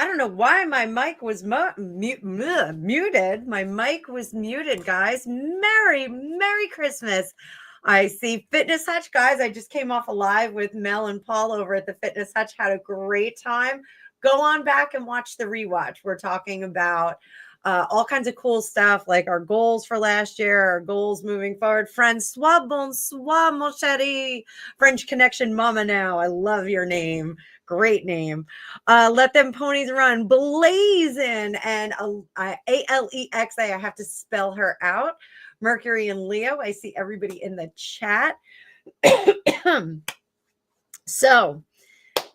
I don't know why my mic was muted. My mic was muted, guys. Merry Christmas. I see Fitness Hutch, guys. I just came off a live with Mel and Paul over at the Fitness Hutch. Had a great time. Go on back and watch the rewatch. We're talking about all kinds of cool stuff, like our goals for last year, our goals moving forward. Francois, bonsoir, mon chéri. French Connection Mama now. I love your name. Great name. Let Them Ponies Run. Blazin' and Alexa. I have to spell her out. Mercury and Leo. I see everybody in the chat. So,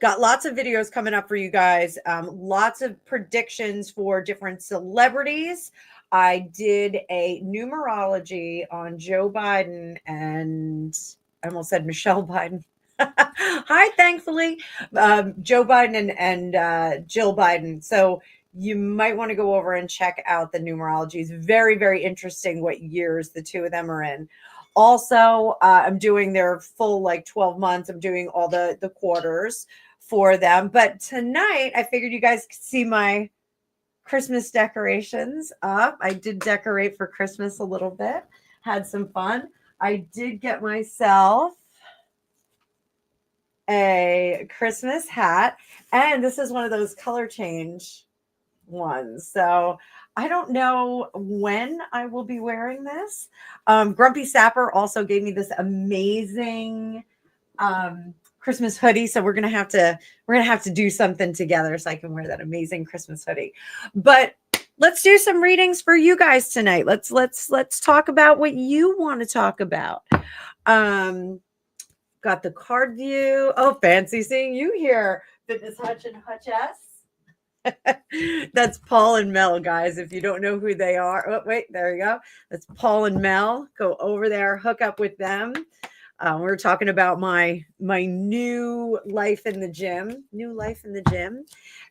got lots of videos coming up for you guys. Lots of predictions for different celebrities. I did a numerology on Joe Biden and I almost said Michelle Biden. Hi, thankfully, Joe Biden and Jill Biden. So you might want to go over and check out the numerology. It's very, very interesting what years the two of them are in. Also, I'm doing their full 12 months. I'm doing all the quarters for them. But tonight, I figured you guys could see my Christmas decorations up. I did decorate for Christmas a little bit. Had some fun. I did get myself a Christmas hat, and this is one of those color change ones. So I don't know when I will be wearing this. Grumpy Sapper also gave me this amazing Christmas hoodie, so we're gonna have to do something together so I can wear that amazing Christmas hoodie. But let's do some readings for you guys tonight. Let's talk about what you want to talk about. Got the card view. Oh, fancy seeing you here, Fitness Hutch and Hutchess. That's Paul and Mel, guys. If you don't know who they are, oh wait, there you go. That's Paul and Mel. Go over there, hook up with them. We're talking about my new life in the gym,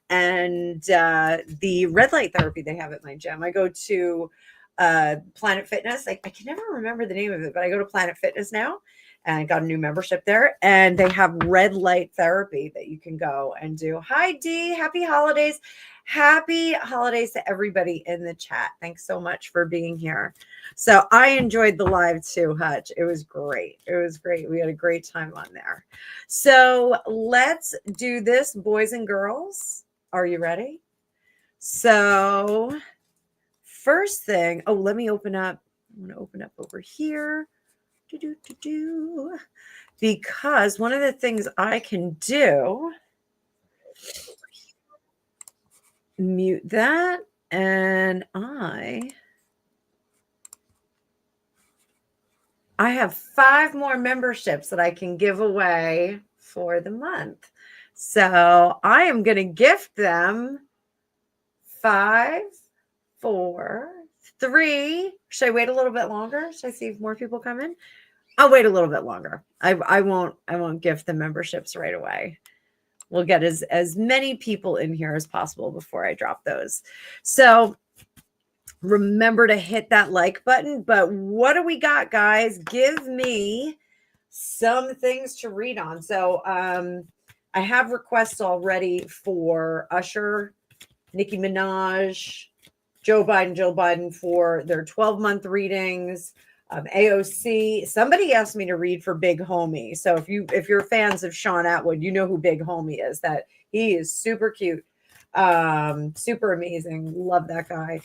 and the red light therapy they have at my gym. I go to Planet Fitness. I can never remember the name of it, but I go to Planet Fitness now. And I got a new membership there, and they have red light therapy that you can go and do. Hi, Dee. Happy holidays. Happy holidays to everybody in the chat. Thanks so much for being here. So I enjoyed the live too, Hutch. It was great. We had a great time on there. So let's do this, boys and girls. Are you ready? So first thing, let me open up. I'm going to open up over here. Because one of the things I can do, mute that, and I have 5 more memberships that I can give away for the month. So I am going to gift them 5, 4, 3. Should I wait a little bit longer? Should I see if more people come in? I'll wait a little bit longer. I won't gift the memberships right away. We'll get as many people in here as possible before I drop those. So remember to hit that like button. But what do we got, guys? Give me some things to read on. So I have requests already for Usher, Nicki Minaj, Joe Biden for their 12-month readings. AOC. Somebody asked me to read for Big Homie. So if you're fans of Sean Atwood, you know who Big Homie is. That he is super cute, super amazing. Love that guy.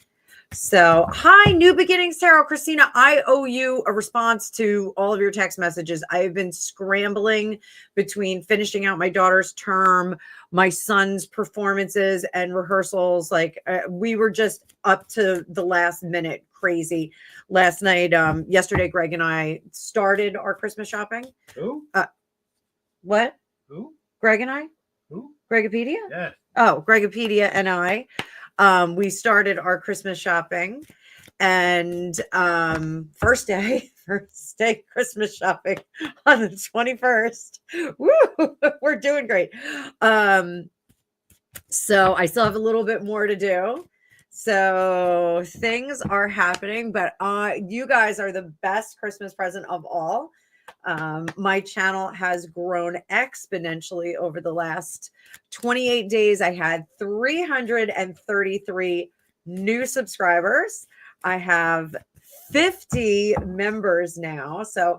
So, hi, New Beginnings Tarot. Christina, I owe you a response to all of your text messages. I have been scrambling between finishing out my daughter's term, my son's performances and rehearsals. We were just up to the last minute crazy. Last night, yesterday, Greg and I started our Christmas shopping. Who? What? Who? Greg and I? Who? Gregopedia? Yeah. Oh, Gregopedia and I. We started our Christmas shopping, and first day Christmas shopping on the 21st. Woo! We're doing great. So I still have a little bit more to do. So things are happening, but you guys are the best Christmas present of all. My channel has grown exponentially over the last 28 days. I had 333 new subscribers. I have 50 members now. So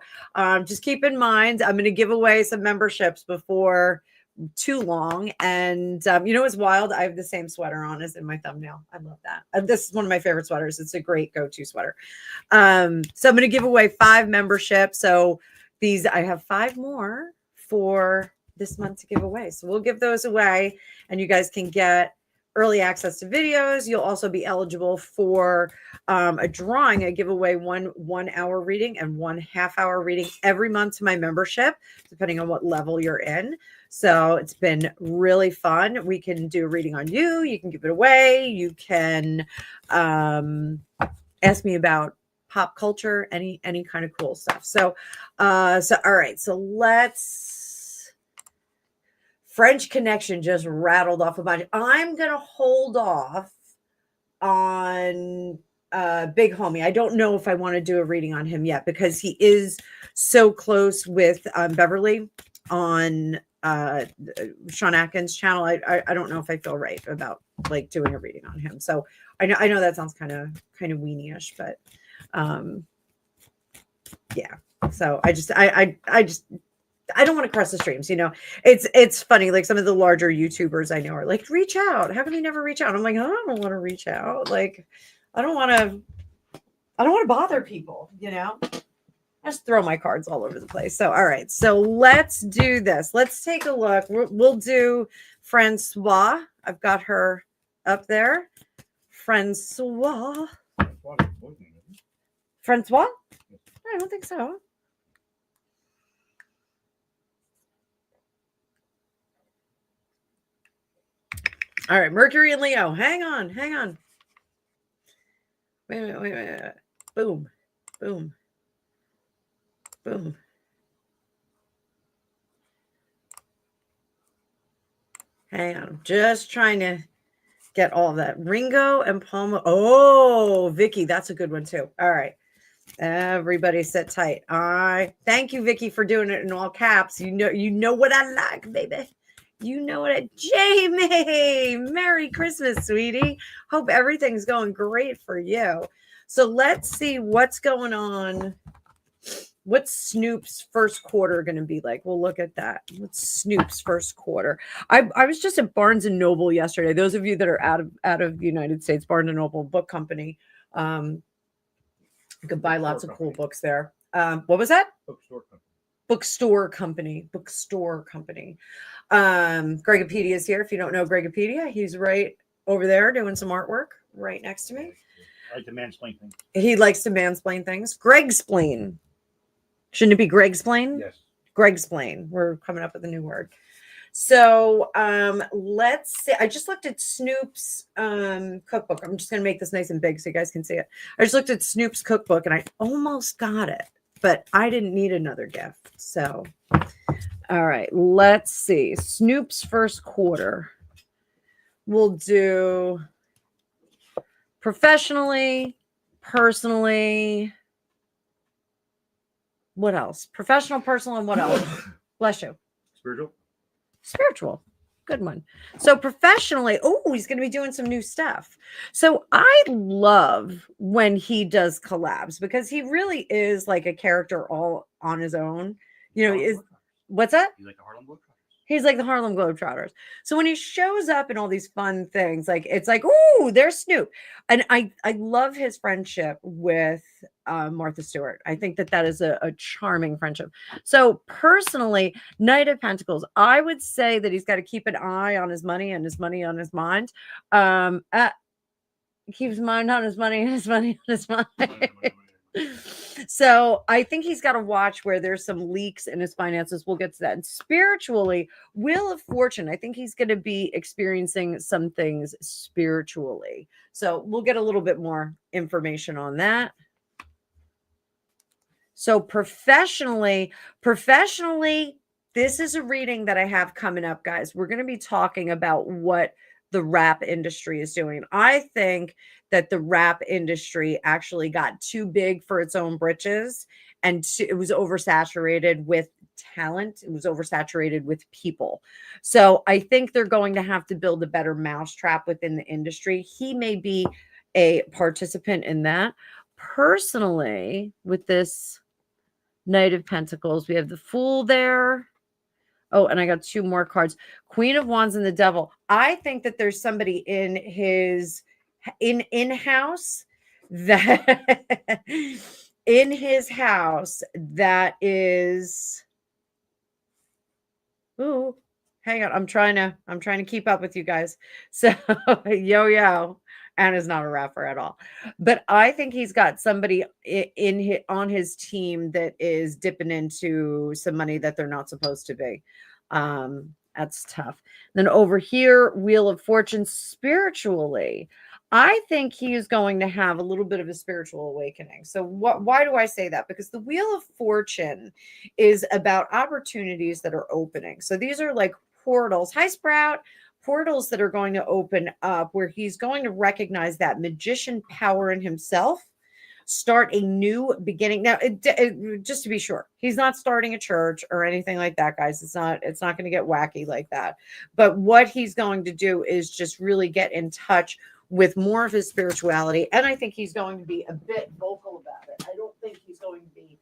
just keep in mind, I'm going to give away some memberships before too long. And you know what's wild? I have the same sweater on as in my thumbnail. I love that. This is one of my favorite sweaters. It's a great go-to sweater. So I'm going to give away 5 memberships. So I have 5 more for this month to give away. So we'll give those away and you guys can get early access to videos. You'll also be eligible for a drawing. I give away one hour reading and 1/2 hour reading every month to my membership, depending on what level you're in. So it's been really fun. We can do a reading on you. You can give it away. You can ask me about pop culture, any kind of cool stuff. So all right. So French Connection just rattled off a bunch. I'm going to hold off on Big Homie. I don't know if I want to do a reading on him yet because he is so close with Beverly on Sean Atkins' channel. I don't know if I feel right about like doing a reading on him. So I know that sounds kind of weenie-ish, but yeah. So I don't want to cross the streams, you know. It's funny, like some of the larger YouTubers I know are like, reach out. How come you never reach out? I'm like, oh, I don't want to reach out. Like, I don't want to bother people, you know. I just throw my cards all over the place. So, all right. So let's do this. Let's take a look. We'll do Francois. I've got her up there. Francois? I don't think so. All right, Mercury and Leo. Hang on. Wait a minute. Boom. Hang on. I'm just trying to get all of that. Ringo and Palma. Oh, Vicky. That's a good one too. All right. Everybody sit tight. Thank you, Vicky, for doing it in all caps. You know what I like, baby. You know what Jamie, Merry Christmas, sweetie. Hope everything's going great for you. So let's see what's going on. What's Snoop's first quarter going to be like? We'll look at that. What's Snoop's first quarter? I was just at Barnes and Noble yesterday. Those of you that are out of the United States, Barnes and Noble book company. You could buy lots of cool books there. What was that? Bookstore company. Gregopedia is here. If you don't know Gregopedia, he's right over there doing some artwork right next to me. I like to mansplain things. He likes to mansplain things. Gregsplain. Shouldn't it be Gregsplain? Yes. Gregsplain. We're coming up with a new word. So let's see. I just looked at Snoop's cookbook. I'm just going to make this nice and big so you guys can see it. I just looked at Snoop's cookbook and I almost got it, but I didn't need another gift. So, all right, let's see. Snoop's first quarter. We'll do professionally, personally. What else? Professional, personal, and what else? Bless you. Spiritual. Good one. So professionally, he's going to be doing some new stuff. So I love when he does collabs because he really is like a character all on his own. You know, what's that? He's like the Harlem Globetrotters. He's like the Harlem Globetrotters. So when he shows up in all these fun things, like it's like, there's Snoop. And I love his friendship with Martha Stewart. I think that is a charming friendship. So personally, Knight of Pentacles, I would say that he's got to keep an eye on his money and his money on his mind. Keeps his mind on his money and his money on his mind. So I think he's got to watch where there's some leaks in his finances. We'll get to that. And spiritually, Wheel of Fortune, I think he's going to be experiencing some things spiritually. So we'll get a little bit more information on that. So professionally, this is a reading that I have coming up, guys. We're going to be talking about what the rap industry is doing. I think that the rap industry actually got too big for its own britches, and it was oversaturated with talent. It was oversaturated with people. So I think they're going to have to build a better mousetrap within the industry. He may be a participant in that. Personally, with this Knight of Pentacles, we have the Fool there. Oh, and I got two more cards. Queen of Wands and the Devil. I think that there's somebody in his in-house that in his house that is, ooh, hang on. I'm trying to keep up with you guys. So yo. Anna's not a rapper at all. But I think he's got somebody on his team that is dipping into some money that they're not supposed to be. That's tough. Then over here, Wheel of Fortune, spiritually, I think he is going to have a little bit of a spiritual awakening. So why do I say that? Because the Wheel of Fortune is about opportunities that are opening. So these are like portals. Hi, Sprout. Portals that are going to open up where he's going to recognize that magician power in himself, start a new beginning. Now, just to be sure, he's not starting a church or anything like that, guys. It's not going to get wacky like that. But what he's going to do is just really get in touch with more of his spirituality. And I think he's going to be a bit vocal about it. I don't think he's going to be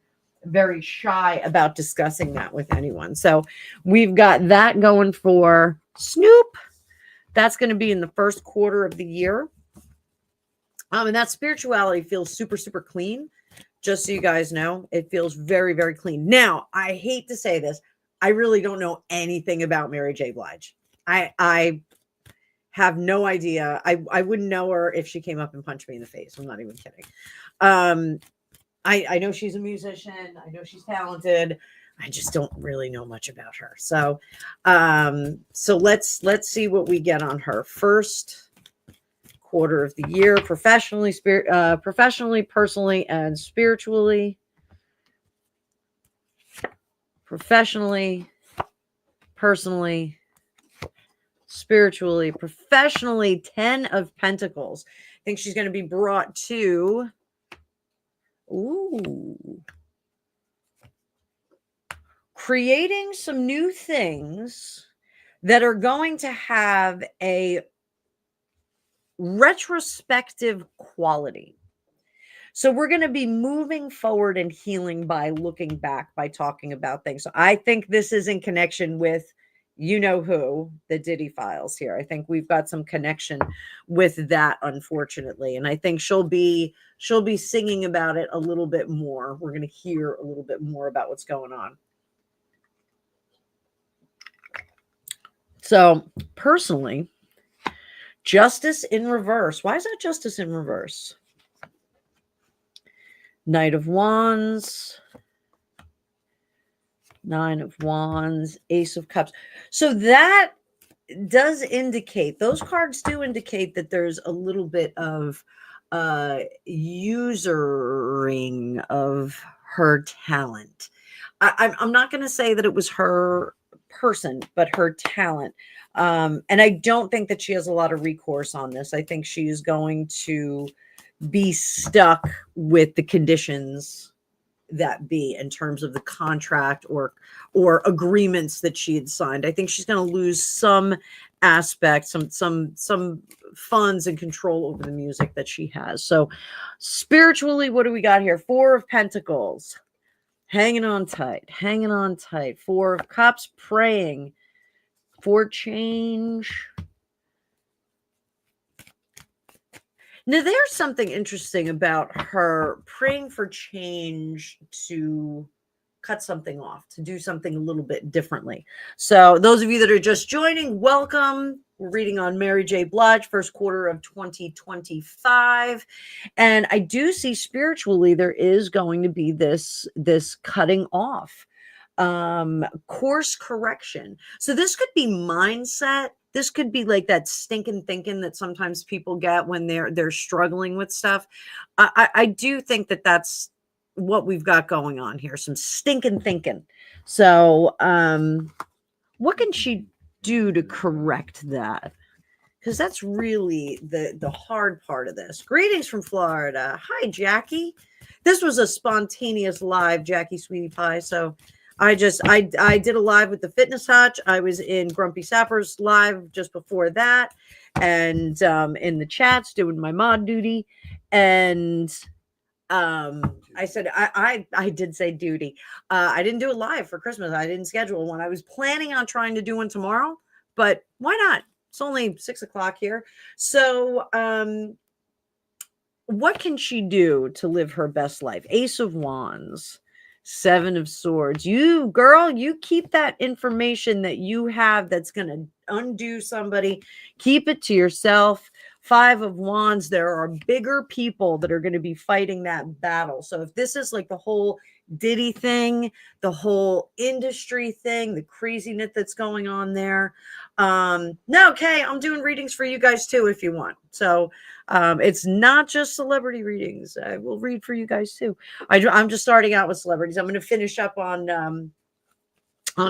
very shy about discussing that with anyone. So we've got that going for Snoop. That's going to be in the first quarter of the year. And that spirituality feels super, super clean. Just so you guys know, it feels very, very clean. Now, I hate to say this. I really don't know anything about Mary J. Blige. I have no idea. I wouldn't know her if she came up and punched me in the face. I'm not even kidding. I know she's a musician. I know she's talented. I just don't really know much about her. So, so let's see what we get on her first quarter of the year, professionally, personally, and spiritually. Professionally, personally, spiritually, professionally. 10 of Pentacles. I think she's going to be brought to. Ooh. Creating some new things that are going to have a retrospective quality. So we're going to be moving forward and healing by looking back, by talking about things. So I think this is in connection with you know who, the Diddy files here. I think we've got some connection with that, unfortunately. And I think she'll be singing about it a little bit more. We're going to hear a little bit more about what's going on. So personally, Justice in reverse. Why is that Justice in reverse? Knight of Wands, Nine of Wands, Ace of Cups. So that does indicate, those cards do indicate that there's a little bit of usuring of her talent. I'm not going to say that it was her person, but her talent. And I don't think that she has a lot of recourse on this. I think she is going to be stuck with the conditions that be in terms of the contract or agreements that she had signed. I think she's going to lose some aspect, some funds and control over the music that she has. So spiritually, what do we got here? Four of Pentacles. Hanging on tight. Four of Cups, praying for change. Now, there's something interesting about her praying for change to cut something off, to do something a little bit differently. So those of you that are just joining, welcome. We're reading on Mary J. Blige, first quarter of 2025. And I do see spiritually there is going to be this cutting off, course correction. So this could be mindset. This could be like that stinking thinking that sometimes people get when they're struggling with stuff. I do think that that's what we've got going on here. Some stinking thinking. So what can she do to correct that? because that's really the hard part of this. Greetings from Florida. Hi, Jackie. This was a spontaneous live, Jackie Sweetie Pie. So I did a live with the Fitness Hutch. I was in Grumpy Sappers live just before that, and in the chats doing my mod duty. And I said I did say duty. I didn't do it live for Christmas. I didn't schedule one. I was planning on trying to do one tomorrow, but why not? It's only 6:00 here. So what can she do to live her best life? Ace of Wands, Seven of Swords. You, girl, you keep that information that you have that's going to undo somebody. Keep it to yourself. Five of Wands. There are bigger people that are going to be fighting that battle. So if this is like the whole Diddy thing, the whole industry thing, the craziness that's going on there. No, okay, I'm doing readings for you guys too if you want. So it's not just celebrity readings. I will read for you guys too. I'm just starting out with celebrities. I'm going to finish up on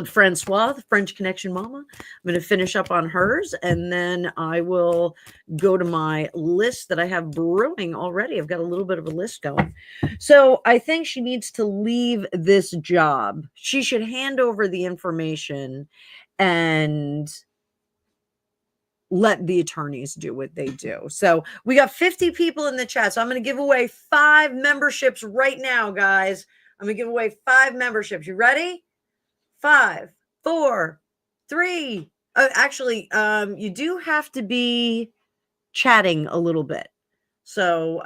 Francois, the French Connection Mama. I'm going to finish up on hers, and then I will go to my list that I have brewing already. I've got a little bit of a list going. So I think she needs to leave this job. She should hand over the information and let the attorneys do what they do. So we got 50 people in the chat. So I'm going to give away 5 memberships right now, guys. I'm going to give away 5 memberships. You ready? 5, 4, 3. Actually, you do have to be chatting a little bit. So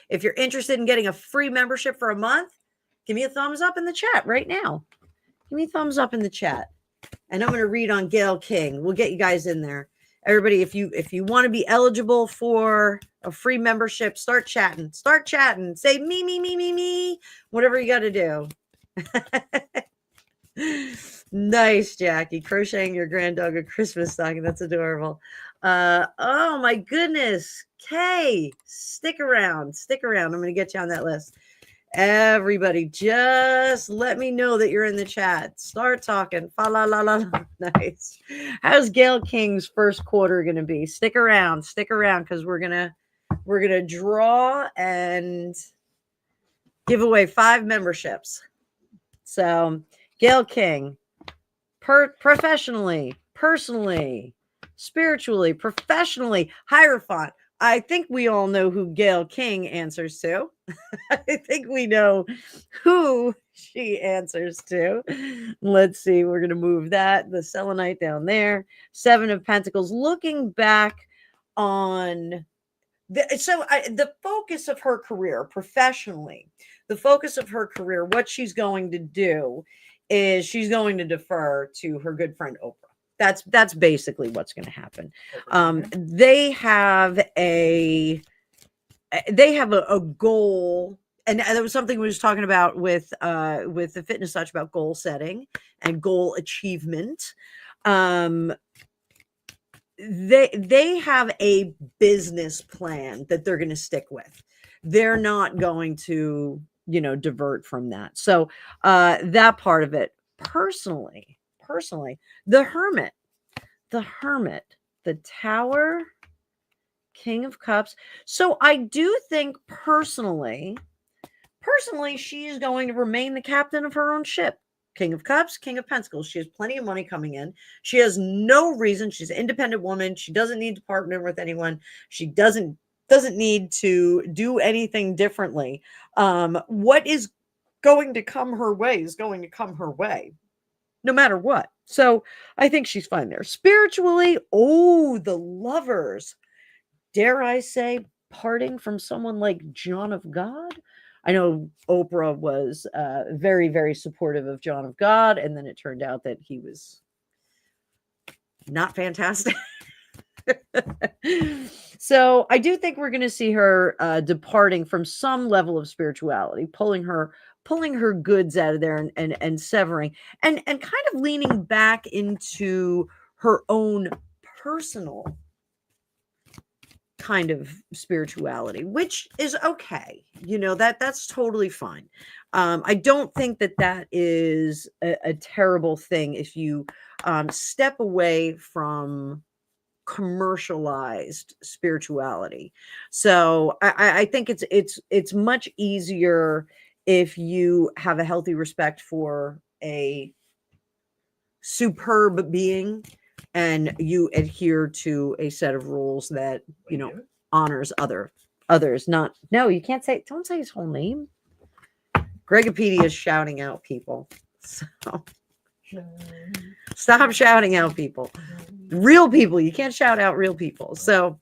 if you're interested in getting a free membership for a month, give me a thumbs up in the chat right now. Give me a thumbs up in the chat. And I'm going to read on Gayle King. We'll get you guys in there. Everybody, if you want to be eligible for a free membership, start chatting. Start chatting. Say me. Whatever you got to do. Nice, Jackie. Crocheting your grand dog a Christmas stocking. That's adorable. Oh my goodness. Kay, stick around. I'm going to get you on that list. Everybody, just let me know that you're in the chat. Start talking. Fa la la la. Nice. How's Gayle King's first quarter going to be? Stick around because we're gonna draw and give away 5 memberships. So Gayle King, professionally, personally, spiritually, professionally, Hierophant. I think we all know who Gayle King answers to. I think we know who she answers to. Let's see. We're going to move that. The Selenite down there. 7 of Pentacles. Looking back on the focus of her career professionally, what she's going to do is she's going to defer to her good friend Oprah. That's basically what's going to happen. They have a goal, and there was something we was talking about with the Fitness Touch about goal setting and goal achievement. They have a business plan that they're going to stick with. They're not going to, divert from that. So that part of it. Personally, the Hermit, the Tower, King of Cups. So I do think personally, she is going to remain the captain of her own ship. King of Cups, King of Pentacles. She has plenty of money coming in. She has no reason. She's an independent woman. She doesn't need to partner with anyone. She doesn't need to do anything differently. What is going to come her way is going to come her way, no matter what. So I think she's fine there. Spiritually, the Lovers. Dare I say, parting from someone like John of God? I know Oprah was very, very supportive of John of God, and then it turned out that he was not fantastic. So I do think we're going to see her departing from some level of spirituality, pulling her goods out of there and severing and kind of leaning back into her own personal kind of spirituality, which is okay. That's totally fine. I don't think that is a terrible thing if you step away from commercialized spirituality. So I think it's much easier if you have a healthy respect for a superb being and you adhere to a set of rules that, you know, honors others. Not, no, you can't say, don't say his whole name. Gregopedia is shouting out people. So stop shouting out people. Real people. You can't shout out real people. So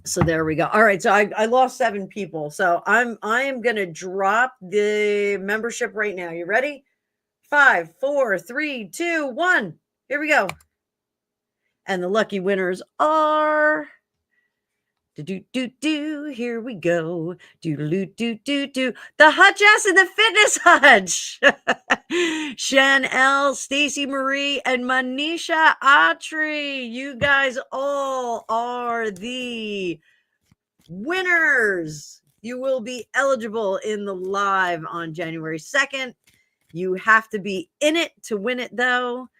so there we go. All right. So I lost 7 people. So I am gonna drop the membership right now. You ready? 5, 4, 3, 2, 1. Here we go. And the lucky winners are here we go. The Hutch Ass and the Fitness Hutch. Chanel, Stacy Marie, and Manisha Atri. You guys all are the winners. You will be eligible in the live on January 2nd. You have to be in it to win it, though.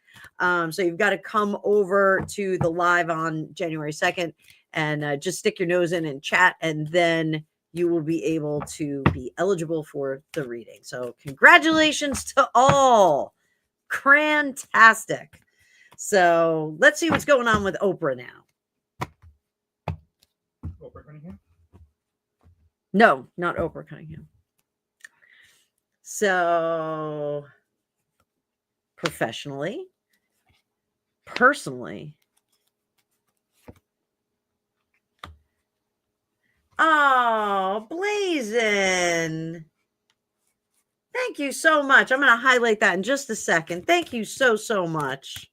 So you've got to come over to the live on January 2nd and just stick your nose in and chat, and then you will be able to be eligible for the reading. So congratulations to all. Crantastic. So let's see what's going on with Oprah now. Oprah Cunningham? No, not Oprah Cunningham. So professionally, personally, oh, Blazin'. Thank you so much. I'm going to highlight that in just a second. Thank you so much.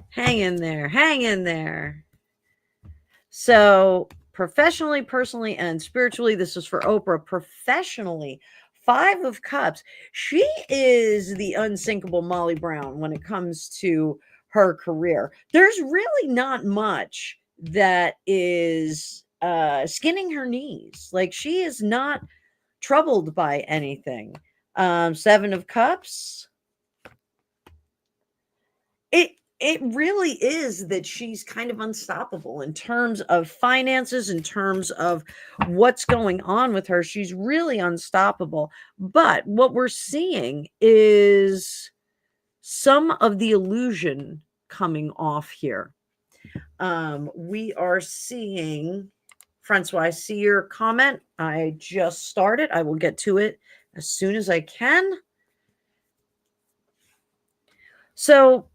Hang in there. Hang in there. So professionally, personally, and spiritually, this is for Oprah. Professionally, 5 of Cups. She is the unsinkable Molly Brown when it comes to her career. There's really not much that is skinning her knees. Like, she is not troubled by anything. 7 of Cups. It really is that she's kind of unstoppable in terms of finances, in terms of what's going on with her. She's really unstoppable. But what we're seeing is some of the illusion coming off here. We are seeing, Francois, I see your comment. I just started. I will get to it as soon as I can. So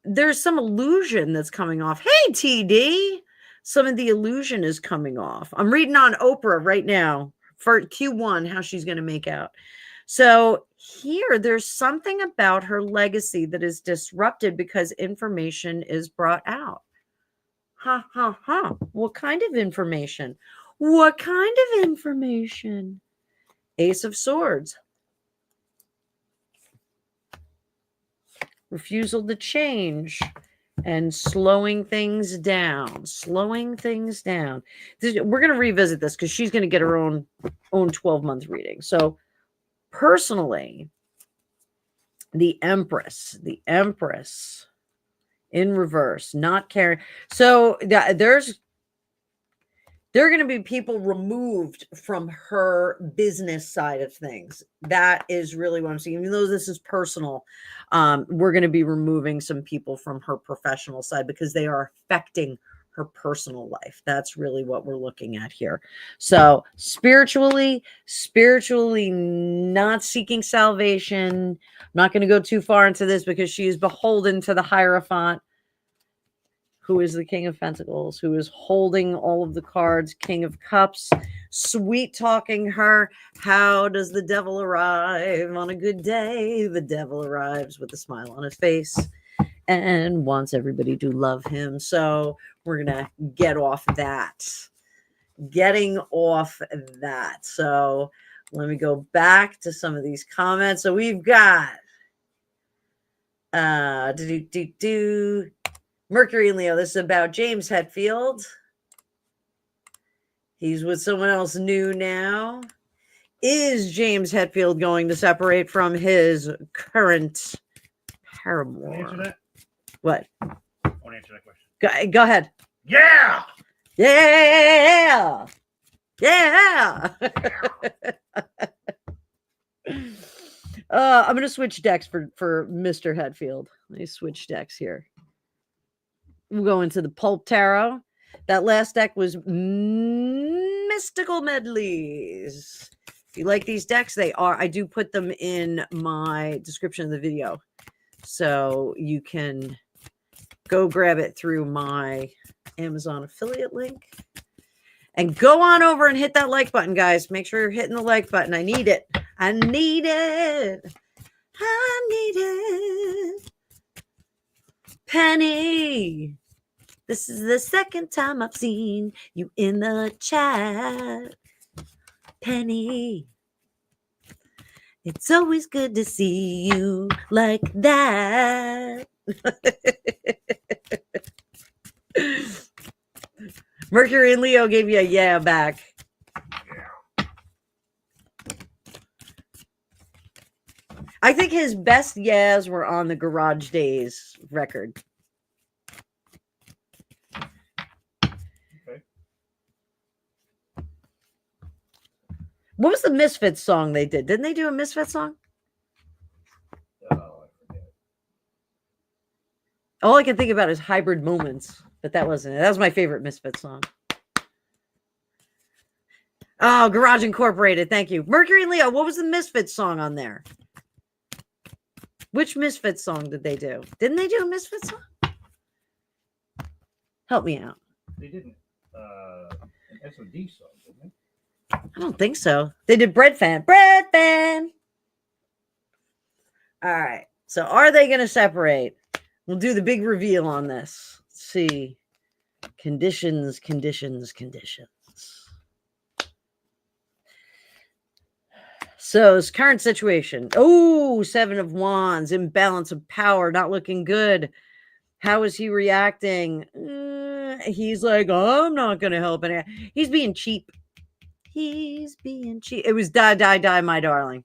there's some illusion that's coming off. Hey, TD. Some of the illusion is coming off. I'm reading on Oprah right now for Q1, how she's going to make out. So here, there's something about her legacy that is disrupted because information is brought out. What kind of information? What kind of information? Ace of Swords. Refusal to change and slowing things down. We're going to revisit this because she's going to get her own 12-month reading. So personally, the Empress in reverse, not caring. So there are going to be people removed from her business side of things. That is really what I'm seeing. Even though this is personal, we're going to be removing some people from her professional side because they are affecting her personal life. That's really what we're looking at here. So spiritually not seeking salvation. I'm not going to go too far into this because she is beholden to the Hierophant, who is the King of Pentacles, who is holding all of the cards, King of Cups, sweet talking her. How does the devil arrive on a good day? The devil arrives with a smile on his face and wants everybody to love him. So we're going to get off that. Getting off that. So let me go back to some of these comments. So we've got Mercury and Leo. This is about James Hetfield. He's with someone else new now. Is James Hetfield going to separate from his current paramour? Can I answer that? What? I want to answer that question. Go ahead. Yeah! Yeah! Yeah! I'm going to switch decks for Mr. Hetfield. Let me switch decks here. We'll go into the Pulp Tarot. That last deck was Mystical Medleys. If you like these decks, I do put them in my description of the video. So you can go grab it through my Amazon affiliate link. And go on over and hit that like button, guys. Make sure you're hitting the like button. I need it. I need it. I need it. Penny. This is the second time I've seen you in the chat. Penny. It's always good to see you like that. Mercury and Leo gave you a yeah back. Yeah. I think his best yeahs were on the Garage Days record. Okay. What was the Misfits song they did? Didn't they do a Misfits song? Oh, I forget. All I can think about is Hybrid Moments, but that wasn't it. That was my favorite Misfits song. Oh, Garage Incorporated. Thank you. Mercury and Leo, what was the Misfits song on there? Which Misfits song did they do? Didn't they do a Misfits song? Help me out. They didn't. An SOD song, didn't they? I don't think so. They did Bread Fan. Bread Fan. All right. So are they going to separate? We'll do the big reveal on this. Let's see. Conditions. So his current situation. Oh, 7 of Wands. Imbalance of power. Not looking good. How is he reacting? He's like, oh, I'm not going to help. He's being cheap. He's being cheap. It was die, die, die, my darling.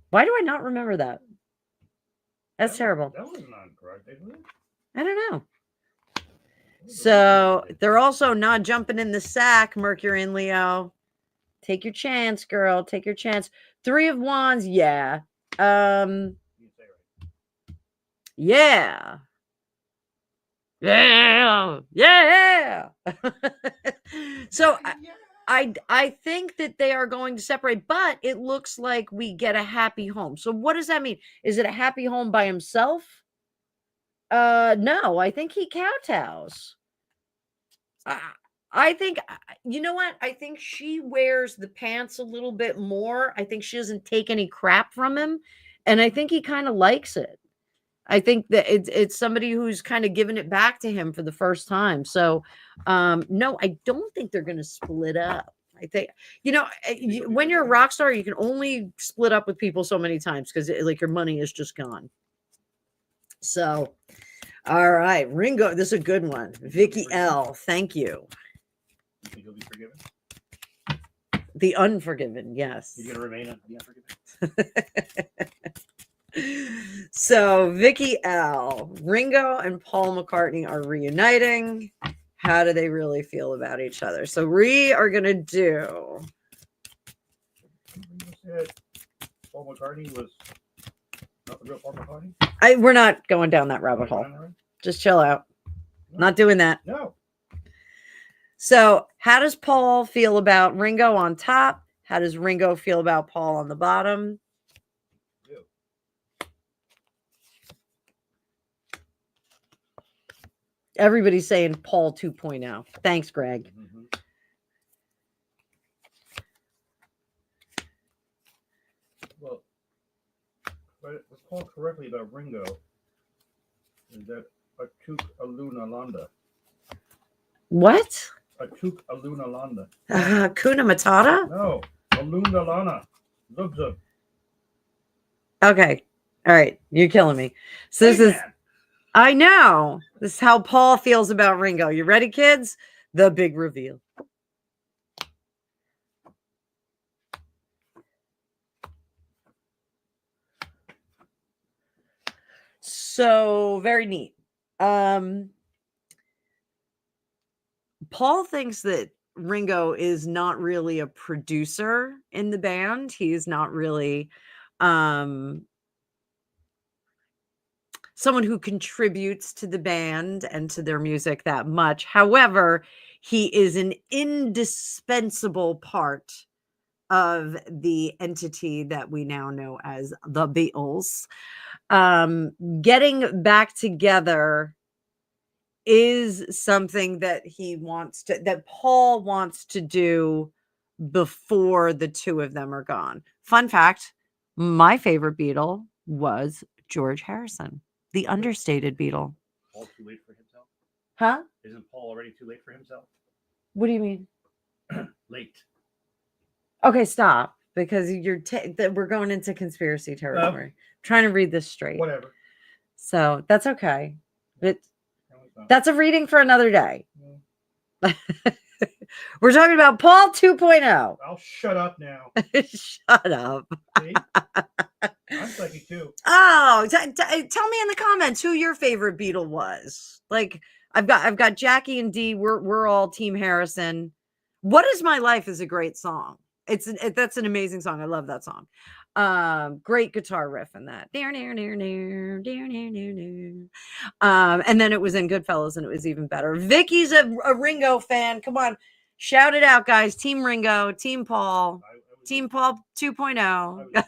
Why do I not remember that? That's terrible. That wasn't on correct, isn't it? I don't know. So they're also not jumping in the sack, Mercury and Leo. Take your chance, girl. Take your chance. 3 of Wands, yeah. Yeah. Yeah. So I think that they are going to separate, but it looks like we get a happy home. So what does that mean? Is it a happy home by himself? No, I think he kowtows. I think, you know what? I think she wears the pants a little bit more. I think she doesn't take any crap from him. And I think he kind of likes it. I think that it's somebody who's kind of giving it back to him for the first time. So, no, I don't think they're going to split up. I think, when you're a rock star, you can only split up with people so many times because like your money is just gone. So, all right, Ringo, this is a good one. Vicky L, thank you. You think he'll be forgiven? The Unforgiven, yes. He's going to remain the Unforgiven? So Vicky L, Ringo and Paul McCartney are reuniting. How do they really feel about each other? So we are going to do. Ringo said Paul McCartney was not the real Paul McCartney? We're not going down that rabbit hole. Just chill out. No. Not doing that. No. So how does Paul feel about Ringo on top? How does Ringo feel about Paul on the bottom? Everybody's saying Paul 2.0. Thanks, Greg. Mm-hmm. Well, what's called correctly about Ringo is that Atuk Aluna Landa. What? Atuk Aluna Landa. Kuna Matata? No, Aluna Lana. Zub. Okay. All right. You're killing me. So this is, I know. This is how Paul feels about Ringo. You ready, kids? The big reveal. So very neat. Paul thinks that Ringo is not really a producer in the band. He's not really someone who contributes to the band and to their music that much. However, he is an indispensable part of the entity that we now know as the Beatles. Getting back together is something that that Paul wants to do before the two of them are gone. Fun fact, my favorite Beatle was George Harrison, the understated Beatle. Paul too late for himself? Huh? Isn't Paul already too late for himself? What do you mean? Late. Okay, stop, because we're going into conspiracy territory. Trying to read this straight. Whatever. So that's okay. That's a reading for another day. We're talking about Paul 2.0. I'll shut up now. Shut up. See? I'm psychic too. Oh, tell me in the comments who your favorite Beatle was. Like, I've got Jackie and Dee. We're all Team Harrison. What Is My Life is a great song. That's an amazing song. I love that song. Great guitar riff in that. And then it was in Goodfellas, and it was even better. Vicky's a Ringo fan. Come on, shout it out, guys. Team Ringo, Team Paul, Team Paul 2.0.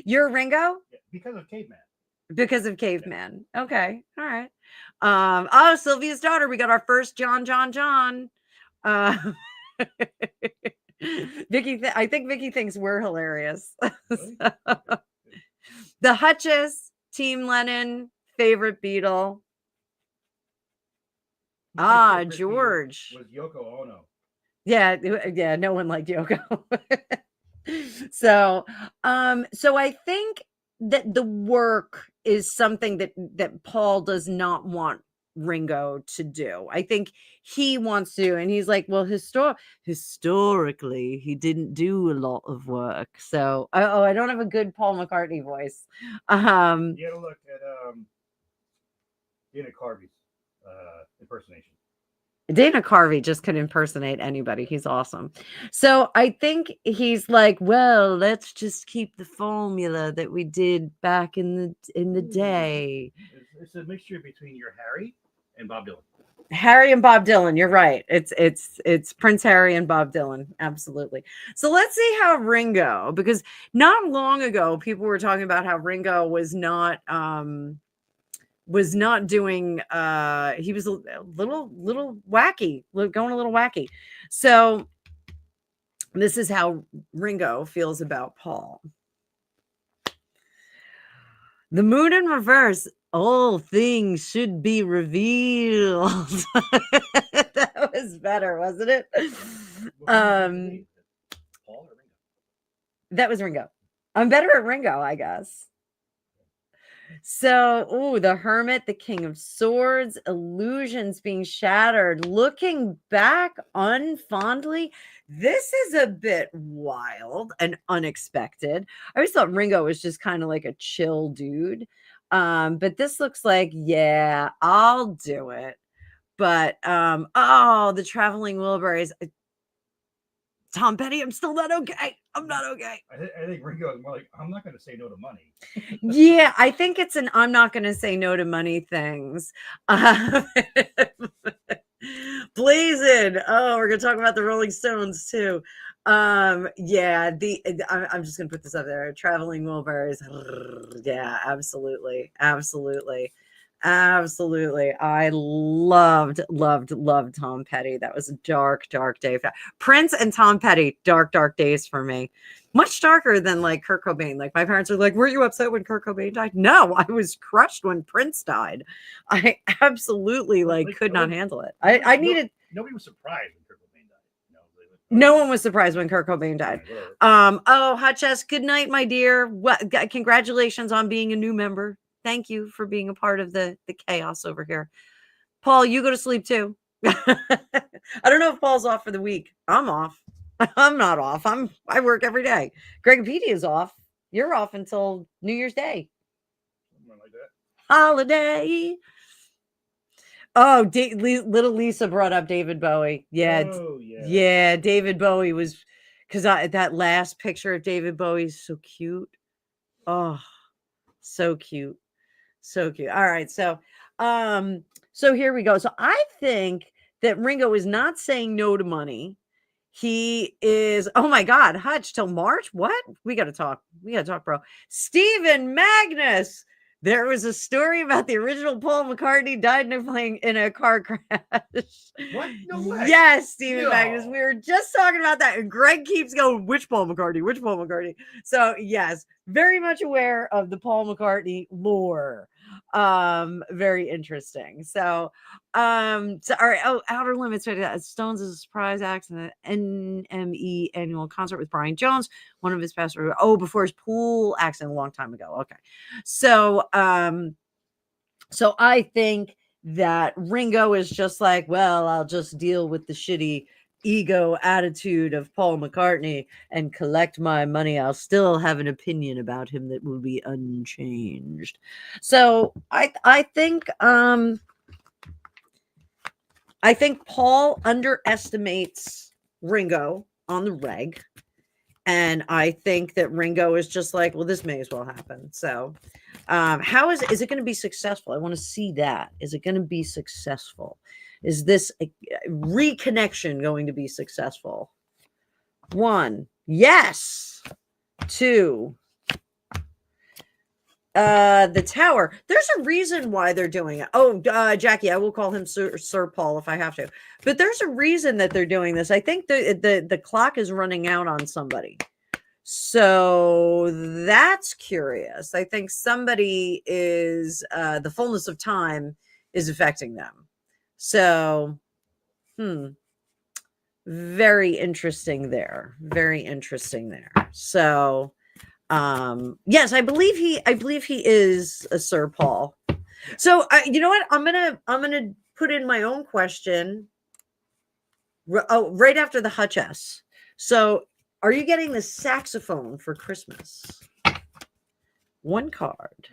You're Ringo? Yeah, because of Caveman. Because of Caveman. Yeah. Okay, all right. Oh, Sylvia's daughter. We got our first John. Vicky, I think Vicky thinks we're hilarious. So, the Hutches, Team Lennon, favorite Beatle. George was Yoko Ono. Yeah, no one liked Yoko. So I think that the work is something that Paul does not want Ringo to do. I think he wants to, and he's like, well, historically he didn't do a lot of work. So I don't have a good Paul McCartney voice. You gotta look at Dana Carvey's impersonation. Dana Carvey just could impersonate anybody. He's awesome. So I think he's like, well, let's just keep the formula that we did back in the day. It's a mixture between your Harry and Bob Dylan. Harry and Bob Dylan. You're right. It's Prince Harry and Bob Dylan. Absolutely. So let's see how Ringo, because not long ago, people were talking about how Ringo was not doing, he was a little wacky, going a little wacky. So this is how Ringo feels about Paul. The moon in reverse. All things should be revealed. That was better, wasn't it? Paul or Ringo? That was Ringo. I'm better at Ringo, I guess. So, the Hermit, the King of Swords, illusions being shattered, looking back unfondly. This is a bit wild and unexpected. I always thought Ringo was just kind of like a chill dude. But this looks like, yeah, I'll do it. But, the Traveling Wilburys. Tom Petty, I'm still not okay. I'm not okay. I think Ringo is more like, I'm not going to say no to money. Yeah, I think it's an I'm not going to say no to money things. Blazing. Oh, we're going to talk about the Rolling Stones too. I'm just going to put this up there. Traveling Wilburys. Yeah, absolutely. I loved Tom Petty. That was a dark day. Prince and Tom Petty, dark days for me. Much darker than like Kurt Cobain. Like my parents were like, were you upset when Kurt Cobain died? No, I was crushed when Prince died. I absolutely could not handle it. I needed. Nobody was surprised when Kurt Cobain died. No one was surprised when Kurt Cobain died. Hutchess, good night, my dear. Congratulations on being a new member. Thank you for being a part of the chaos over here. Paul, you go to sleep too. I don't know if Paul's off for the week. I'm off. I'm not off. I work every day. Gregopedia is off. You're off until New Year's Day. Something like that. Holiday. Oh, little Lisa brought up David Bowie. Yeah, Oh, yeah. yeah. David Bowie was because that last picture of David Bowie is so cute. Oh, so cute, so cute. All right, so here we go. So I think that Ringo is not saying no to money. He is, oh my God, Hutch, till March? What? We got to talk. We got to talk, bro. Stephen Magnus. There was a story about the original Paul McCartney died in a car crash. What? No way. Yes, Stephen No. Magnus. We were just talking about that. And Greg keeps going, which Paul McCartney? Which Paul McCartney? So, yes, very much aware of the Paul McCartney lore. Very interesting. So all right. Oh, Outer Limits. Stones is a surprise act in the NME annual concert with Brian Jones, one of his past. Before his pool accident a long time ago. Okay. So I think that Ringo is just like, well, I'll just deal with the shitty ego attitude of Paul McCartney and collect my money. I'll still have an opinion about him that will be unchanged. So I think Paul underestimates Ringo on the reg. And I think that Ringo is just like, well, this may as well happen. So how is it going to be successful? I want to see that. Is it going to be successful? Is this reconnection going to be successful? 1, yes. 2, the tower. There's a reason why they're doing it. Oh, Jackie, I will call him Sir Paul if I have to. But there's a reason that they're doing this. I think the clock is running out on somebody. So that's curious. I think somebody is the fullness of time is affecting them. So, very interesting there. Very interesting there. So, yes, I believe he is a Sir Paul. So, you know what? I'm gonna put in my own question. Right after the Hutch S. So, are you getting the saxophone for Christmas? 1 card.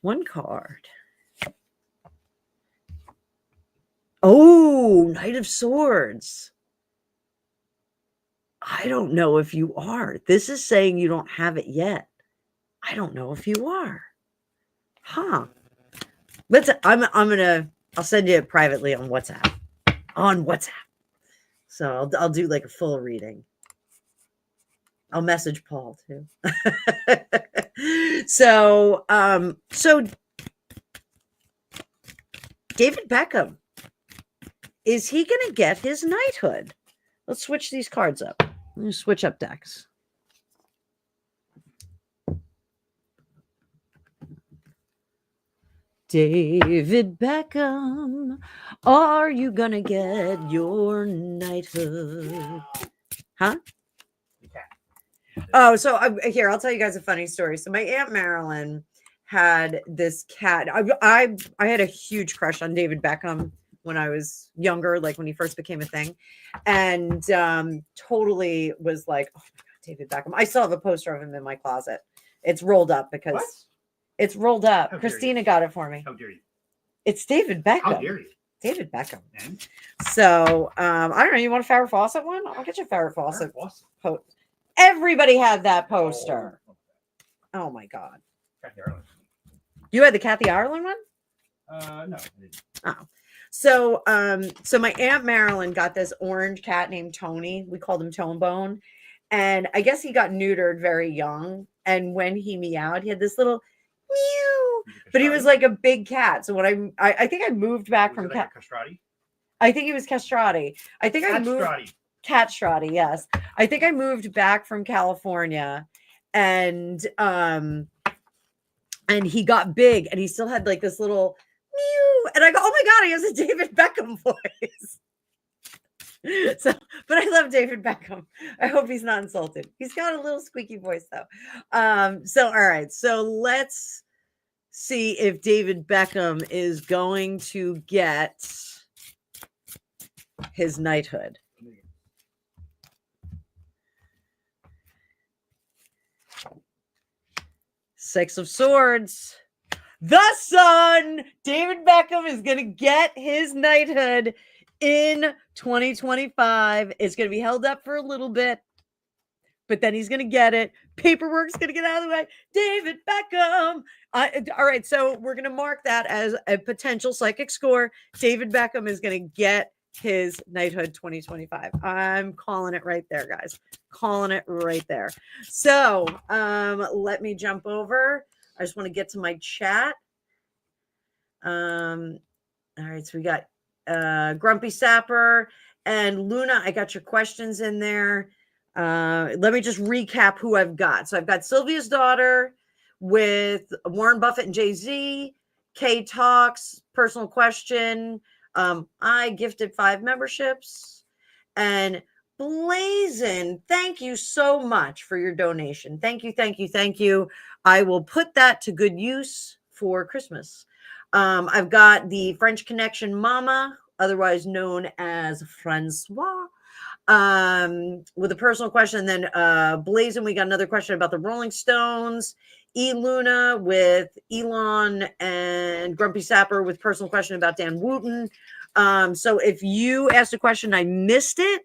1 card. Oh, Knight of Swords. I don't know if you are. This is saying you don't have it yet. I don't know if you are. Huh. I'll send you it privately on WhatsApp. So I'll do like a full reading. I'll message Paul too. So David Beckham, is he going to get his knighthood? Let's switch these cards up. I'm going to switch up decks. David Beckham, are you going to get your knighthood? Huh? Oh, so here, I'll tell you guys a funny story. So my Aunt Marilyn had this cat. I had a huge crush on David Beckham when I was younger, like when he first became a thing, and totally was like, oh my God, David Beckham. I still have a poster of him in my closet. It's rolled up because it's rolled up. How Christina got it for me. How dare you? It's David Beckham. How dare you? David Beckham. And? So I don't know. You want a Farrah Fawcett one? I'll get you a Farrah Fawcett poster. Everybody had that poster. Oh my God. Kathy Ireland. You had the Kathy Ireland one? No, I didn't. Oh. So my Aunt Marilyn got this orange cat named Tony. We called him Tone Bone. And I guess he got neutered very young. And when he meowed, he had this little meow. But he was like a big cat. So when I think I moved back from cat. Castrati? I think he was castrati. I think I moved. Cat Strati, yes. I think I moved back from California, and he got big, and he still had like this little mew, and I go, oh my God, he has a David Beckham voice. So, but I love David Beckham. I hope he's not insulted. He's got a little squeaky voice though. So all right, so let's see if David Beckham is going to get his knighthood. Six of Swords. The Sun. David Beckham is going to get his knighthood in 2025. It's going to be held up for a little bit, but then he's going to get it. Paperwork's going to get out of the way. David Beckham. All right, so we're going to mark that as a potential psychic score. David Beckham is going to get his knighthood 2025. I'm calling it right there, guys. Calling it right there. So let me jump over. I just want to get to my chat. All right, so we got Grumpy Sapper and Luna. I got your questions in there. Let me just recap who I've got. So I've got Sylvia's daughter with Warren Buffett and Jay-Z. Kay Talks, personal question. I gifted 5 memberships. And Blazin, thank you so much for your donation. Thank you, thank you, thank you. I will put that to good use for Christmas. I've got the French Connection Mama, otherwise known as Francois, with a personal question. And then Blazin, we got another question about the Rolling Stones. Luna with Elon, and Grumpy Sapper with personal question about Dan Wootton. So if you asked a question, I missed it,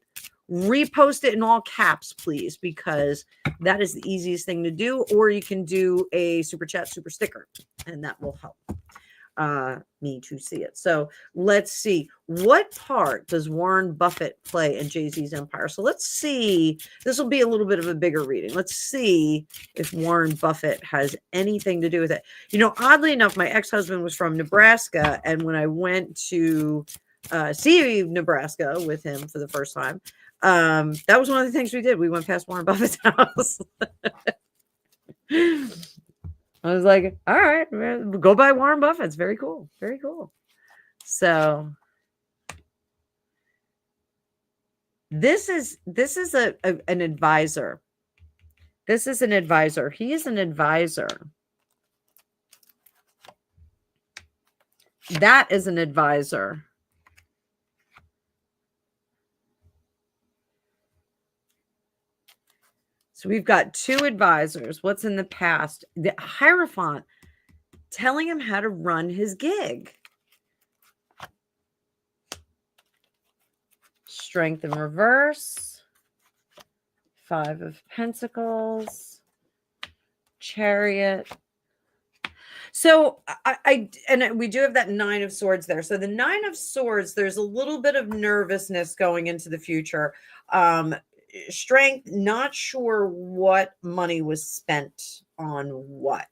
repost it in all caps, please, because that is the easiest thing to do. Or you can do a super chat, super sticker, and that will help me to see it. So let's see, what part does Warren Buffett play in Jay-Z's empire? So let's see, this will be a little bit of a bigger reading. Let's see if Warren Buffett has anything to do with it. You know, oddly enough, my ex-husband was from Nebraska, and when I went to see Nebraska with him for the first time, that was one of the things we did. We went past Warren Buffett's house. I was like, all right, man, go by Warren Buffett. It's very cool. Very cool. So this is an advisor. This is an advisor. He is an advisor. That is an advisor. So we've got 2 advisors. What's in the past? The Hierophant telling him how to run his gig. Strength in reverse. 5 of Pentacles. Chariot. So we do have that 9 of Swords there. So the 9 of Swords, there's a little bit of nervousness going into the future. Strength, not sure what money was spent on what.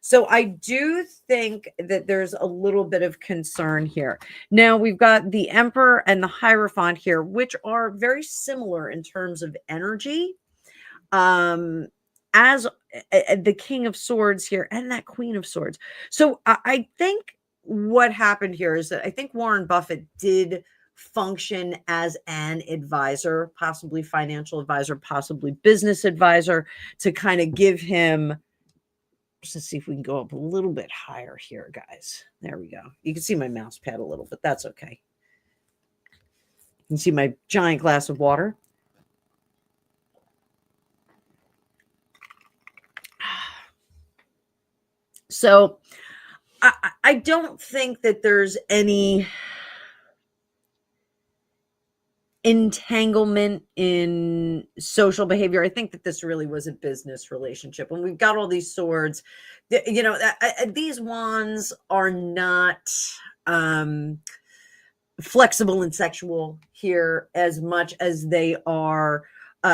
So I do think that there's a little bit of concern here. Now we've got the Emperor and the Hierophant here, which are very similar in terms of energy. As the King of Swords here and that Queen of Swords. So I think what happened here is that I think Warren Buffett did function as an advisor, possibly financial advisor, possibly business advisor, to kind of give him, let's see if we can go up a little bit higher here, guys. There we go. You can see my mouse pad a little, but that's okay. You can see my giant glass of water. So I don't think that there's any entanglement in social behavior. I think that this really was a business relationship. When we've got all these swords, you know, these wands are not flexible and sexual here as much as they are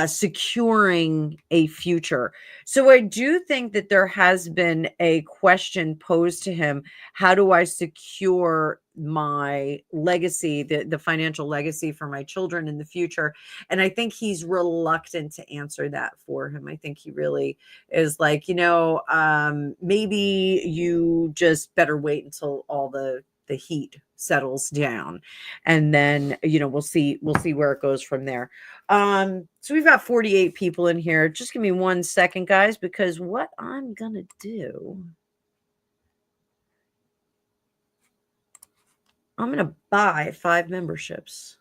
securing a future. So I do think that there has been a question posed to him. How do I secure my legacy, the financial legacy for my children in the future? And I think he's reluctant to answer that for him. I think he really is like, you know, maybe you just better wait until all the heat settles down, and then, you know, we'll see where it goes from there. So we've got 48 people in here. Just give me 1 second, guys, because what I'm gonna do I'm going to buy 5 memberships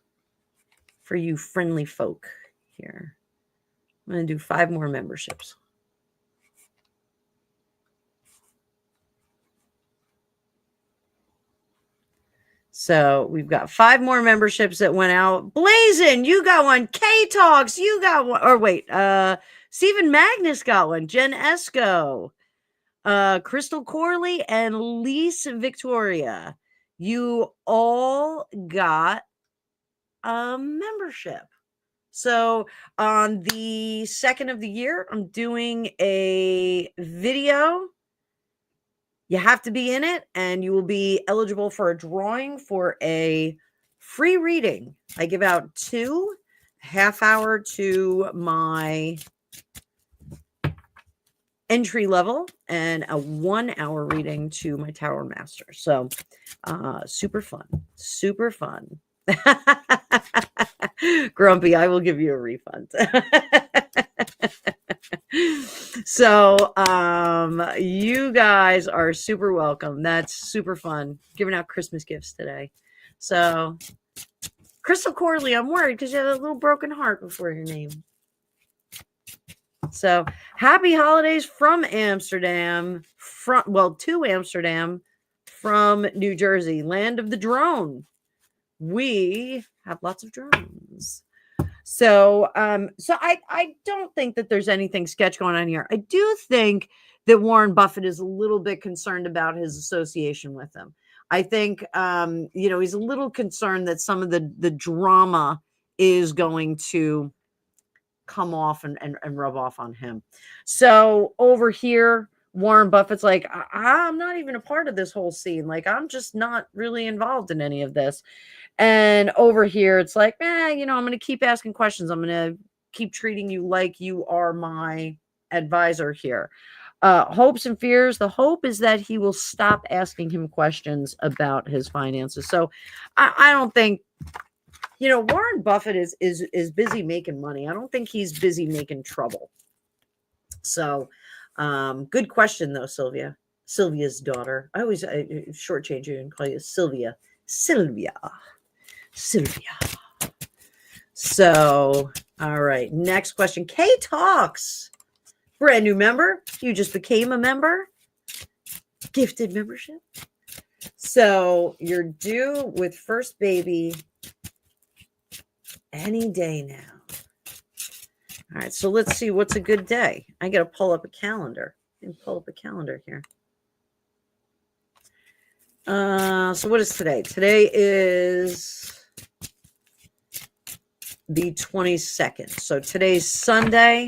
for you friendly folk here. I'm going to do 5 more memberships. So we've got 5 more memberships that went out. Blazin, you got one. K-Talks, you got one. Or wait, Stephen Magnus got one. Jen Esco, Crystal Corley, and Lise Victoria. You all got a membership. So on the 2nd of the year, I'm doing a video. You have to be in it, and you will be eligible for a drawing for a free reading. I give out 2 half hour to my entry level and a 1 hour reading to my Tower Master. So super fun. Super fun. Grumpy, I will give you a refund. So you guys are super welcome. That's super fun. Giving out Christmas gifts today. So Crystal Corley, I'm worried because you had a little broken heart before your name. So happy holidays from Amsterdam, to Amsterdam from New Jersey, land of the drone. We have lots of drones. So I don't think that there's anything sketch going on here. I do think that Warren Buffett is a little bit concerned about his association with him. I think, he's a little concerned that some of the drama is going to come off and rub off on him. So over here, Warren Buffett's like, I'm not even a part of this whole scene. Like, I'm just not really involved in any of this. And over here, it's like, I'm going to keep asking questions. I'm going to keep treating you like you are my advisor here. Hopes and fears. The hope is that he will stop asking him questions about his finances. So I don't think, Warren Buffett is busy making money. I don't think he's busy making trouble. So good question, though, Sylvia. Sylvia's daughter. I always shortchange you and call you Sylvia. Sylvia. So, all right. Next question. K Talks. Brand new member. You just became a member. Gifted membership. So you're due with first baby any day now. All right. So let's see what's a good day. I got to pull up a calendar. Pull up a calendar here. So what is today? Today is the 22nd. So today's Sunday.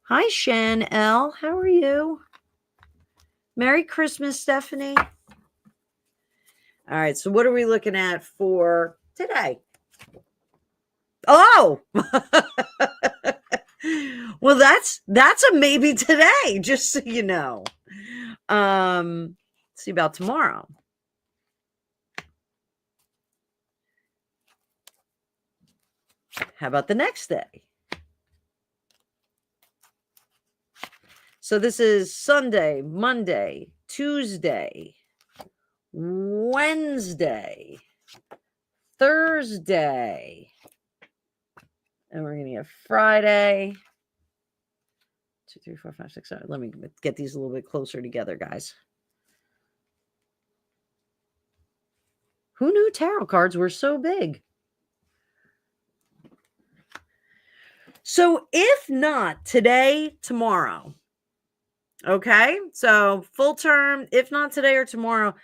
Hi, Shan L. How are you? Merry Christmas, Stephanie. All right. So what are we looking at for today? Oh, well, that's a maybe today, just so you know. Let's see about tomorrow. How about the next day? So this is Sunday, Monday, Tuesday, Wednesday, Thursday, and we're going to get Friday. 2, 3, 4, 5, 6, 7. Let me get these a little bit closer together, guys. Who knew tarot cards were so big? So if not today, tomorrow. Okay, so full term, if not today or tomorrow,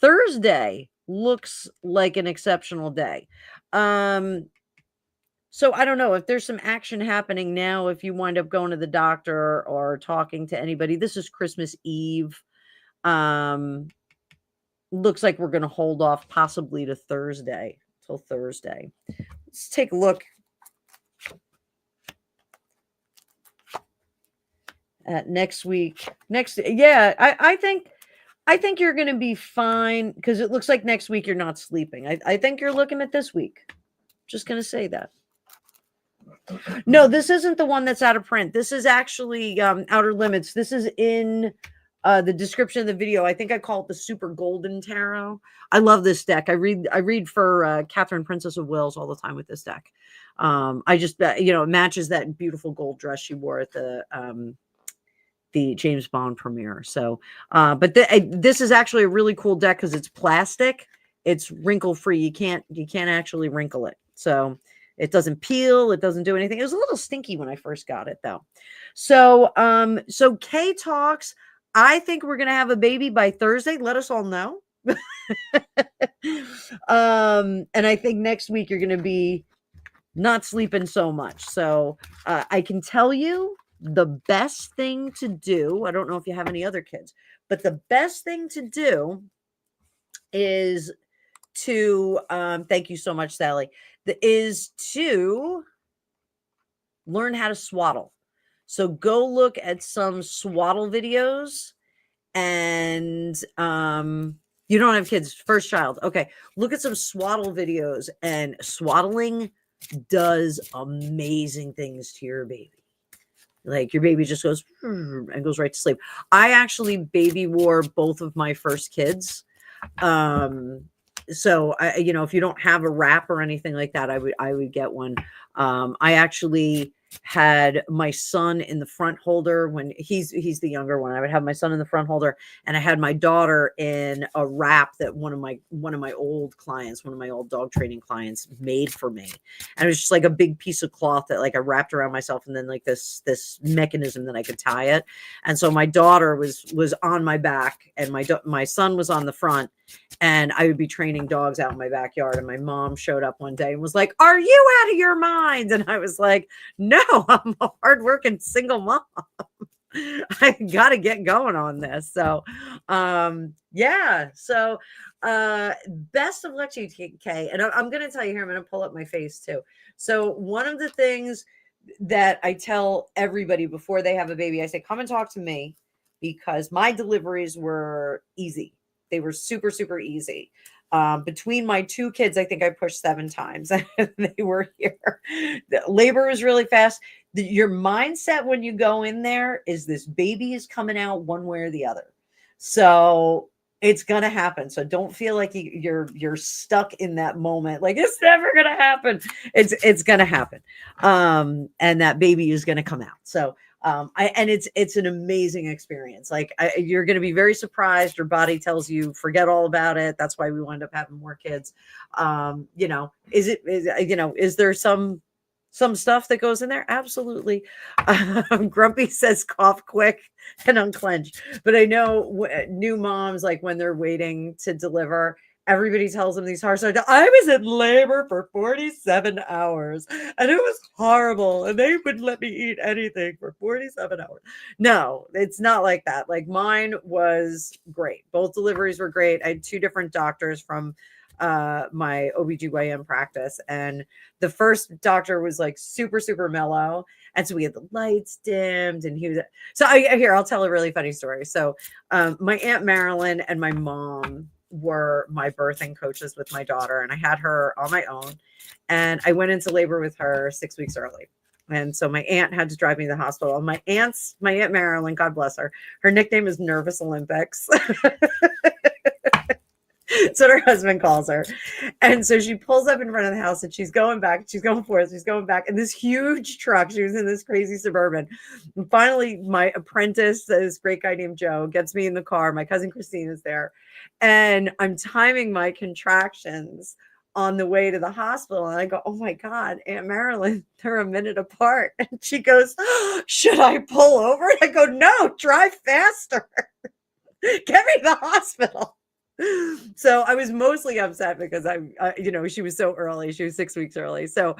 Thursday looks like an exceptional day. So I don't know if there's some action happening now. If you wind up going to the doctor or talking to anybody, this is Christmas Eve. Looks like we're going to hold off possibly to Thursday, till Thursday. Let's take a look at next week. I think you're going to be fine because it looks like next week you're not sleeping. I think you're looking at this week. Just going to say that. No, this isn't the one that's out of print. This is actually Outer Limits. This is in the description of the video. I think I call it the Super Golden Tarot. I love this deck. I read for Catherine, Princess of Wales, all the time with this deck. I just it matches that beautiful gold dress she wore at the James Bond premiere. So, but this is actually a really cool deck because it's plastic. It's wrinkle free. You can't actually wrinkle it. So it doesn't peel. It doesn't do anything. It was a little stinky when I first got it though. So, so Kay talks. I think we're gonna have a baby by Thursday. Let us all know. And I think next week you're gonna be not sleeping so much. So I can tell you the best thing to do. I don't know if you have any other kids, but the best thing to do is to thank you so much, Sally. Is to learn how to swaddle. So go look at some swaddle videos, and you don't have kids, first child. Okay, look at some swaddle videos, and swaddling does amazing things to your baby. Like your baby just goes and goes right to sleep. I actually baby wore both of my first kids. So I, if you don't have a wrap or anything like that, I would get one. I actually had my son in the front holder when he's the younger one. I would have my son in the front holder, and I had my daughter in a wrap that one of my old clients, one of my old dog training clients, made for me. And it was just like a big piece of cloth that like I wrapped around myself, and then like this mechanism that I could tie it. And so my daughter was on my back, and my son was on the front. And I would be training dogs out in my backyard. And my mom showed up one day and was like, "Are you out of your mind?" And I was like, "No, I'm a hardworking single mom. I got to get going on this." So, yeah. So, best of luck to you, Kay. And I'm going to tell you here, I'm going to pull up my face too. So one of the things that I tell everybody before they have a baby, I say, come and talk to me, because my deliveries were easy. They were super, super easy. Between my two kids, I think I pushed 7 times. They were here. The labor was really fast. Your mindset when you go in there is this baby is coming out one way or the other. So it's going to happen. So don't feel like you're stuck in that moment. Like it's never going to happen. It's going to happen. And that baby is going to come out. So it's an amazing experience. Like you're going to be very surprised. Your body tells you, forget all about it. That's why we wind up having more kids. Is there some stuff that goes in there? Absolutely. Grumpy says cough quick and unclench. But I know new moms, like when they're waiting to deliver, everybody tells them these harsh. I was in labor for 47 hours and it was horrible. And they wouldn't let me eat anything for 47 hours. No, it's not like that. Like mine was great. Both deliveries were great. I had 2 different doctors from my OBGYN practice. And the first doctor was like super, super mellow. And so we had the lights dimmed and I'll tell a really funny story. So my Aunt Marilyn and my mom were my birthing coaches with my daughter, and I had her on my own, and I went into labor with her 6 weeks early. And so my aunt had to drive me to the hospital. My Aunt Marilyn, God bless her nickname is Nervous Olympics. That's what her husband calls her. And so she pulls up in front of the house and she's going back, she's going forth, she's going back. And this huge truck, she was in this crazy Suburban. And finally, my apprentice, this great guy named Joe, gets me in the car. My cousin Christine is there. And I'm timing my contractions on the way to the hospital. And I go, oh my God, Aunt Marilyn, they're a minute apart. And she goes, should I pull over? And I go, no, drive faster. Get me to the hospital. So I was mostly upset because she was so early. She was 6 weeks early. So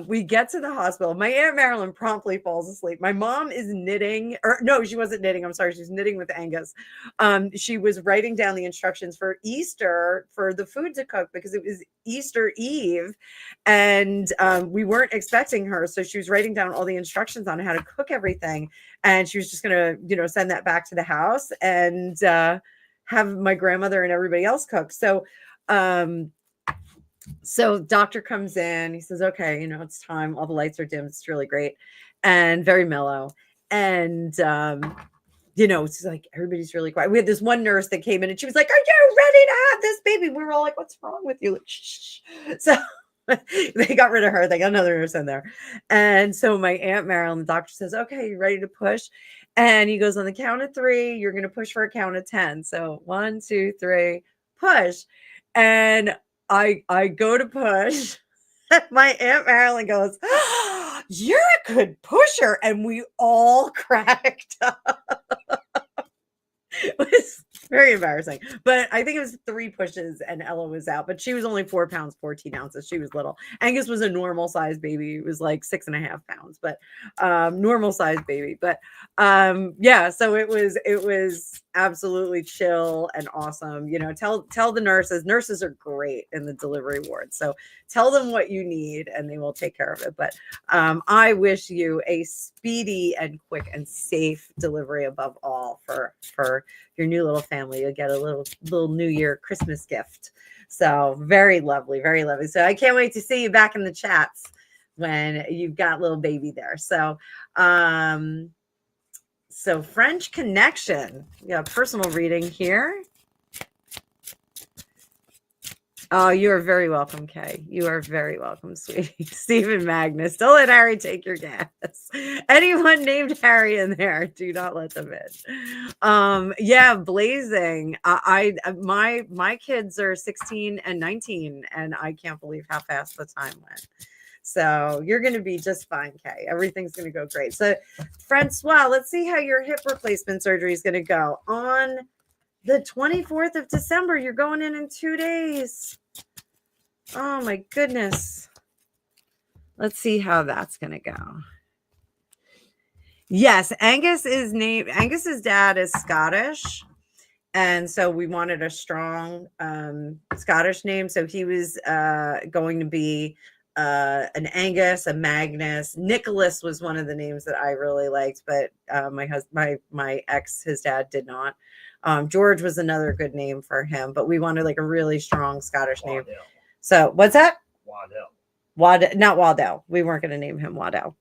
we get to the hospital. My Aunt Marilyn promptly falls asleep. My mom is knitting, or no, she wasn't knitting. I'm sorry. She's knitting with Angus. She was writing down the instructions for Easter for the food to cook because it was Easter Eve and we weren't expecting her. So she was writing down all the instructions on how to cook everything. And she was just going to, send that back to the house and, have my grandmother and everybody else cook. So, so doctor comes in, he says, okay, it's time. All the lights are dim. It's really great and very mellow. And, It's like everybody's really quiet. We had this one nurse that came in and she was like, "Are you ready to have this baby?" We were all like, "What's wrong with you?" Like, shh. So they got rid of her. They got another nurse in there. And so my Aunt Marilyn, the doctor says, "Okay, you ready to push?" And he goes, "On the count of 3, you're going to push for a count of 10. So 1, 2, 3, push." And I go to push. My Aunt Marilyn goes, "You're a good pusher." And we all cracked up. It was very embarrassing, but I think it was 3 pushes and Ella was out, but she was only 4 pounds, 14 ounces. She was little. Angus was a normal size baby. It was like 6.5 pounds, but normal size baby. But yeah, so it was absolutely chill and awesome. Tell the nurses are great in the delivery ward. So tell them what you need and they will take care of it. But I wish you a speedy and quick and safe delivery above all for your new little family. You'll get a little New Year Christmas gift. So very lovely, very lovely. So I can't wait to see you back in the chats when you've got little baby there. So so French Connection. Yeah, personal reading here. Oh, you are very welcome, Kay. You are very welcome, sweetie. Stephen Magnus. Don't let Harry take your gas. Anyone named Harry in there, do not let them in. Yeah, blazing. My kids are 16 and 19, and I can't believe how fast the time went. So you're going to be just fine, Kay. Everything's going to go great. So, Francois, let's see how your hip replacement surgery is going to go. On the 24th of December, you're going in 2 days. Oh my goodness. Let's see how that's going to go. Yes, Angus's dad is Scottish. And so we wanted a strong Scottish name. So he was going to be an Angus, a Magnus. Nicholas was one of the names that I really liked, but my ex, his dad, did not. George was another good name for him, but we wanted like a really strong Scottish name. So what's that? Waddell, not Waddell. We weren't going to name him Waddell.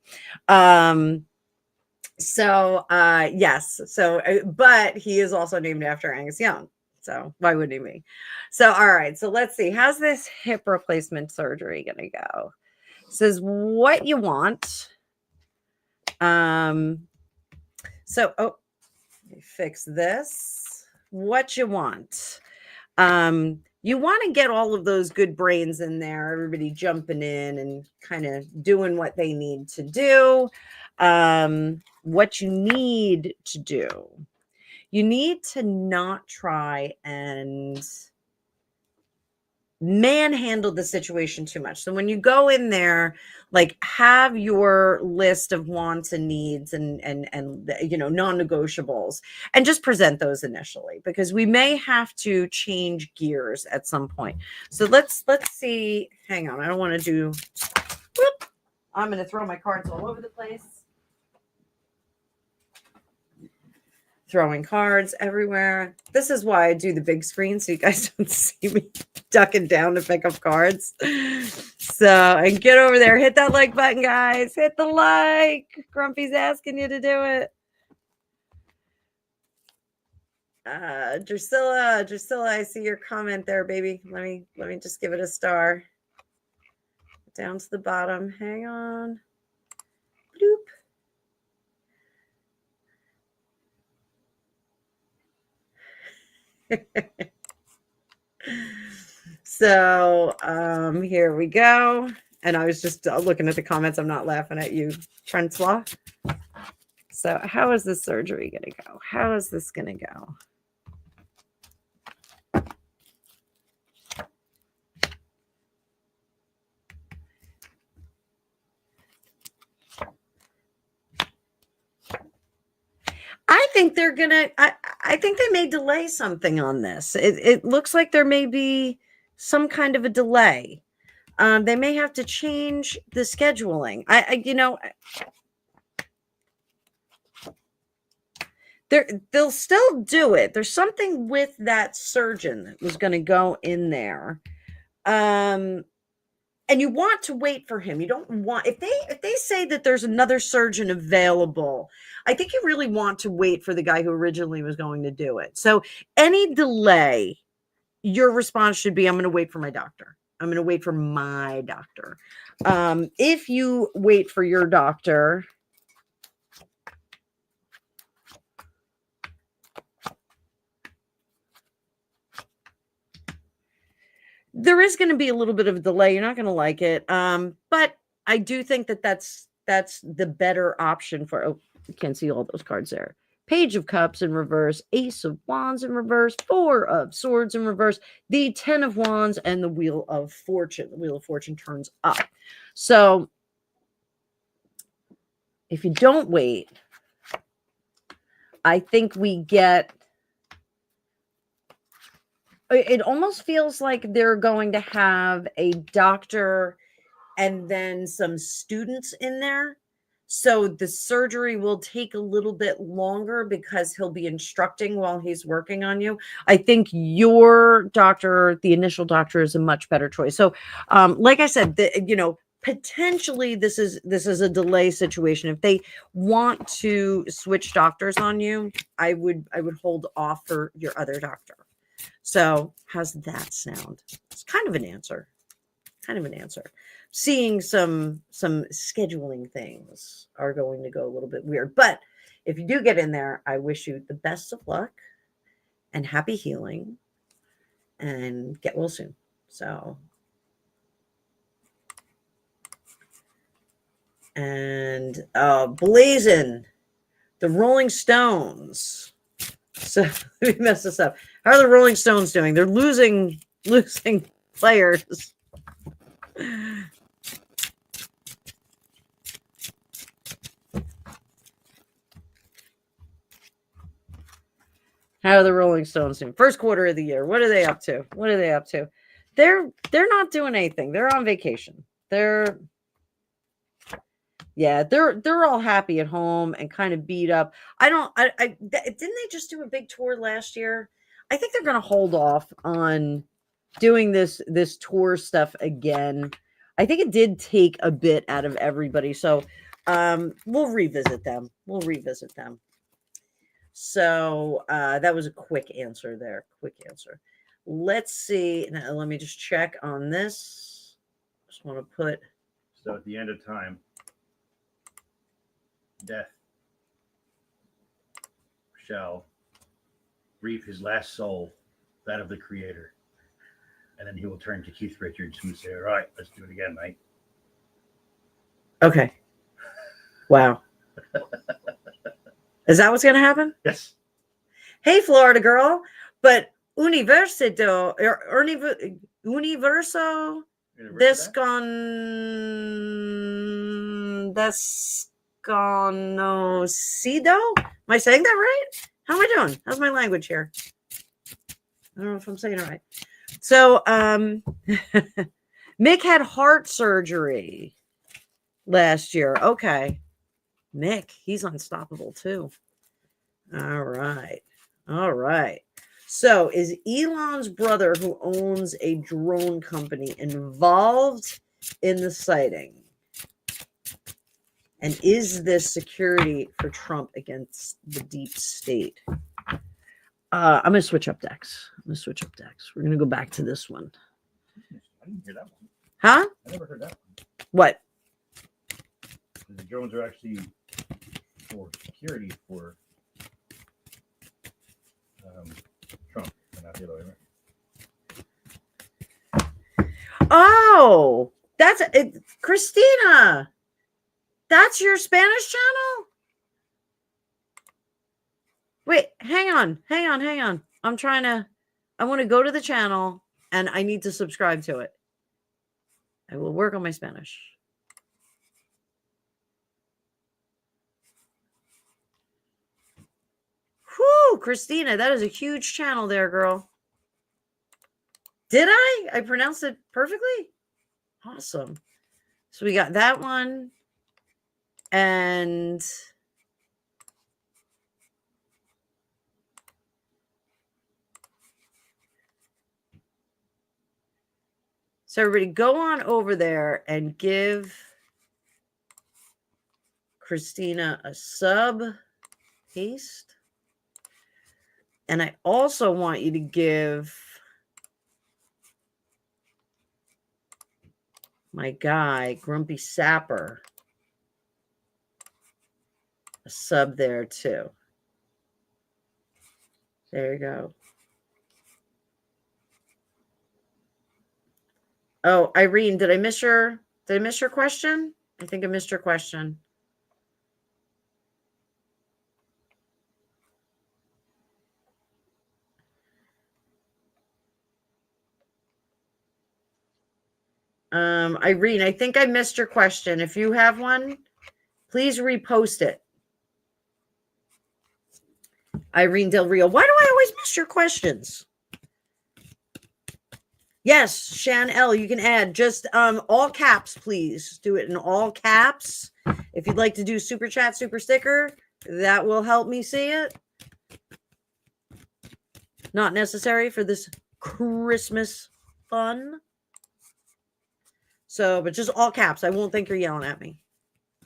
Yes. So, but he is also named after Angus Young. So why wouldn't he be? So, all right. So let's see. How's this hip replacement surgery going to go? It says what you want. Let me fix this. What you want. You want to get all of those good brains in there, everybody jumping in and kind of doing what they need to do. What you need to do, you need to not try and manhandle the situation too much. So when you go in there, like have your list of wants and needs and non-negotiables, and just present those initially, because we may have to change gears at some point. So let's see. Hang on, I don't want to do. Whoop, I'm going to throw my cards all over the place. Throwing cards everywhere. This is why I do the big screen, so you guys don't see me ducking down to pick up cards. So, and get over there. Hit that like button, guys. Hit the like. Grumpy's asking you to do it. Drusilla, I see your comment there, baby. Let me just give it a star. Down to the bottom. Hang on. Bloop. So here we go. And I was just looking at the comments. I'm not laughing at you, Francois. So how is this surgery going to go? How is this going to go? I think they're gonna. I think they may delay something on this. It looks like there may be some kind of a delay. They may have to change the scheduling. They'll still do it. There's something with that surgeon that was going to go in there. And you want to wait for him. You don't want, if they say that there's another surgeon available, I think you really want to wait for the guy who originally was going to do it. So any delay, your response should be, I'm going to wait for my doctor. I'm going to wait for my doctor. If you wait for your doctor, there is going to be a little bit of a delay. You're not going to like it. But I do think that that's the better option for, oh, you can't see all those cards there. Page of Cups in reverse, Ace of Wands in reverse, Four of Swords in reverse, the 10 of Wands, and the Wheel of Fortune. The Wheel of Fortune turns up. So if you don't wait, I think we get, it almost feels like they're going to have a doctor and then some students in there. So the surgery will take a little bit longer because he'll be instructing while he's working on you. I think your doctor, the initial doctor, is a much better choice. So, like I said, potentially this is a delay situation. If they want to switch doctors on you, I would hold off for your other doctor. So how's that sound? It's kind of an answer. Seeing some scheduling things are going to go a little bit weird. But if you do get in there, I wish you the best of luck and happy healing and get well soon. So, and blazing the Rolling Stones. So let me mess this up. How are the Rolling Stones doing? They're losing players. How are the Rolling Stones doing? First quarter of the year. What are they up to? They're not doing anything. They're on vacation. They're all happy at home and kind of beat up. Didn't they just do a big tour last year? I think they're going to hold off on doing this tour stuff again. I think it did take a bit out of everybody. So we'll revisit them. So that was a quick answer there. Let's see. Now, let me just check on this. Just want to put. So at the end of time, death shall reap his last soul, that of the Creator. And then he will turn to Keith Richards, who will say, all right, let's do it again, mate. Okay. Wow. Is that what's going to happen? Yes. Hey, Florida girl. But Universo desconocido? Am I saying that right? How am I doing? How's my language here? I don't know if I'm saying it right. So, Mick had heart surgery last year. Okay. Mick, he's unstoppable too. All right. So is Elon's brother, who owns a drone company, involved in the sighting? And is this security for Trump against the deep state? I'm going to switch up decks. We're going to go back to this one. I didn't hear that one. Huh? I never heard that one. What? The drones are actually for security for Trump, and not the other way around. Oh, that's it. Christina. That's your Spanish channel? Wait, hang on. I want to go to the channel and I need to subscribe to it. I will work on my Spanish. Whew, Christina, that is a huge channel there, girl. Did I? I pronounced it perfectly? Awesome. So we got that one. And so everybody go on over there and give Christina a sub. Paste. And I also want you to give my guy, Grumpy Sapper, a sub there too. There you go. Oh, Irene, did I miss your question? I think I missed your question. Irene, I think I missed your question. If you have one, please repost it. Irene Del Rio, why do I always miss your questions? Yes, Shan L, you can add just all caps, please. Do it in all caps. If you'd like to do super chat, super sticker, that will help me see it. Not necessary for this Christmas fun. So, but just all caps. I won't think you're yelling at me.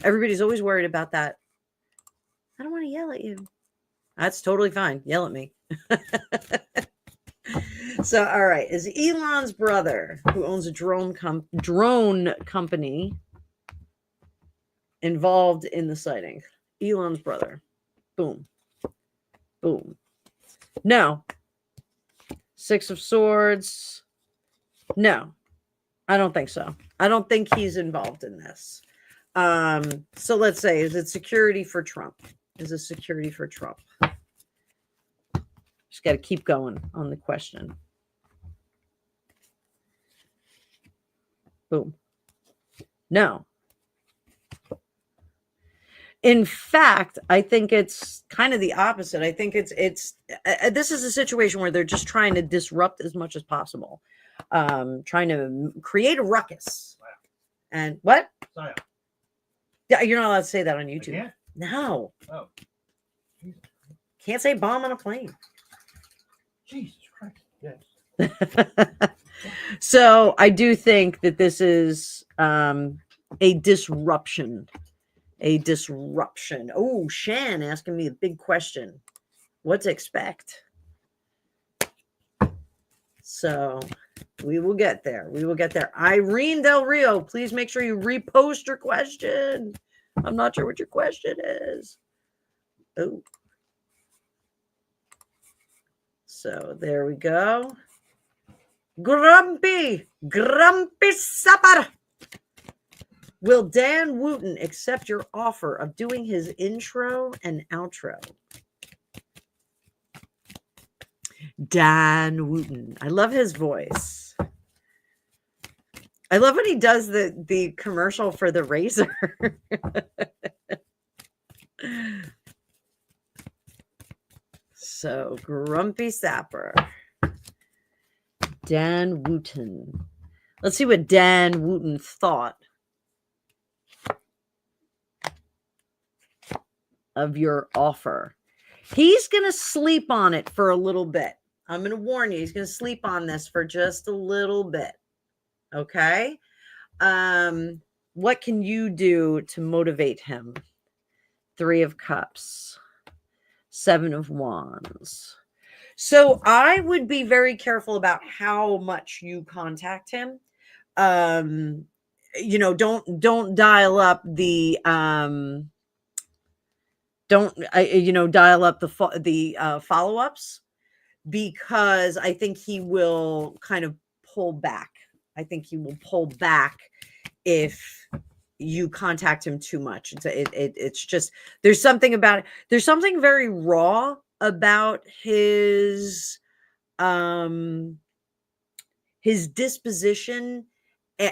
Everybody's always worried about that. I don't want to yell at you. That's totally fine. Yell at me. So, all right. Is Elon's brother, who owns a drone company, involved in the sighting? Elon's brother. Boom. Boom. No. Six of Swords. No. I don't think so. I don't think he's involved in this. So let's say, is it security for Trump? Is it security for Trump? Just got to keep going on the question. Boom. No. In fact, I think it's kind of the opposite. I think it's this is a situation where they're just trying to disrupt as much as possible. Trying to create a ruckus. Wow. And what? Sorry. Yeah, you're not allowed to say that on YouTube. I can't? No. Oh. Can't say bomb on a plane. Jesus Christ. Yes. So I do think that this is a disruption. A disruption. Oh, Shan asking me a big question. What to expect? So we will get there. We will get there. Irene Del Rio, please make sure you repost your question. I'm not sure what your question is. Oh. So there we go. Grumpy Sapper. Will Dan Wootton accept your offer of doing his intro and outro? Dan Wootton. I love his voice. I love when he does the commercial for the razor. So, Grumpy Sapper. Dan Wootton. Let's see what Dan Wootton thought of your offer. He's going to sleep on it for a little bit. I'm going to warn you, he's going to sleep on this for just a little bit. Okay? What can you do to motivate him? 3 of Cups. 7 of Wands. So I would be very careful about how much you contact him. You know, don't dial up the dial up the follow-ups, because I think he will kind of pull back. I think he will pull back if you contact him too much. It's just, there's something about it. There's something very raw about his disposition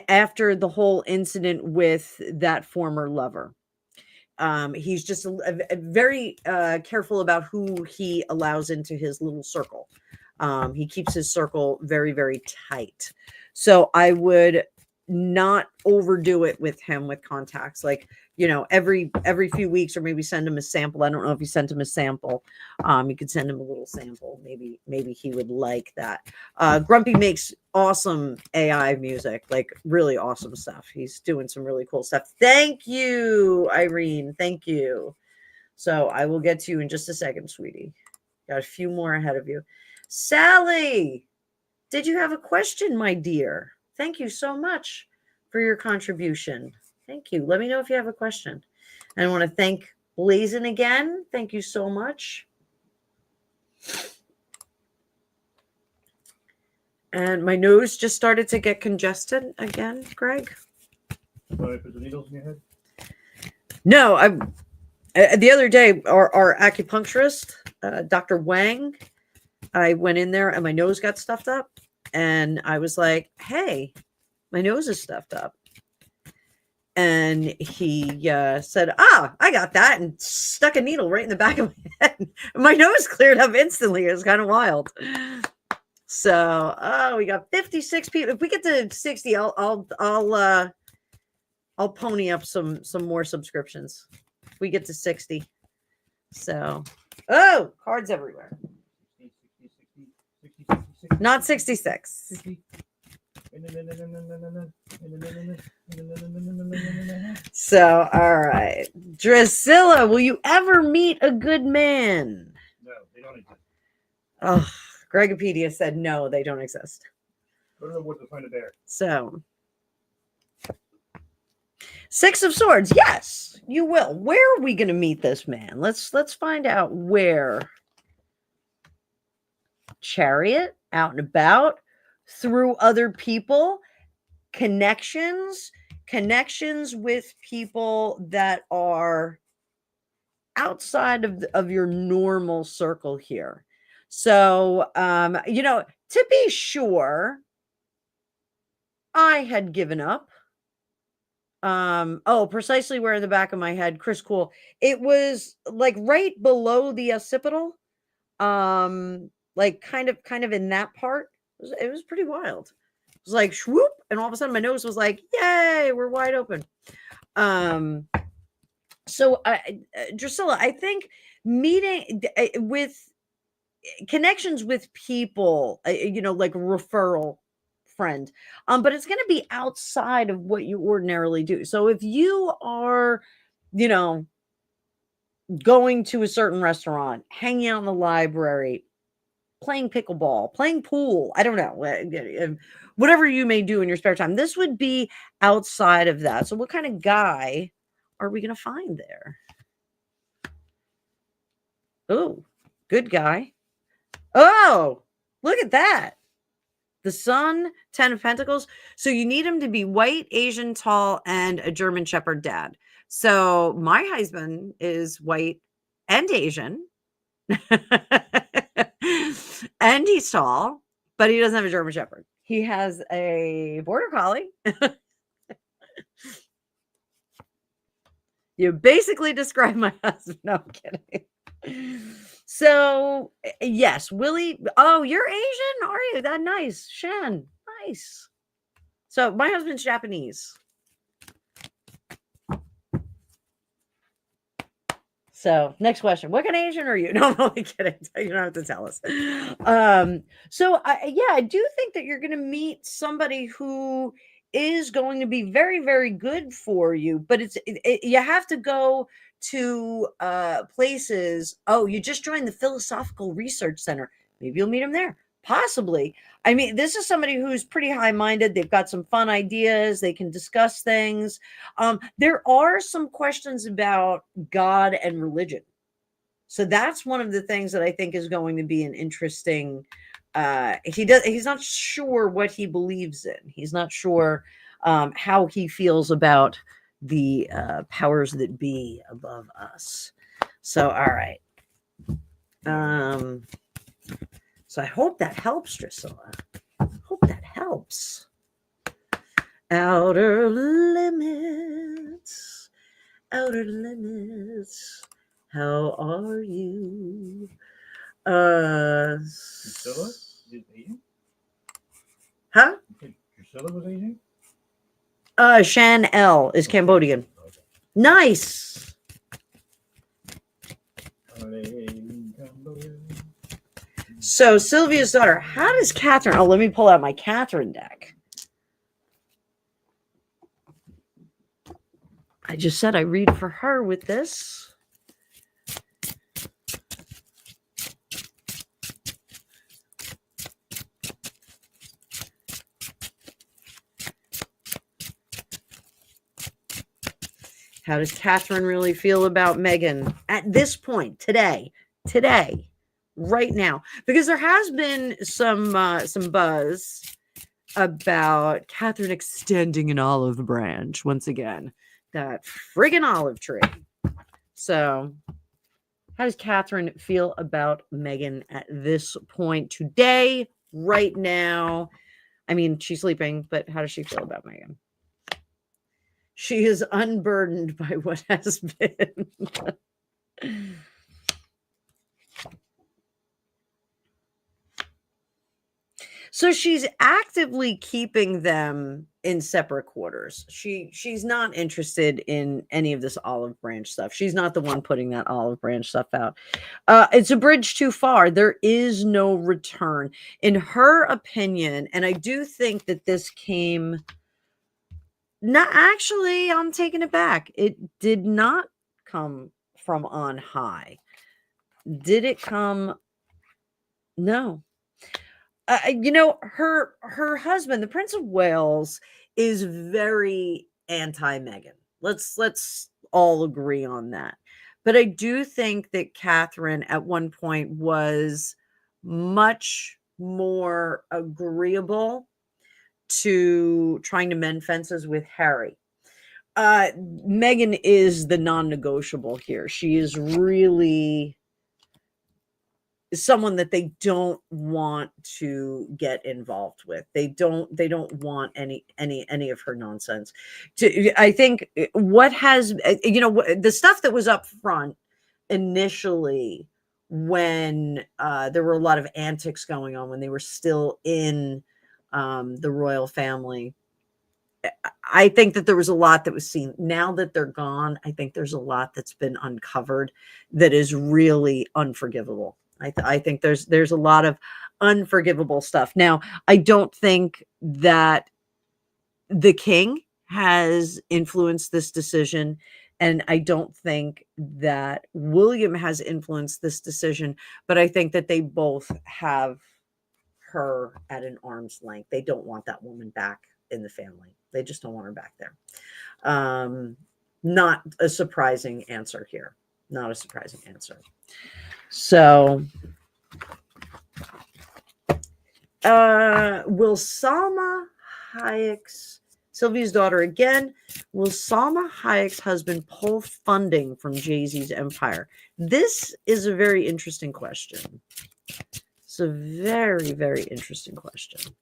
after the whole incident with that former lover. He's just a very careful about who he allows into his little circle. He keeps his circle very, very tight. So I would not overdo it with him with contacts. Like, you know, every few weeks, or maybe send him a sample. I don't know if you sent him a sample. You could send him a little sample. Maybe he would like that. Grumpy makes awesome AI music, like really awesome stuff. He's doing some really cool stuff. Thank you, Irene. Thank you. So I will get to you in just a second, sweetie. Got a few more ahead of you. Sally, did you have a question, my dear? Thank you so much for your contribution. Thank you. Let me know if you have a question. And I want to thank Blazin again. Thank you so much. And my nose just started to get congested again, Greg. Want to put the needles in your head? No, the other day, our acupuncturist, Dr. Wang, I went in there and my nose got stuffed up. And I was like, hey, my nose is stuffed up. And he said, I got that, and stuck a needle right in the back of my head. My nose cleared up instantly. It was kind of wild. So, we got 56 people. If we get to 60, I'll pony up some more subscriptions. If we get to 60. So, cards everywhere. 60. Not 66. 60. So, all right. Drusilla, will you ever meet a good man? No, they don't exist. Oh, Gregopedia said no, they don't exist. Go to the woods to find a bear. So, Six of Swords. Yes, you will. Where are we going to meet this man? Let's find out where. Chariot, out and about, through other people, connections with people that are outside of your normal circle here. So, to be sure, I had given up. Precisely where in the back of my head, Chris Cool. It was like right below the occipital. Like kind of in that part. It was pretty wild. It was like swoop, and all of a sudden my nose was like, yay, we're wide open. So Drusilla, I think meeting with connections with people, like referral friend, but it's going to be outside of what you ordinarily do. So if you are, going to a certain restaurant, hanging out in the library, playing pickleball, playing pool, I don't know, whatever you may do in your spare time, this would be outside of that. So what kind of guy are we going to find there? Oh, good guy. Oh, look at that. The Sun, 10 of Pentacles. So you need him to be white, Asian, tall, and a German Shepherd dad. So my husband is white and Asian. And he's tall, but he doesn't have a German Shepherd. He has a Border Collie. You basically described my husband. No, I'm kidding. So, yes, Willie. Oh, you're Asian? Are you? That nice. Shan. Nice. So, my husband's Japanese. So, next question. What kind of Asian are you? No, I'm only kidding. You don't have to tell us. I do think that you're going to meet somebody who is going to be very, very good for you, but you have to go to places. Oh, you just joined the Philosophical Research Center. Maybe you'll meet him there. Possibly. I mean, this is somebody who's pretty high-minded. They've got some fun ideas. They can discuss things. There are some questions about God and religion. So that's one of the things that I think is going to be an interesting. He's not sure what he believes in. He's not sure how he feels about the powers that be above us. So, all right. So I hope that helps, Drusilla. Hope that helps. Outer limits. Outer limits. How are you? Drusilla? Is it Asian? Huh? Drusilla was Asian? Shan L is Cambodian. Okay. Nice. So Sylvia's daughter, how does Catherine? Oh, let me pull out my Catherine deck. I just said I read for her with this. How does Catherine really feel about Meghan at this point, today, right now? Because there has been some buzz about Catherine extending an olive branch once again. That friggin' olive tree. So, how does Catherine feel about Meghan at this point today, right now? I mean, she's sleeping, but how does she feel about Meghan? She is unburdened by what has been. So she's actively keeping them in separate quarters. She's not interested in any of this olive branch stuff. She's not the one putting that olive branch stuff out. It's a bridge too far. There is no return, in her opinion. And I do think that this came. Not actually, I'm taking it back. It did not come from on high. Did it come? No. Her husband, the Prince of Wales, is very anti-Meghan. Let's all agree on that. But I do think that Catherine at one point was much more agreeable to trying to mend fences with Harry. Meghan is the non-negotiable here. She is really someone that they don't want to get involved with. They don't want any of her nonsense. I think what has the stuff that was up front initially when there were a lot of antics going on when they were still in the royal family. I think that there was a lot that was seen. Now that they're gone, I think there's a lot that's been uncovered that is really unforgivable. I think there's a lot of unforgivable stuff. Now, I don't think that the king has influenced this decision, and I don't think that William has influenced this decision, but I think that they both have her at an arm's length. They don't want that woman back in the family. They just don't want her back there. Not a surprising answer here. Not a surprising answer. So, will Salma Hayek's, Sylvia's daughter again, will Salma Hayek's husband pull funding from Jay-Z's empire? This is a very interesting question. It's a very, very interesting question.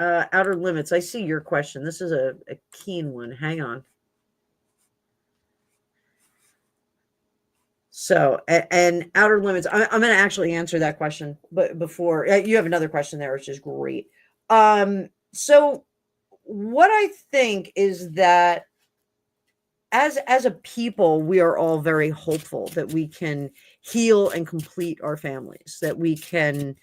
Outer limits. I see your question. This is a keen one. Hang on. So, and outer limits. I'm going to actually answer that question, but before you have another question there, which is great. So what I think is that as a people, we are all very hopeful that we can heal and complete our families, that we can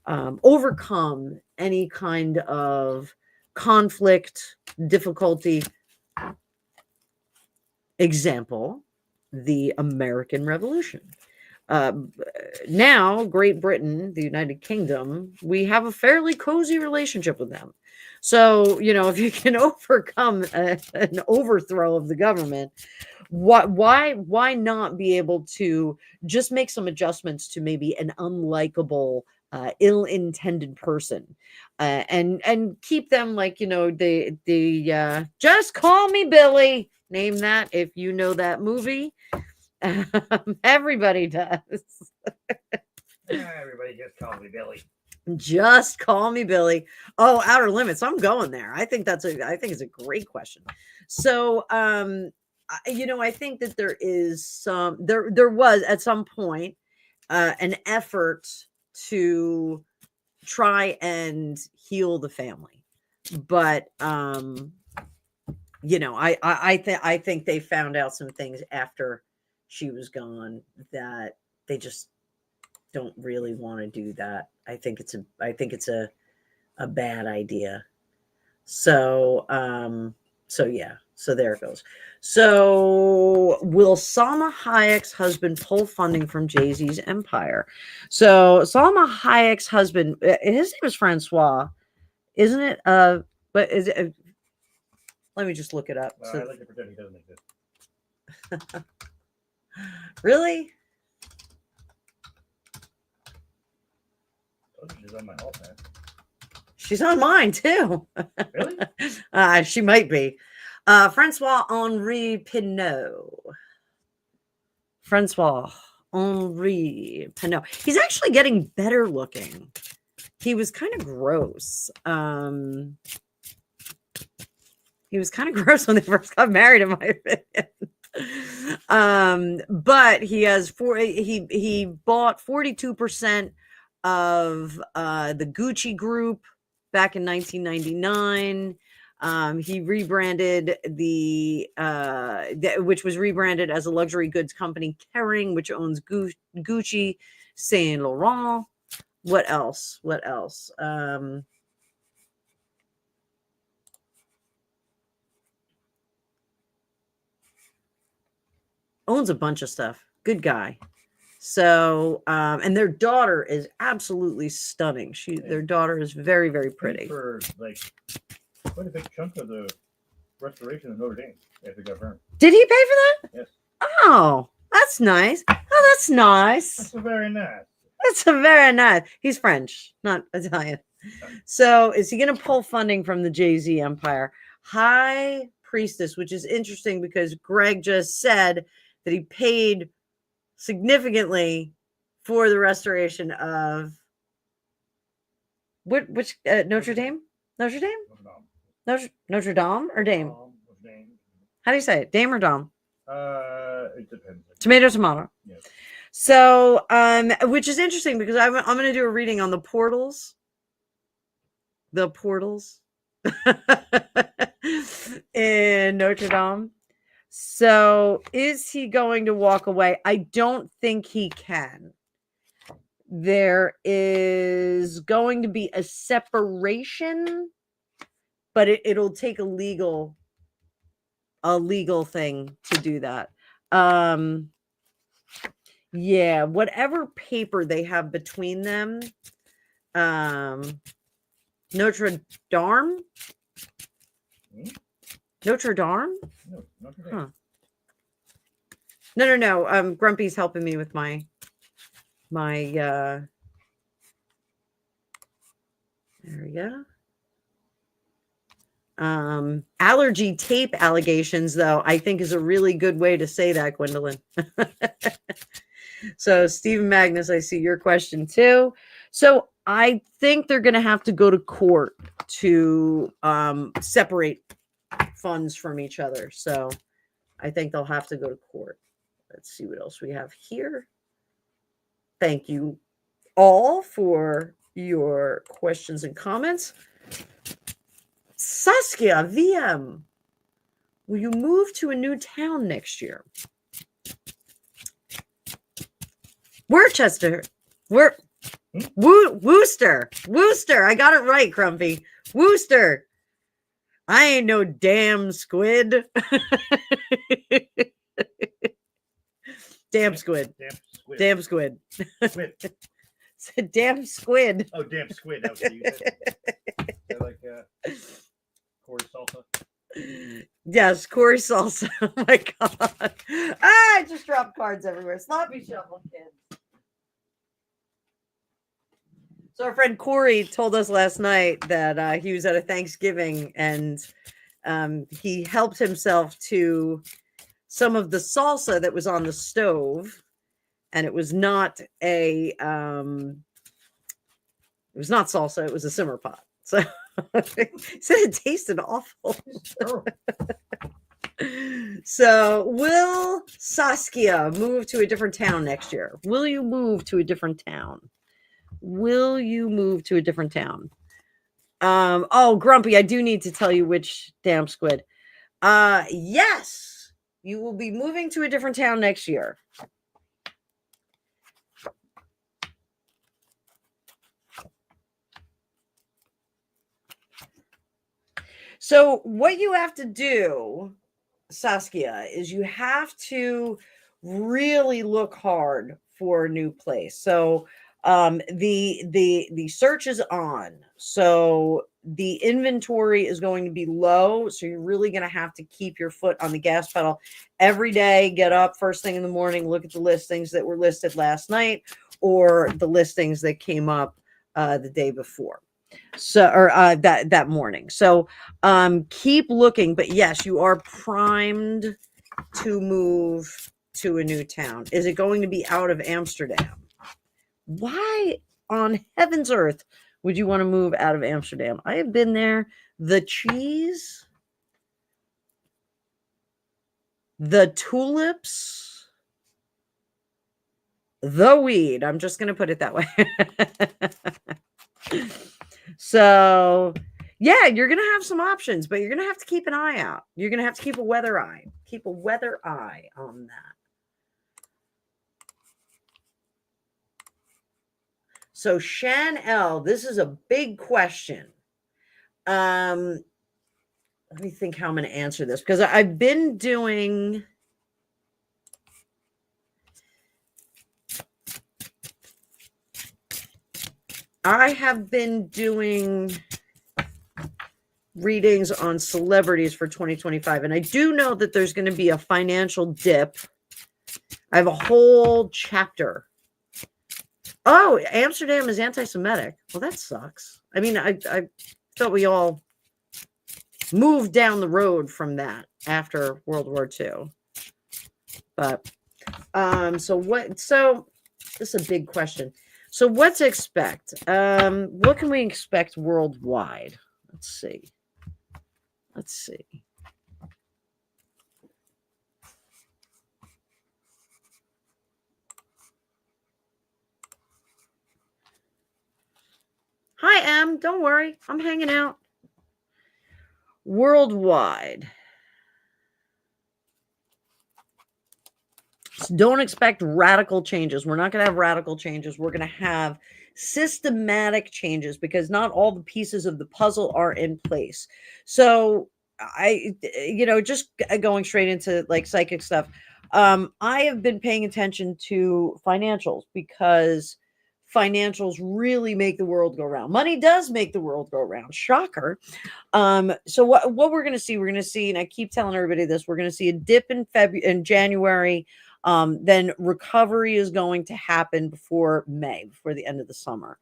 overcome any kind of conflict, difficulty. Example, the American Revolution. Now, Great Britain, the United Kingdom, we have a fairly cozy relationship with them. So, if you can overcome an overthrow of the government, why not be able to just make some adjustments to maybe an unlikable, ill-intended person, and keep them like the just call me Billy. Name that if you know that movie. Everybody does. Everybody just call me Billy. Just call me Billy. Oh, outer limits. I'm going there. I think it's a great question. So, I think that there is there was at some point an effort to try and heal the family, but I think they found out some things after she was gone that they just don't really want to do that. I think it's a bad idea. So yeah, So there it goes. So will Salma Hayek's husband pull funding from Jay-Z's empire? So Salma Hayek's husband, his name is Francois, isn't it? But is it? Let me just look it up. I like to pretend he doesn't exist. Really? She's on my alt man. She's on mine too. Really? She might be. Francois Henri Pinault. Francois Henri Pinault. He's actually getting better looking. He was kind of gross. He was kind of gross when they first got married, in my opinion. But he has he bought 42% of the Gucci group back in 1999. He rebranded which was rebranded as a luxury goods company, Kering, which owns Gucci, Saint Laurent. What else? Owns a bunch of stuff. Good guy. So, and their daughter is absolutely stunning. Their daughter is very, very pretty. For like quite a big chunk of the restoration of Notre Dame after it got burned. Did he pay for that? Yes. Oh, that's nice. Oh, that's nice. That's very nice. That's a very nice. He's French, not Italian. So, is he going to pull funding from the Jay-Z empire? High Priestess, which is interesting because Greg just said that he paid significantly for the restoration of which Notre Dame or Dame? How do you say it? Dame or Dom? It depends. Tomato. Yes. So which is interesting because I'm going to do a reading on the portals in Notre Dame. So is he going to walk away? I don't think he can. There is going to be a separation, but it'll take a legal thing to do that. Yeah, whatever paper they have between them. Notre Dame? Notre Dame? No, Notre Dame. Huh. No. Grumpy's helping me with my there we go. Allergy tape allegations, though, I think is a really good way to say that, Gwendolyn. So, Stephen Magnus, I see your question too. So, I think they're going to have to go to court to separate funds from each other. So, I think they'll have to go to court. Let's see what else we have here. Thank you all for your questions and comments. Saskia VM, will you move to a new town next year? Worcester. Worcester. I got it right, Crumpy. Worcester. I ain't no damn squid. Damn squid. Damn squid. Damn squid. Oh, damn squid. That was what you said. Like Corey Salsa. Yes, Corey Salsa. Oh my god. I just dropped cards everywhere. Sloppy shuffle, kids. So our friend Corey told us last night that he was at a Thanksgiving and he helped himself to some of the salsa that was on the stove, and it was not a it was not salsa, it was a simmer pot. So he said it tasted awful. So will Saskia move to a different town next year? Will you move to a different town? Oh, Grumpy, I do need to tell you which damn squid. Yes, you will be moving to a different town next year. So what you have to do Saskia, is you have to really look hard for a new place. So the search is on. So the inventory is going to be low. So you're really going to have to keep your foot on the gas pedal every day. Get up first thing in the morning, look at the listings that were listed last night or the listings that came up the day before. So or that morning. So keep looking, but yes, you are primed to move to a new town. Is it going to be out of Amsterdam? Why on heaven's earth would you want to move out of Amsterdam? I have been there. The cheese, the tulips, the weed. I'm just going to put it that way. So, yeah, you're going to have some options, but you're going to have to keep an eye out. You're going to have to keep a weather eye. Keep a weather eye on that. So, Shan L, this is a big question. Let me think how I'm going to answer this because I've been doing readings on celebrities for 2025, and I do know that there's going to be a financial dip. I have a whole chapter. Oh, Amsterdam is anti-Semitic. Well, that sucks. I mean, I thought we all moved down the road from that after World War II. But so this is a big question. So what to expect? What can we expect worldwide? Let's see. Hi, Em. Don't worry. I'm hanging out. Worldwide. So don't expect radical changes. We're not going to have radical changes. We're going to have systematic changes because not all the pieces of the puzzle are in place. So just going straight into like psychic stuff. I have been paying attention to financials because financials really make the world go round. Money does make the world go round. Shocker. So what we're going to see, and I keep telling everybody this, we're going to see a dip in January. Then recovery is going to happen before May, before the end of the summer,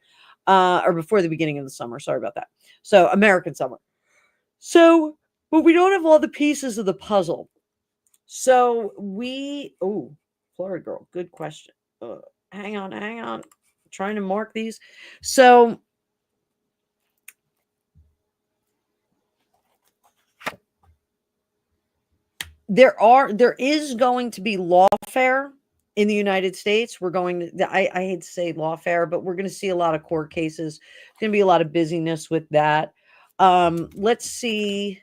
or before the beginning of the summer. Sorry about that. So American summer. So, but we don't have all the pieces of the puzzle. So Florida girl, good question. Hang on. Trying to mark these. So there is going to be lawfare in the United States. We're going to, I hate to say lawfare, but we're going to see a lot of court cases. There's going to be a lot of busyness with that. Let's see.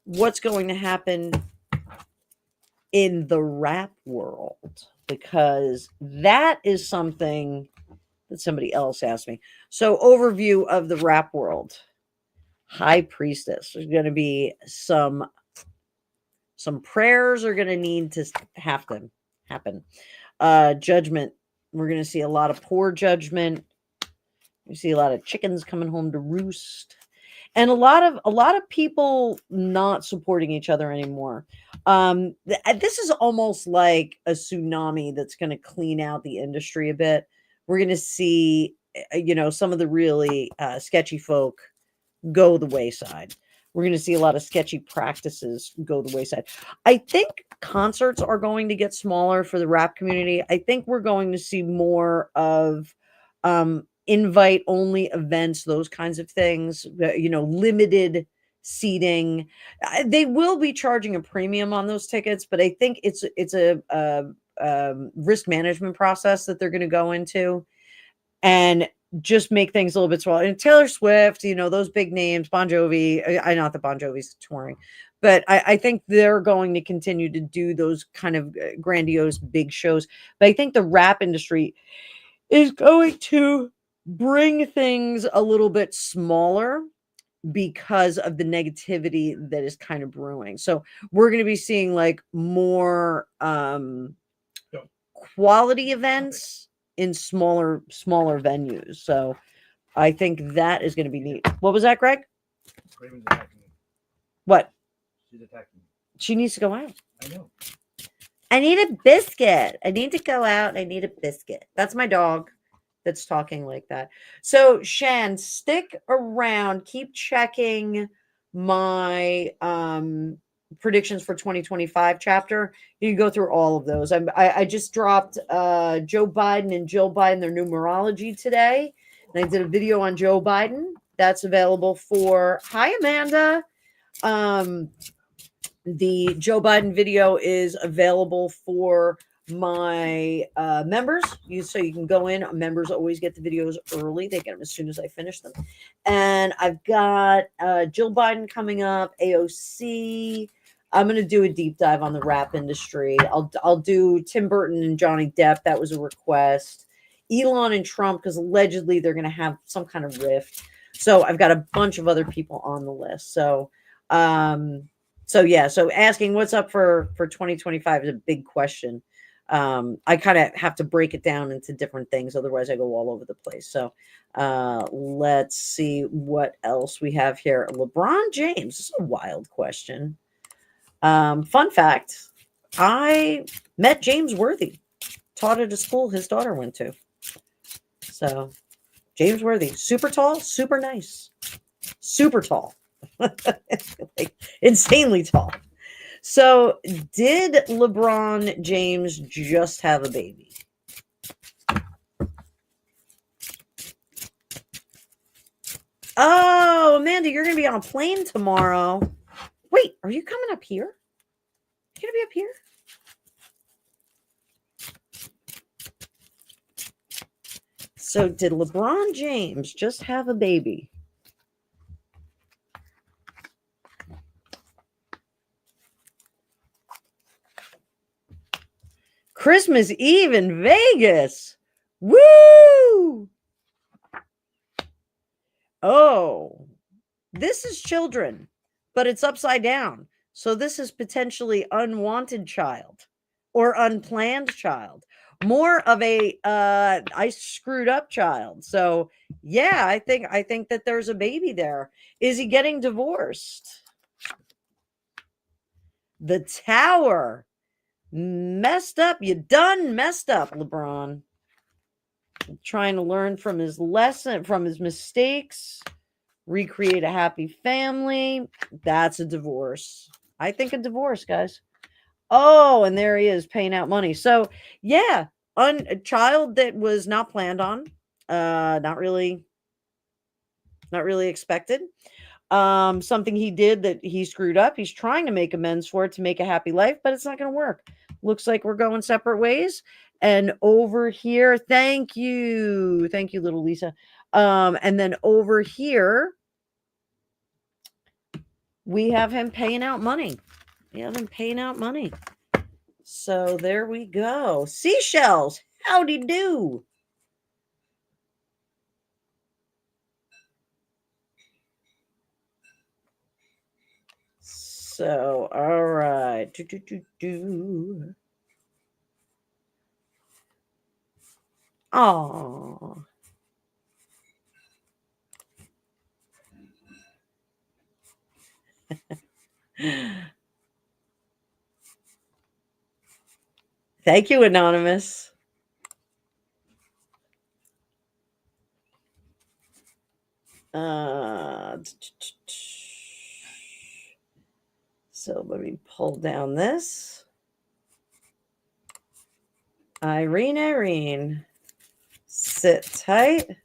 What's going to happen in the rap world, because that is something that somebody else asked me. So overview of the rap world. High priestess. There's going to be some prayers are going to need to have to happen. Judgment. We're going to see a lot of poor judgment. You see a lot of chickens coming home to roost. And a lot of people not supporting each other anymore. This is almost like a tsunami that's going to clean out the industry a bit. We're going to see, some of the really sketchy folk go the wayside. We're going to see a lot of sketchy practices go the wayside. I think concerts are going to get smaller for the rap community. I think we're going to see more of invite only events, those kinds of things, limited seating. They will be charging a premium on those tickets, but I think it's a risk management process that they're going to go into and just make things a little bit smaller. And Taylor Swift, those big names, Bon Jovi, I not that Bon Jovi's touring, but I think they're going to continue to do those kind of grandiose big shows. But I think the rap industry is going to bring things a little bit smaller because of the negativity that is kind of brewing. So we're going to be seeing like more quality events in smaller venues. So I think that is going to be neat. What was that, Greg? Raven's attacking me. What? She's attacking me. She needs to go out. I know. I need a biscuit. I need to go out. I need a biscuit. That's my dog that's talking like that. So, Shan, stick around. Keep checking my predictions for 2025 chapter. You can go through all of those. I just dropped Joe Biden and Jill Biden, their numerology today. And I did a video on Joe Biden. That's available for, hi, Amanda. The Joe Biden video is available for my members. So you can go in. Members always get the videos early. They get them as soon as I finish them. And I've got Jill Biden coming up, AOC. I'm going to do a deep dive on the rap industry. I'll do Tim Burton and Johnny Depp. That was a request. Elon and Trump, because allegedly they're going to have some kind of rift. So I've got a bunch of other people on the list. So asking what's up for 2025 is a big question. I kind of have to break it down into different things. Otherwise I go all over the place. So let's see what else we have here. LeBron James. This is a wild question. Fun fact. I met James Worthy. Taught at a school his daughter went to. So James Worthy, super tall, super nice, super tall. Like insanely tall. So did LeBron James just have a baby? Oh, Amanda, you're going to be on a plane tomorrow. Wait, are you coming up here? You're going to be up here? So did LeBron James just have a baby? Christmas Eve in Vegas. Woo! Oh, this is children, but it's upside down. So this is potentially unwanted child or unplanned child. More of a I screwed up child. So yeah, I think that there's a baby there. Is he getting divorced? The Tower. Messed up. You done messed up, LeBron. Trying to learn from his lesson, from his mistakes, recreate a happy family. That's a divorce. I think a divorce, guys. Oh, and there he is paying out money. So yeah, a child that was not planned on, not really expected. Something he did that he screwed up. He's trying to make amends for it to make a happy life, but it's not going to work. Looks like we're going separate ways. And over here, thank you, little Lisa. And then over here, we have him paying out money. So there we go. Seashells, howdy do. So, all right. Oh. Thank you, Anonymous. So let me pull down this. Irene, sit tight.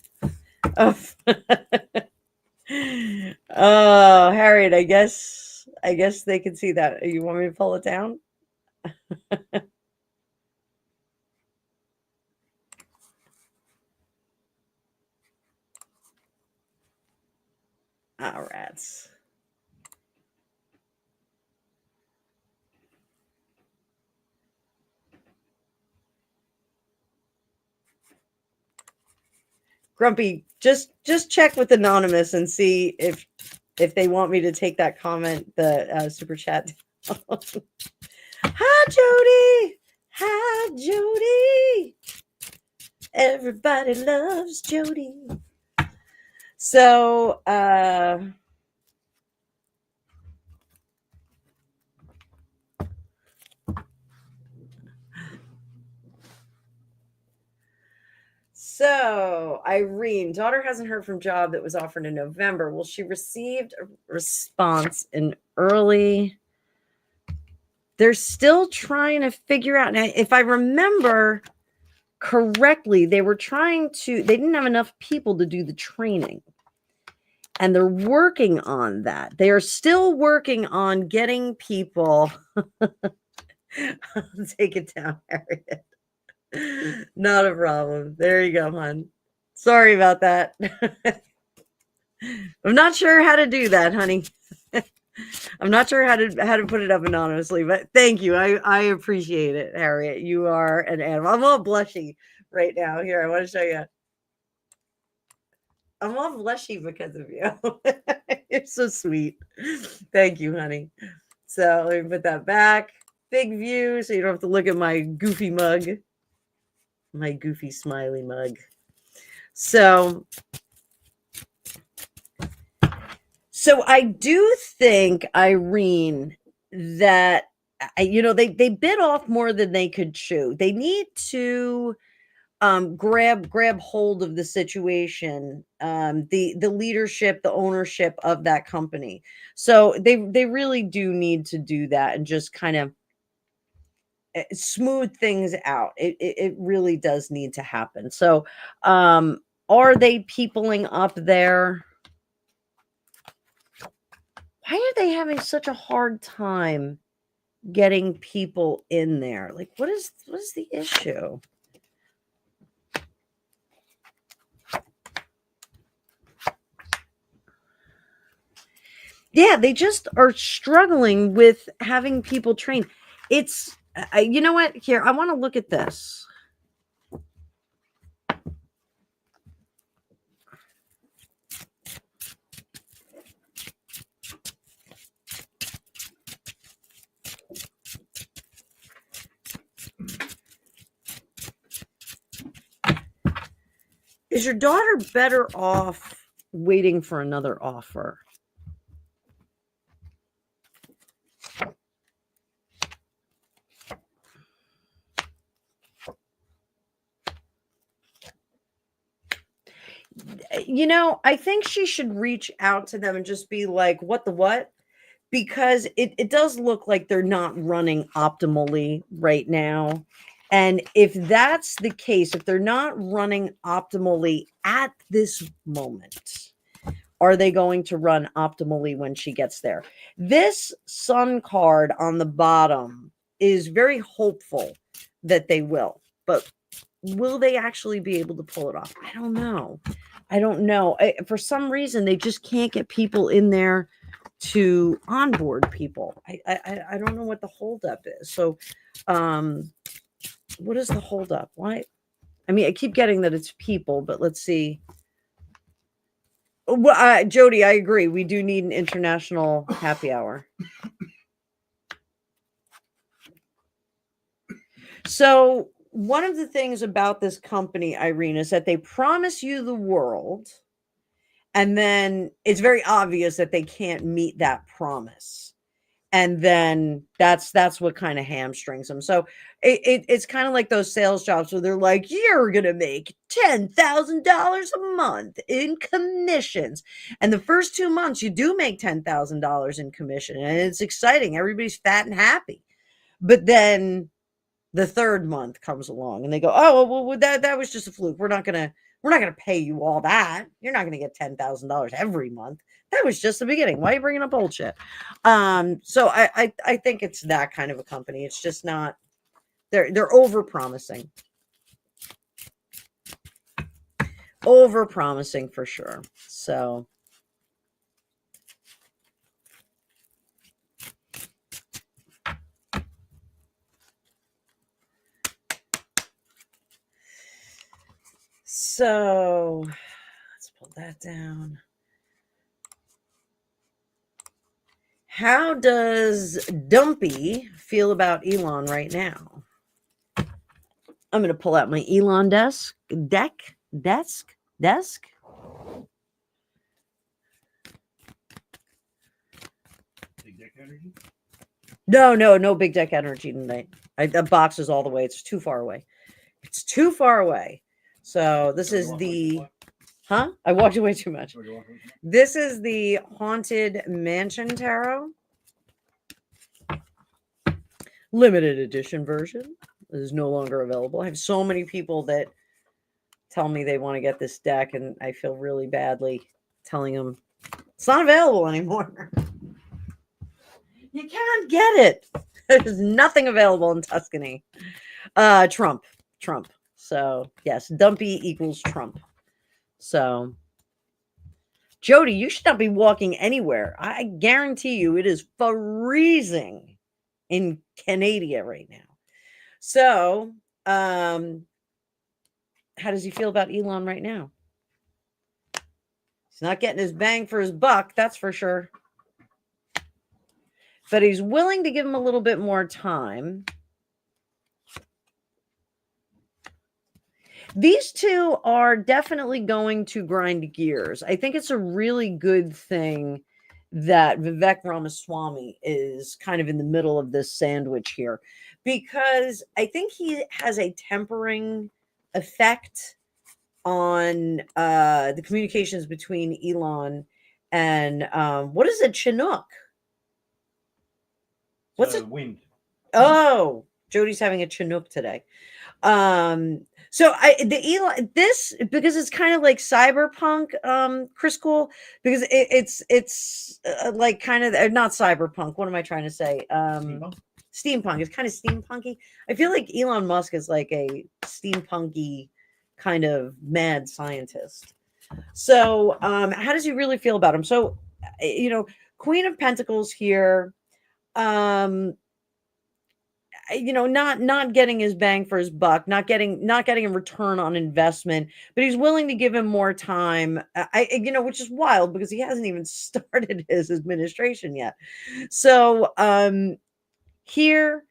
Oh, oh, Harriet, I guess they can see that. You want me to pull it down? All right. Grumpy, just check with Anonymous and see if they want me to take that comment, the super chat. Hi, Jody. Hi, Jody. Everybody loves Jody. So, Irene, daughter hasn't heard from job that was offered in November. Will she received a response in early? They're still trying to figure out. Now, if I remember correctly, they didn't have enough people to do the training. And they're working on that. They are still working on getting people. I'll take it down, Harriet. Not a problem. There you go, hon. Sorry about that. I'm not sure how to do that, honey. I'm not sure how to put it up anonymously, but thank you. I appreciate it, Harriet. You are an animal. I'm all blushy right now. Here, I want to show you. I'm all blushy because of you. You're so sweet. Thank you, honey. So let me put that back. Big view, so you don't have to look at my goofy mug. My goofy smiley mug. So I do think, Irene, that they bit off more than they could chew. They need to grab hold of the situation, the leadership, the ownership of that company. So they really do need to do that and just kind of smooth things out. It really does need to happen. So are they peopling up there? Why are they having such a hard time getting people in there? Like, what is the issue? Yeah, they just are struggling with having people trained. It's, you know what? Here, I want to look at this. Is your daughter better off waiting for another offer? I think she should reach out to them and just be like, what the what? Because it does look like they're not running optimally right now. And if that's the case, if they're not running optimally at this moment, are they going to run optimally when she gets there? This sun card on the bottom is very hopeful that they will, but will they actually be able to pull it off? I don't know. For some reason, they just can't get people in there to onboard people. I don't know what the holdup is. So, what is the holdup? Why? I mean, I keep getting that it's people, but let's see. Well, Jody, I agree. We do need an international happy hour. So, one of the things about this company, Irene, is that they promise you the world, and then it's very obvious that they can't meet that promise. And then that's what kind of hamstrings them. So it's kind of like those sales jobs where they're like, you're gonna make $10,000 a month in commissions, and the first 2 months you do make $10,000 in commission, and it's exciting. Everybody's fat and happy, but then the third month comes along, and they go, oh well, that was just a fluke. We're not gonna pay you all that. You're not gonna get $10,000 every month. That was just the beginning. Why are you bringing up old shit? So I think it's that kind of a company. It's just not. They're over promising. Over promising for sure. So. that down. How does Dumpy feel about Elon right now? I'm going to pull out my Elon desk. Big deck energy? No big deck energy tonight. The box is all the way. It's too far away. It's too far away. So this is the... Huh? I walked away too much. This is the Haunted Mansion Tarot. Limited edition version. It is no longer available. I have so many people that tell me they want to get this deck, and I feel really badly telling them it's not available anymore. You can't get it. There's nothing available in Tuscany. Trump. So yes, Dumpy equals Trump. So Jody, you should not be walking anywhere. I guarantee you it is freezing in Canada right now. So how does he feel about Elon right now? He's not getting his bang for his buck, that's for sure. But he's willing to give him a little bit more time. These two are definitely going to grind gears. I think it's a really good thing that Vivek Ramaswamy is kind of in the middle of this sandwich here, because I think he has a tempering effect on the communications between Elon and what is it, Chinook? What's it? Wind. Oh, Jody's having a Chinook today. So Elon, this, because it's kind of like cyberpunk, Chris Cool, because it's like kind of not cyberpunk. What am I trying to say? Steampunk. It's kind of steampunky. I feel like Elon Musk is like a steampunky kind of mad scientist. So how does he really feel about him? So Queen of Pentacles here. Not getting his bang for his buck, not getting a return on investment, but he's willing to give him more time. Which is wild because he hasn't even started his administration yet. So here,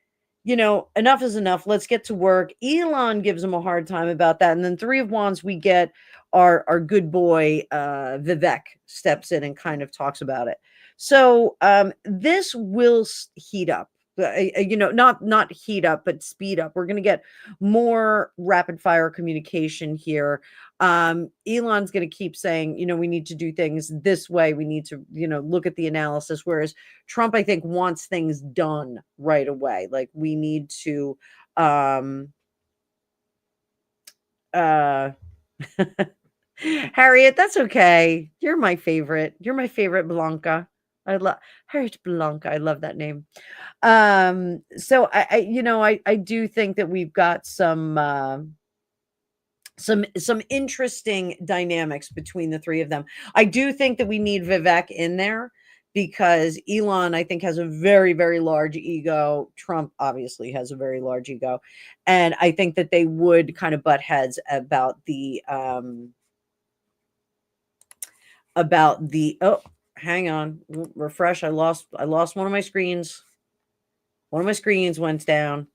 enough is enough. Let's get to work. Elon gives him a hard time about that, and then Three of Wands, we get our good boy Vivek steps in and kind of talks about it. So this will heat up. Not heat up, but speed up. We're going to get more rapid fire communication here. Elon's going to keep saying, we need to do things this way. We need to, look at the analysis. Whereas Trump, I think, wants things done right away. Like we need to, Harriet, that's okay. You're my favorite. You're my favorite Blanca. I love Harriet Blanca. I love that name. So I do think that we've got some interesting dynamics between the three of them. I do think that we need Vivek in there because Elon, I think, has a very, very large ego. Trump obviously has a very large ego. And I think that they would kind of butt heads about the oh, hang on, refresh. I lost one of my screens. One of my screens went down.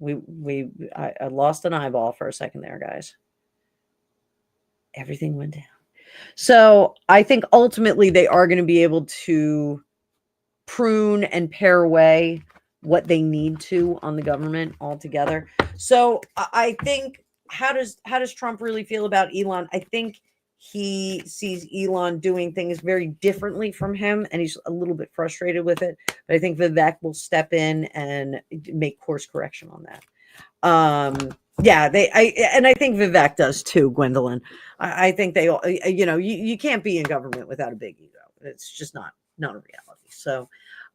I lost an eyeball for a second there, guys. Everything went down. So I think ultimately they are going to be able to prune and pare away what they need to on the government altogether. So I think, how does Trump really feel about Elon? I think he sees Elon doing things very differently from him, and he's a little bit frustrated with it. But I think Vivek will step in and make course correction on that. I think Vivek does too, Gwendolyn. I think they all, you can't be in government without a big ego. It's just not a reality. So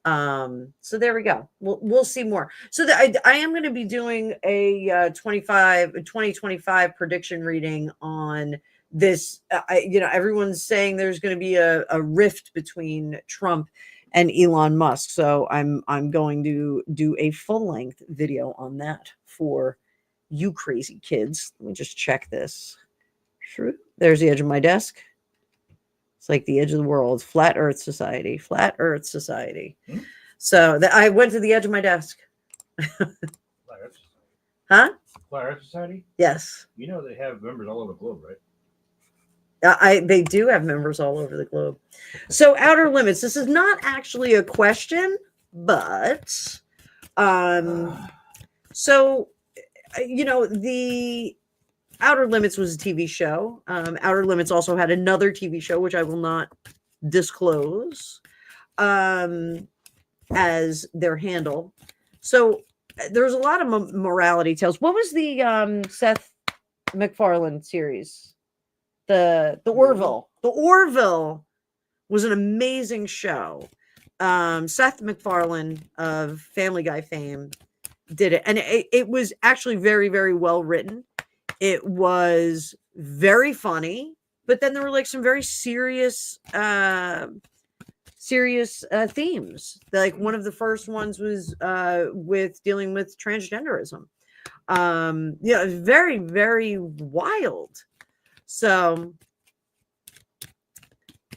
there we go. We'll see more. So I am going to be doing a 2025 prediction reading on this. Everyone's saying there's going to be a rift between Trump and Elon Musk. So I'm going to do a full-length video on that for you crazy kids. Let me just check this. There's the edge of my desk. It's like the edge of the world. Flat Earth Society. Flat Earth Society. Hmm? So I went to the edge of my desk. Flat Earth Society. Huh? Flat Earth Society? Yes. You know they have members all over the globe, right? They do have members all over the globe. So outer limits. This is not actually a question, but so the Outer Limits was a TV show. Outer Limits also had another TV show, which I will not disclose as their handle. So there's a lot of morality tales. What was the Seth MacFarlane series? The Orville. The Orville was an amazing show. Seth MacFarlane of Family Guy fame did it, and it was actually very, very well written. It was very funny, but then there were like some very serious themes. Like one of the first ones was with dealing with transgenderism. It was very, very wild. So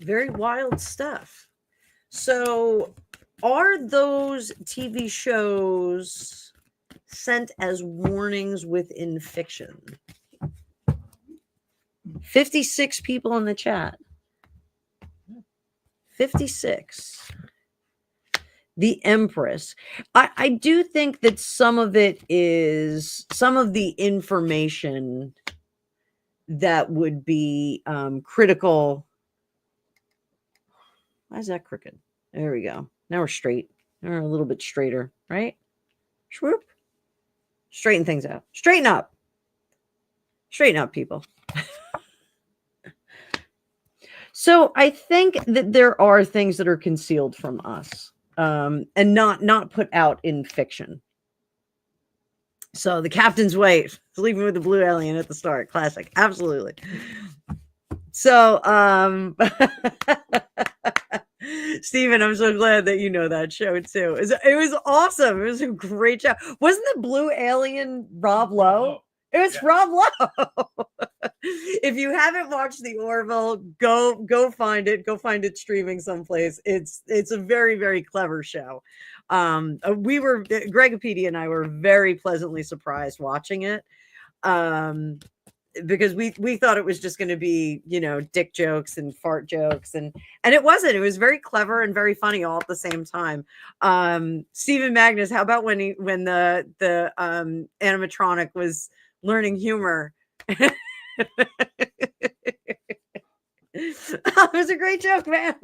very wild stuff. So are those TV shows sent as warnings within fiction? 56 people in the chat. 56. The Empress. I do think that some of it is some of the information that would be critical. Why is that crooked? There we go. Now we're straight. Now we're a little bit straighter, right? Swoop. Straighten things out. Straighten up. Straighten up, people. So I think that there are things that are concealed from us and not put out in fiction. So the captain's wife, sleeping with the blue alien at the start. Classic. Absolutely. So, Steven, I'm so glad that you know that show too. It was awesome. It was a great show. Wasn't the blue alien Rob Lowe? It was Rob Lowe. If you haven't watched the Orville, go find it. Go find it streaming someplace. It's a very, very clever show. Gregopedia and I were very pleasantly surprised watching it. Because we thought it was just going to be, dick jokes and fart jokes, and it wasn't. It was very clever and very funny all at the same time. Stephen Magnus, how about when the animatronic was learning humor? It was a great joke, man.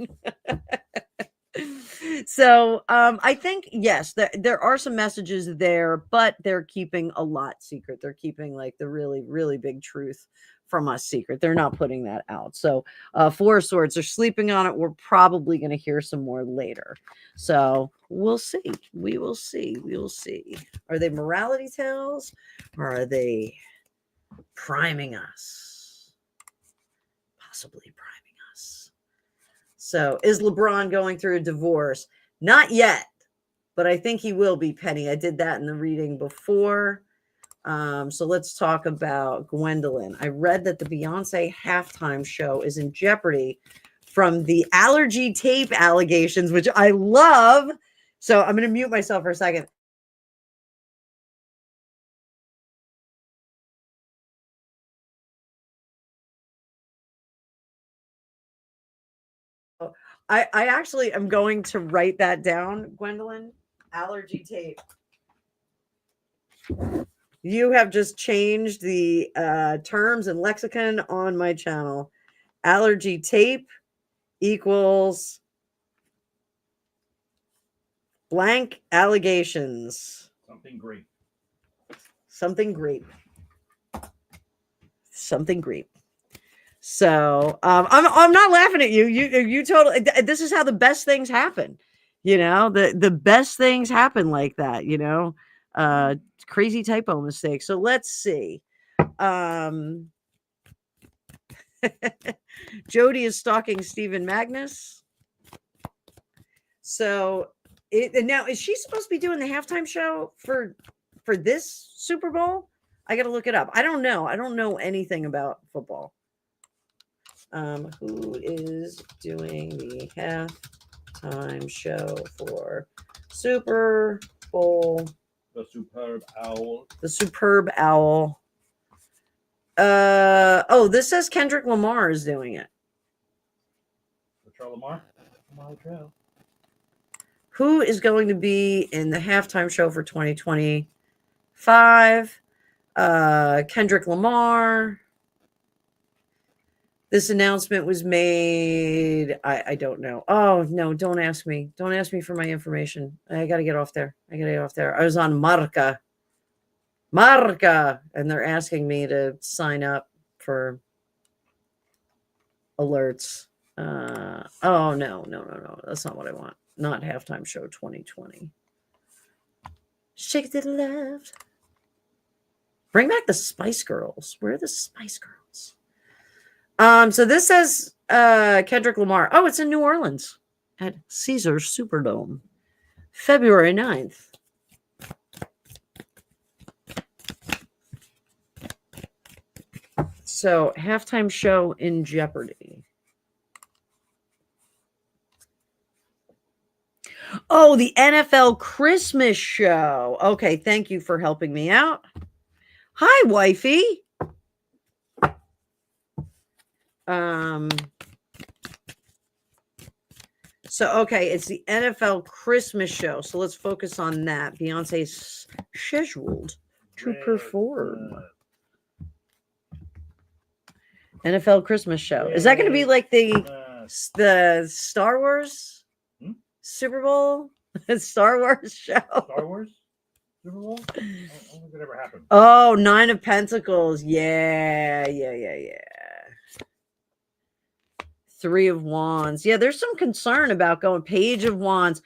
So I think, yes, there are some messages there, but they're keeping a lot secret. They're keeping like the really, really big truth from us secret. They're not putting that out. So Four of Swords, they're sleeping on it. We're probably going to hear some more later. So we'll see. We will see. We will see. Are they morality tales or are they priming us? Possibly priming us. So is LeBron going through a divorce? Not yet, but I think he will be, Penny. I did that in the reading before. So let's talk about Gwendolyn. I read that the Beyonce halftime show is in jeopardy from the allergy tape allegations, which I love. So I'm going to mute myself for a second. I actually am going to write that down, Gwendolyn. Allergy tape. You have just changed the terms and lexicon on my channel. Allergy tape equals blank allegations. Something great. Something grape. Something grape. So I'm not laughing at you. You totally. This is how the best things happen. The best things happen like that. Crazy typo mistake. So let's see. Jody is stalking Stephen Magnus. So now is she supposed to be doing the halftime show for this Super Bowl? I got to look it up. I don't know. I don't know anything about football. Who is doing the halftime show for Super Bowl? The superb owl. The Superb Owl. Oh, this says Kendrick Lamar is doing it. Lamar? Who is going to be in the halftime show for 2025? Kendrick Lamar. This announcement was made. I don't know. Oh, no, don't ask me. Don't ask me for my information. I got to get off there. I was on Marca, and they're asking me to sign up for alerts. Oh, no. That's not what I want. Not halftime show 2020. Shake it to the left. Bring back the Spice Girls. Where are the Spice Girls? So this says Kendrick Lamar. Oh, it's in New Orleans at Caesars Superdome, February 9th. So halftime show in jeopardy. Oh, the NFL Christmas show. Okay, thank you for helping me out. Hi, wifey. So, okay, it's the NFL Christmas show. So let's focus on that. Beyonce's scheduled to perform. NFL Christmas show. Is that going to be like the Star Wars Super Bowl? Star Wars show? Star Wars Super Bowl? I don't think it ever happened. Oh, Nine of Pentacles. Yeah. Three of Wands. Yeah, there's some concern about going. Page of Wands.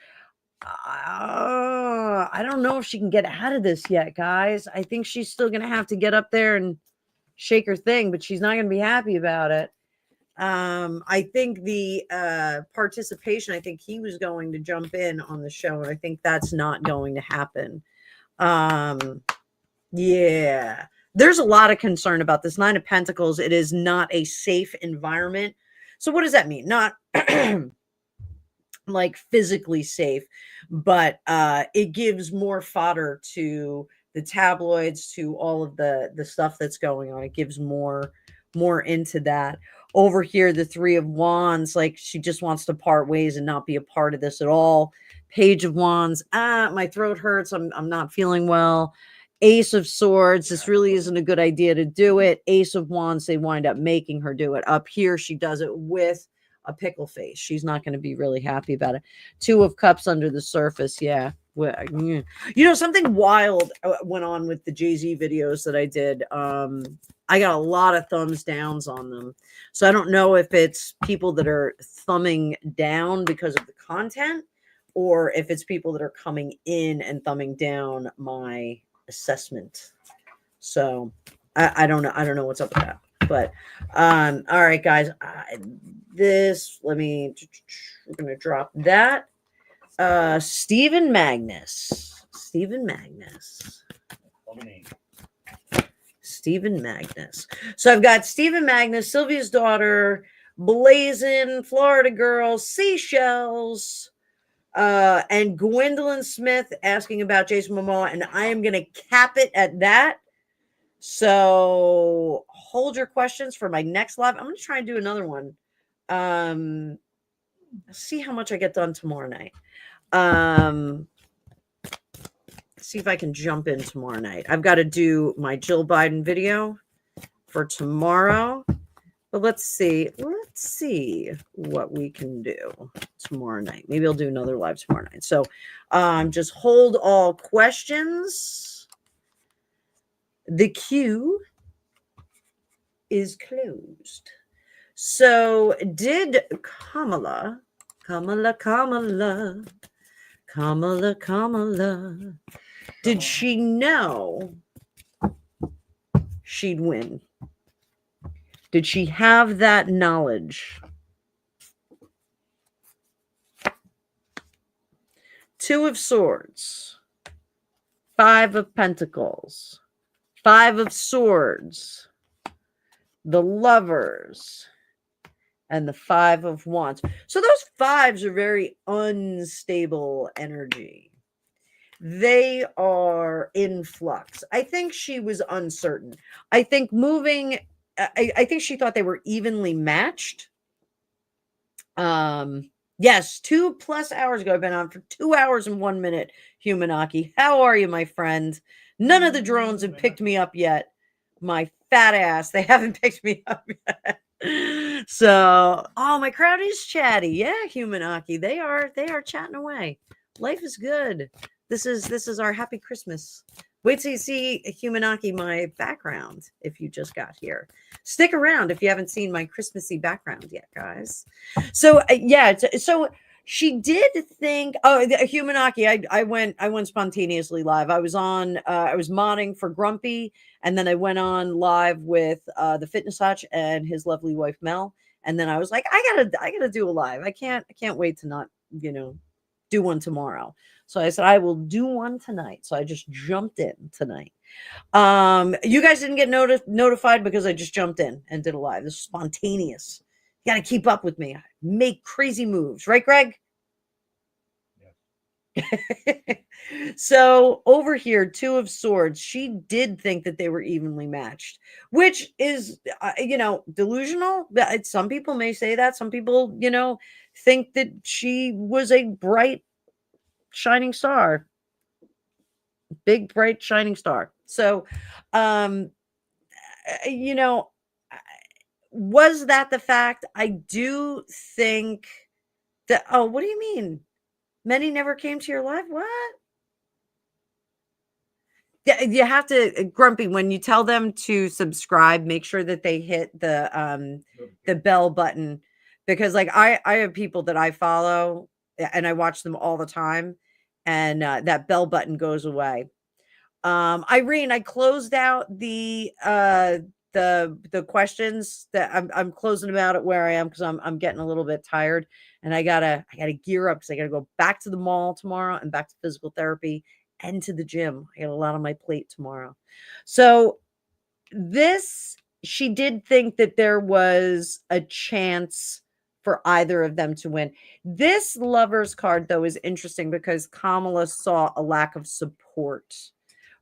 I don't know if she can get out of this yet, guys. I think she's still going to have to get up there and shake her thing, but she's not going to be happy about it. I think the participation, I think he was going to jump in on the show, and I think that's not going to happen. Yeah, there's a lot of concern about this Nine of Pentacles. It is not a safe environment. So what does that mean? Not like physically safe, but it gives more fodder to the tabloids, to all of the stuff that's going on. It gives more into that. Over here, the Three of Wands, like she just wants to part ways and not be a part of this at all. Page of Wands, my throat hurts. I'm not feeling well. Ace of Swords, this really isn't a good idea to do it. Ace of Wands, they wind up making her do it. Up here, she does it with a pickle face. She's not going to be really happy about it. Two of Cups under the surface. Yeah. You know, something wild went on with the Jay-Z videos that I did. I got a lot of thumbs downs on them. So I don't know if it's people that are thumbing down because of the content, or if it's people that are coming in and thumbing down my assessment. So I don't know. I don't know what's up with that. But all right, guys. We're gonna drop that. Stephen Magnus. Stephen Magnus. So I've got Stephen Magnus, Sylvia's daughter, Blazin, Florida Girl, Seashells, and Gwendolyn Smith asking about Jason Momoa, and I am going to cap it at that. So hold your questions for my next live. I'm going to try and do another one. See how much I get done tomorrow night. See if I can jump in tomorrow night. I've got to do my Jill Biden video for tomorrow. But let's see what we can do tomorrow night. Maybe I'll do another live tomorrow night. So just hold all questions. The queue is closed. So did Kamala, did she know she'd win? Did she have that knowledge? Two of Swords, Five of Pentacles, Five of Swords, the Lovers, and the 5 of Wands. So those fives are very unstable energy. They are in flux. I think she was uncertain. I think moving, I think she thought they were evenly matched. Yes, 2+ hours ago. I've been on for 2 hours and 1 minute. Humanaki, how are you, my friend? None of the drones have picked me up yet. My fat ass, they haven't picked me up yet. So, oh, my crowd is chatty. Yeah, Humanaki, they are chatting away. Life is good. This is our happy Christmas. Wait till you see Humanaki, my background, if you just got here. Stick around if you haven't seen my Christmassy background yet, guys. So yeah, so she did think, oh, Humanaki, I went spontaneously live. I was on I was modding for Grumpy, and then I went on live with the Fitness Hutch and his lovely wife Mel. And then I was like, I gotta do a live. I can't wait to not, do one tomorrow. So I said, I will do one tonight. So I just jumped in tonight. You guys didn't get notified because I just jumped in and did a live. This is spontaneous. You got to keep up with me. I make crazy moves, right, Greg? Yeah. So over here, 2 of Swords. She did think that they were evenly matched, which is, delusional. Some people may say that. Some people, think that she was a bright, shining star. Big, bright, shining star. So, was that the fact? I do think that, oh, what do you mean? Many never came to your life? What? Yeah, you have to, Grumpy, when you tell them to subscribe, make sure that they hit the bell button, because like I have people that I follow and I watch them all the time, and that bell button goes away. Irene, I closed out the questions that I'm closing them out at where I am, because I'm getting a little bit tired, and I gotta gear up, because I gotta go back to the mall tomorrow and back to physical therapy and to the gym. I got a lot on my plate tomorrow. So she did think that there was a chance for either of them to win. This Lovers card, though, is interesting because Kamala saw a lack of support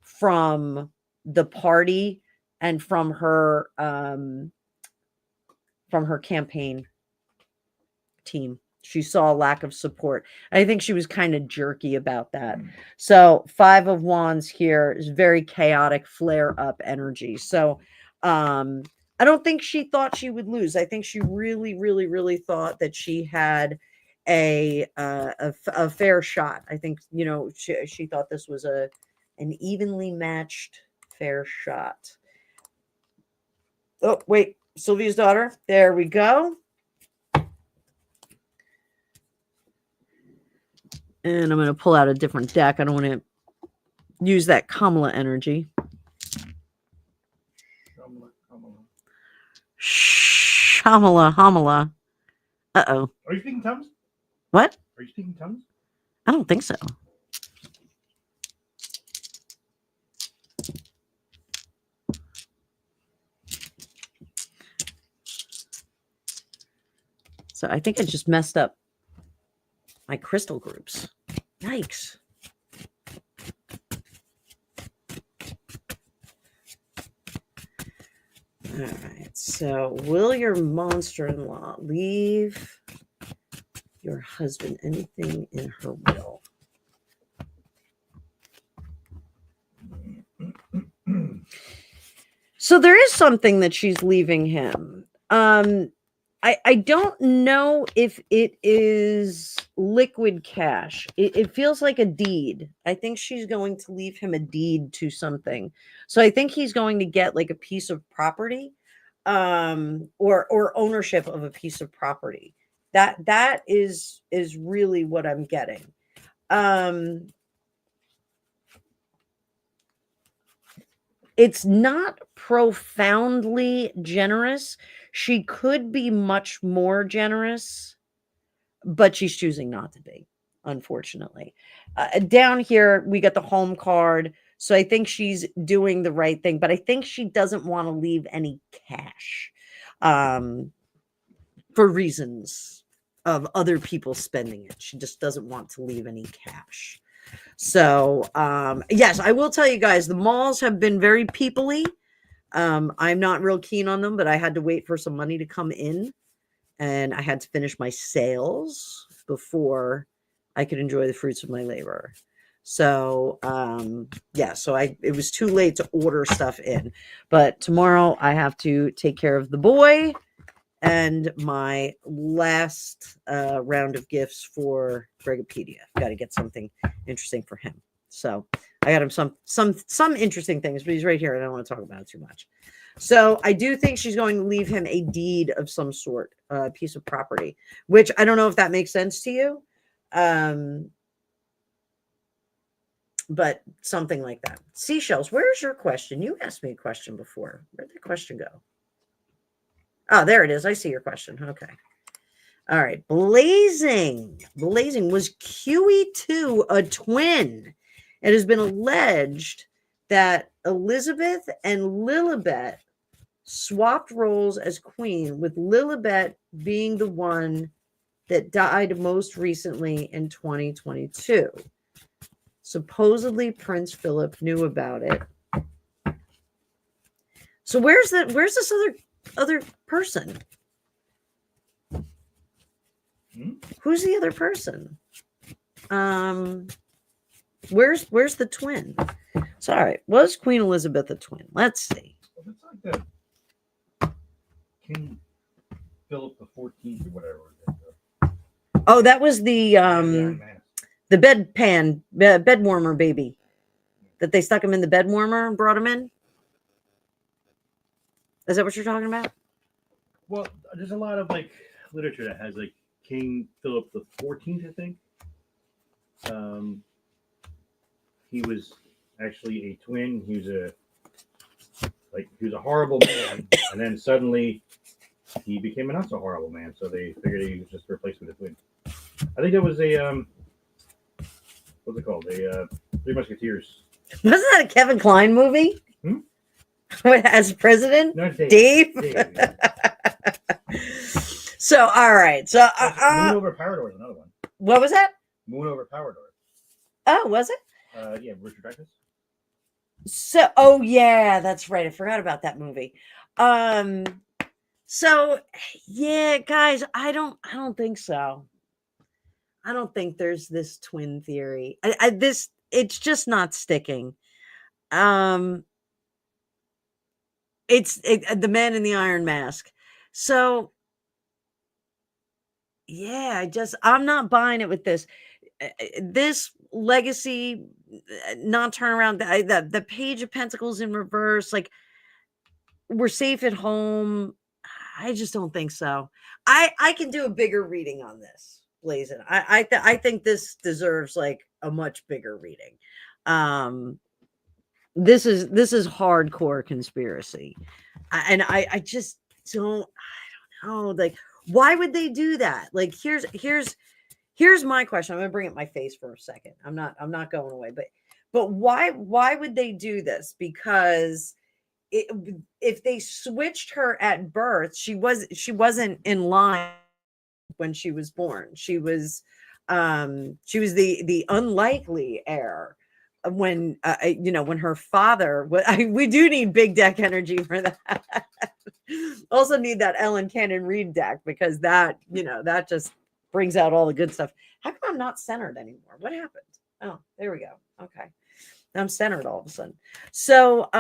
from the party and from her campaign team. She saw a lack of support. I think she was kind of jerky about that. So 5 of Wands here is very chaotic, flare up energy. So I don't think she thought she would lose. I think she really, really, really thought that she had a fair shot. I think, she thought this was an evenly matched fair shot. Oh, wait, Sylvia's daughter. There we go. And I'm going to pull out a different deck. I don't want to use that Kamala energy. Shamala, Hamala. Uh-oh. Are you speaking tongues? What? Are you speaking tongues? I don't think so. So I think I just messed up my crystal groups. Yikes. All right. So will your monster-in-law leave your husband anything in her will? So there is something that she's leaving him. I don't know if it is liquid cash. It feels like a deed. I think she's going to leave him a deed to something. So I think he's going to get like a piece of property, or ownership of a piece of property. That is really what I'm getting. It's not profoundly generous. She could be much more generous, but she's choosing not to be, unfortunately. Down here, we got the home card. So I think she's doing the right thing, but I think she doesn't want to leave any cash. for reasons of other people spending it. She just doesn't want to leave any cash. So, yes, I will tell you guys, the malls have been very people-y. I'm not real keen on them, but I had to wait for some money to come in, and I had to finish my sales before I could enjoy the fruits of my labor. So, yeah, so it was too late to order stuff in, but tomorrow I have to take care of the boy and my last round of gifts for Gregopedia. Got to get something interesting for him. So I got him some interesting things, but he's right here. I don't want to talk about it too much. So I do think she's going to leave him a deed of some sort, a piece of property, which I don't know if that makes sense to you. But something like that. Seashells, where's your question? You asked me a question before. Where'd the question go? Oh, there it is. I see your question. Okay. All right. Blazing. Was QE2 a twin? It has been alleged that Elizabeth and Lilibet swapped roles as queen, with Lilibet being the one that died most recently in 2022. Supposedly Prince Philip knew about it. So where's this other person? Who's the other person? Where's the twin? Sorry, was Queen Elizabeth a twin? Let's see. It's like the King Philip the 14th or whatever. Oh, that was the bed warmer baby that they stuck him in the bed warmer and brought him in. Is that what you're talking about? Well, there's a lot of like literature that has like King Philip the 14th, I think. He was actually a twin. He was a horrible man, and then suddenly he became a not so horrible man. So they figured he was just a replacement of twin. I think that was a what's it called? Three Musketeers. Wasn't that a Kevin Kline movie? As president? No, Dave? So, all right. So, Moon over Parador is another one. What was that? Moon over Parador. Oh, was it? Yeah, Richard Dreyfuss. So, oh yeah, that's right. I forgot about that movie. So yeah, guys, I don't think so. I don't think there's this twin theory. It's just not sticking. It's the man in the iron mask. So yeah, I'm not buying it with this. This legacy not turn around. The Page of Pentacles in reverse. Like, we're safe at home. I just don't think so. I can do a bigger reading on this, Blazin. I think this deserves like a much bigger reading. This is hardcore conspiracy, and I just don't. I don't know. Like, why would they do that? Like, here's my question. I'm gonna bring up my face for a second. I'm not going away, but why would they do this? Because if they switched her at birth, she wasn't in line when she was born. She was the unlikely heir when when her father. We do need big deck energy for that. Also need that Ellen Cannon Reed deck, because that that just brings out all the good stuff. How come I'm not centered anymore? What happened? Oh, there we go. Okay, I'm centered all of a sudden. So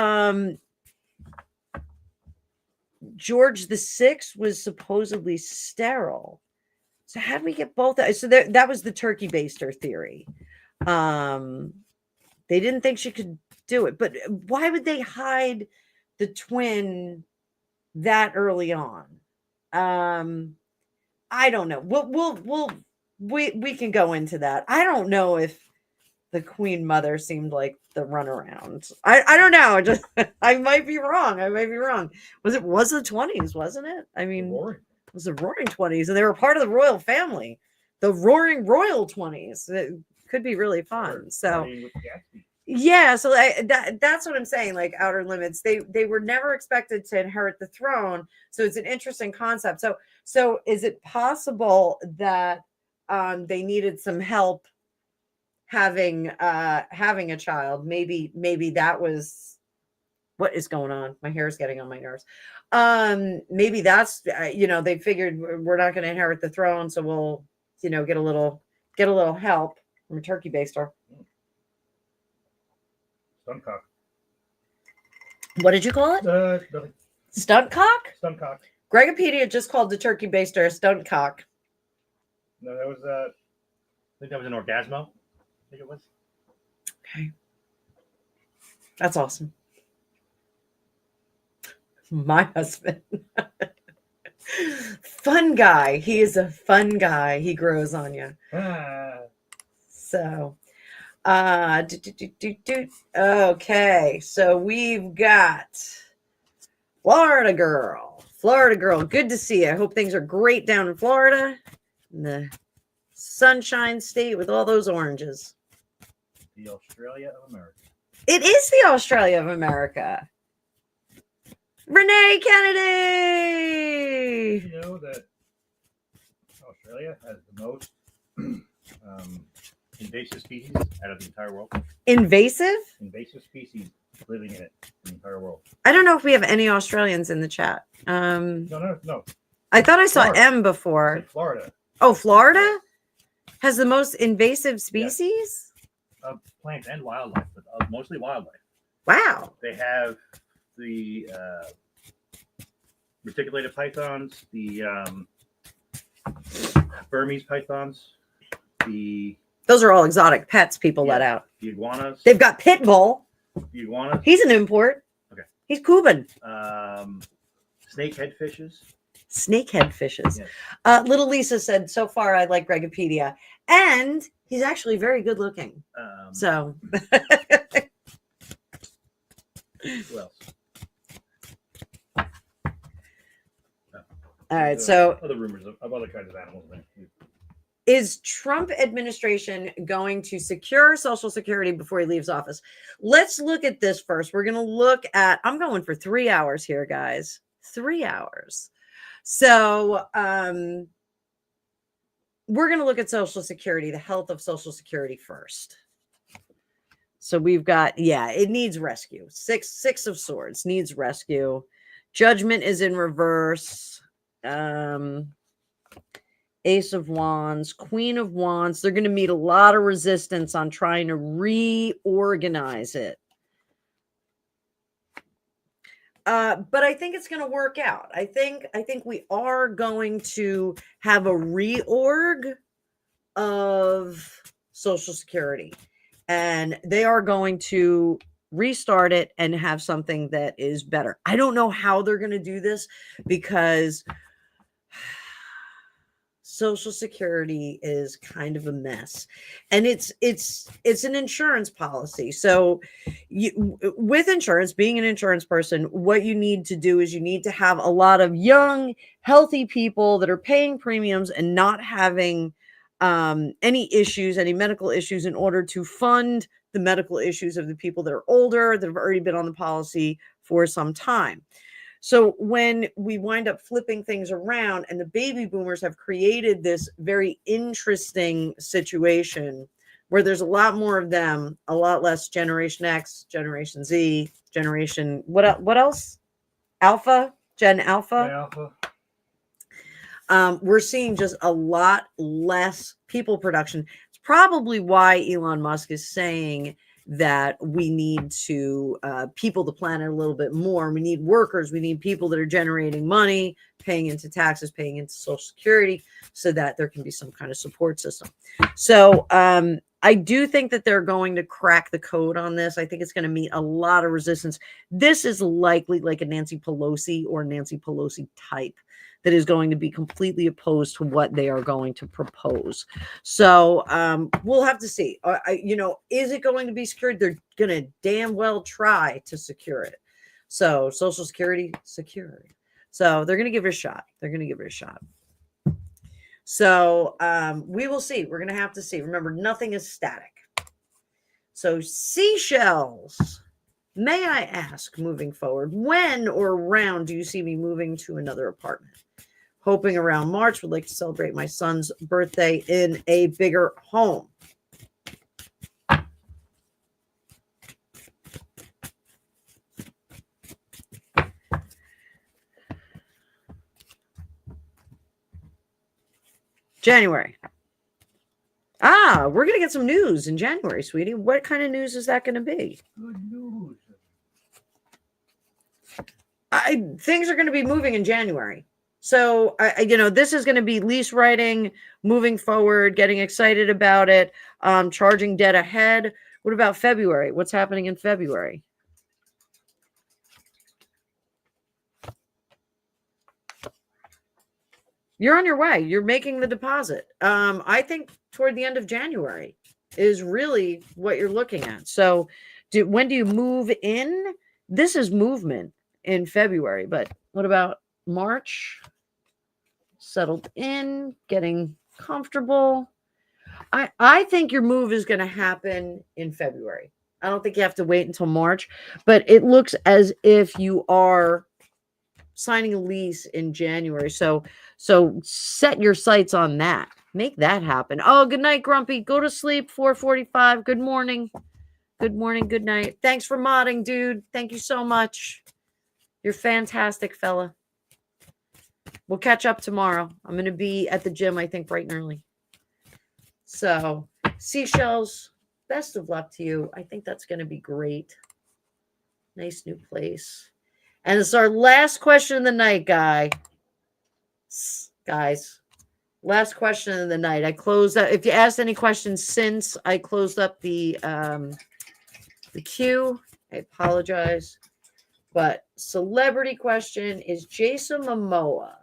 George VI was supposedly sterile. So how did we get both? So that was the turkey baster theory. They didn't think she could do it, but why would they hide the twin that early on? I don't know. We can go into that. I don't know if the Queen Mother seemed like the runaround. I don't know. Just I might be wrong. Was the 20s, wasn't it? I mean, it was the Roaring 20s, and they were part of the royal family. The Roaring Royal 20s. It could be really fun. So yeah, so that's what I'm saying. Like, Outer Limits, they were never expected to inherit the throne. So it's an interesting concept. So So is it possible that they needed some help having a child? Maybe that was what is going on. My hair is getting on my nerves. Maybe that's they figured we're not going to inherit the throne, so we'll get a little help from a turkey baster. Stunt cock. What did you call it? Nothing. Stunt cock? Stunt cock. Gregopedia just called the turkey baster a stunt cock. No, that was I think that was an orgasmo. I think it was. Okay. That's awesome. My husband. Fun guy. He is a fun guy. He grows on you. So, okay. So we've got Florida girl. Florida girl. Good to see you. I hope things are great down in Florida. In the Sunshine State with all those oranges. The Australia of America. It is the Australia of America. Renee Kennedy. Did you know that Australia has the most invasive species out of the entire world? Invasive? Invasive species living in it in the entire world. I don't know if we have any Australians in the chat. No. I thought I saw Florida. M before. Florida. Oh, Florida has the most invasive species? Of plants and wildlife, but mostly wildlife. Wow. They have the reticulated pythons, the Burmese pythons, those are all exotic pets people let out. The iguanas. They've got Pitbull. The iguanas. He's an import. Okay. He's Cuban. Snakehead fishes. Snakehead fishes. Yes. Little Lisa said, so far I like Gregopedia. And he's actually very good looking. So. Who else? All right. So. Other rumors of other kinds of animals. Is Trump administration going to secure Social Security before he leaves office? Let's look at this first. We're going to look at, I'm going for 3 hours here, guys. 3 hours. So we're going to look at Social Security, the health of Social Security first. So we've got, it needs rescue. Six of Swords needs rescue. Judgment is in reverse. Ace of Wands, Queen of Wands. They're going to meet a lot of resistance on trying to reorganize it. But I think it's going to work out. I think we are going to have a reorg of Social Security, and they are going to restart it and have something that is better. I don't know how they're going to do this because Social Security is kind of a mess, and it's an insurance policy. So with insurance, being an insurance person, what you need to do is you need to have a lot of young, healthy people that are paying premiums and not having any issues, any medical issues, in order to fund the medical issues of the people that are older, that have already been on the policy for some time. So when we wind up flipping things around, and the baby boomers have created this very interesting situation where there's a lot more of them, a lot less Generation X, Generation Z, Generation, what else? Alpha, Gen Alpha. We're seeing just a lot less people production. It's probably why Elon Musk is saying that we need to people the planet a little bit more. We need workers. We need people that are generating money, paying into taxes, paying into Social Security, so that there can be some kind of support system. So I do think that they're going to crack the code on this. I think it's going to meet a lot of resistance. This is likely like a Nancy Pelosi or Nancy Pelosi type that is going to be completely opposed to what they are going to propose. So we'll have to see. Is it going to be secured? They're going to damn well try to secure it. So Social Security secured. So they're going to give it a shot. So we will see. We're going to have to see. Remember, nothing is static. So seashells. May I ask, moving forward, when or around do you see me moving to another apartment? Hoping around March, would like to celebrate my son's birthday in a bigger home. January. We're going to get some news in January, sweetie. What kind of news is that going to be? Good news. Things are going to be moving in January. So, this is going to be lease writing, moving forward, getting excited about it, charging debt ahead. What about February? What's happening in February? You're on your way. You're making the deposit. I think toward the end of January is really what you're looking at. So when do you move in? This is movement in February, but what about March? Settled in, getting comfortable. I think your move is going to happen in February. I don't think you have to wait until March, but it looks as if you are signing a lease in January. So set your sights on that. Make that happen. Oh, good night, Grumpy. Go to sleep. 4:45. Good morning. Good morning. Good night. Thanks for modding, dude. Thank you so much. You're fantastic, fella. We'll catch up tomorrow. I'm going to be at the gym, I think, bright and early. So, Seashells, best of luck to you. I think that's going to be great. Nice new place. And it's our last question of the night, guys. Last question of the night. I closed up. If you asked any questions since I closed up the queue, I apologize. But celebrity question, is Jason Momoa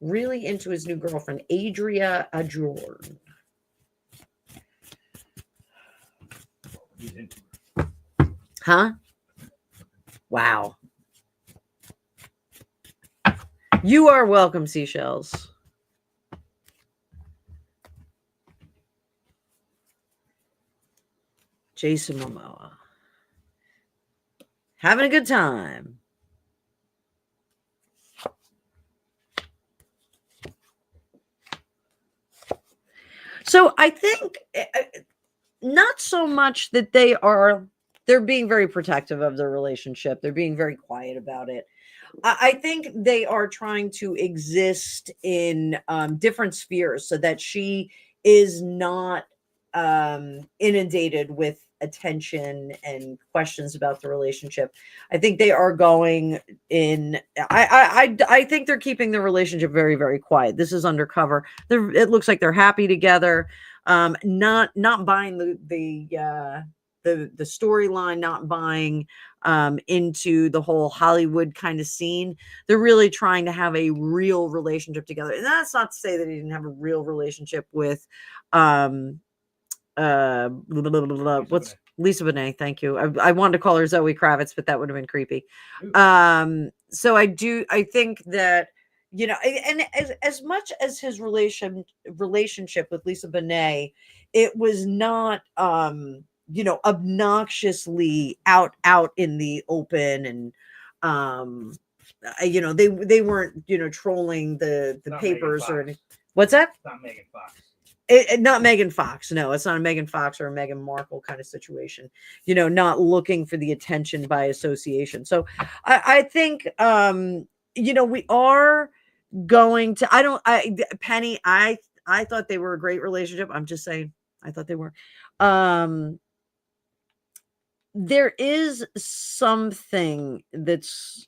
really into his new girlfriend, Adria Arjun? He's into Huh? Wow. You are welcome, Seashells. Jason Momoa. Having a good time. So I think not so much that they're being very protective of their relationship. They're being very quiet about it. I think they are trying to exist in different spheres so that she is not inundated with attention and questions about the relationship. I think they are going in. I think they're keeping the relationship very, very quiet. This is undercover. It looks like they're happy together. Not buying the storyline, not buying into the whole Hollywood kind of scene. They're really trying to have a real relationship together. And that's not to say that he didn't have a real relationship with what's Lisa Bonet. Thank you. I wanted to call her Zoe Kravitz, but that would have been creepy. So I think that, and as much as his relationship with Lisa Bonet, it was not obnoxiously out in the open, and they weren't trolling the papers or anything. What's that? It's not Megan Fox. Not Megan Fox. No, it's not a Megan Fox or a Meghan Markle kind of situation. Not looking for the attention by association. So I think we are going to. Penny, I thought they were a great relationship. I'm just saying, I thought they were. There is something that's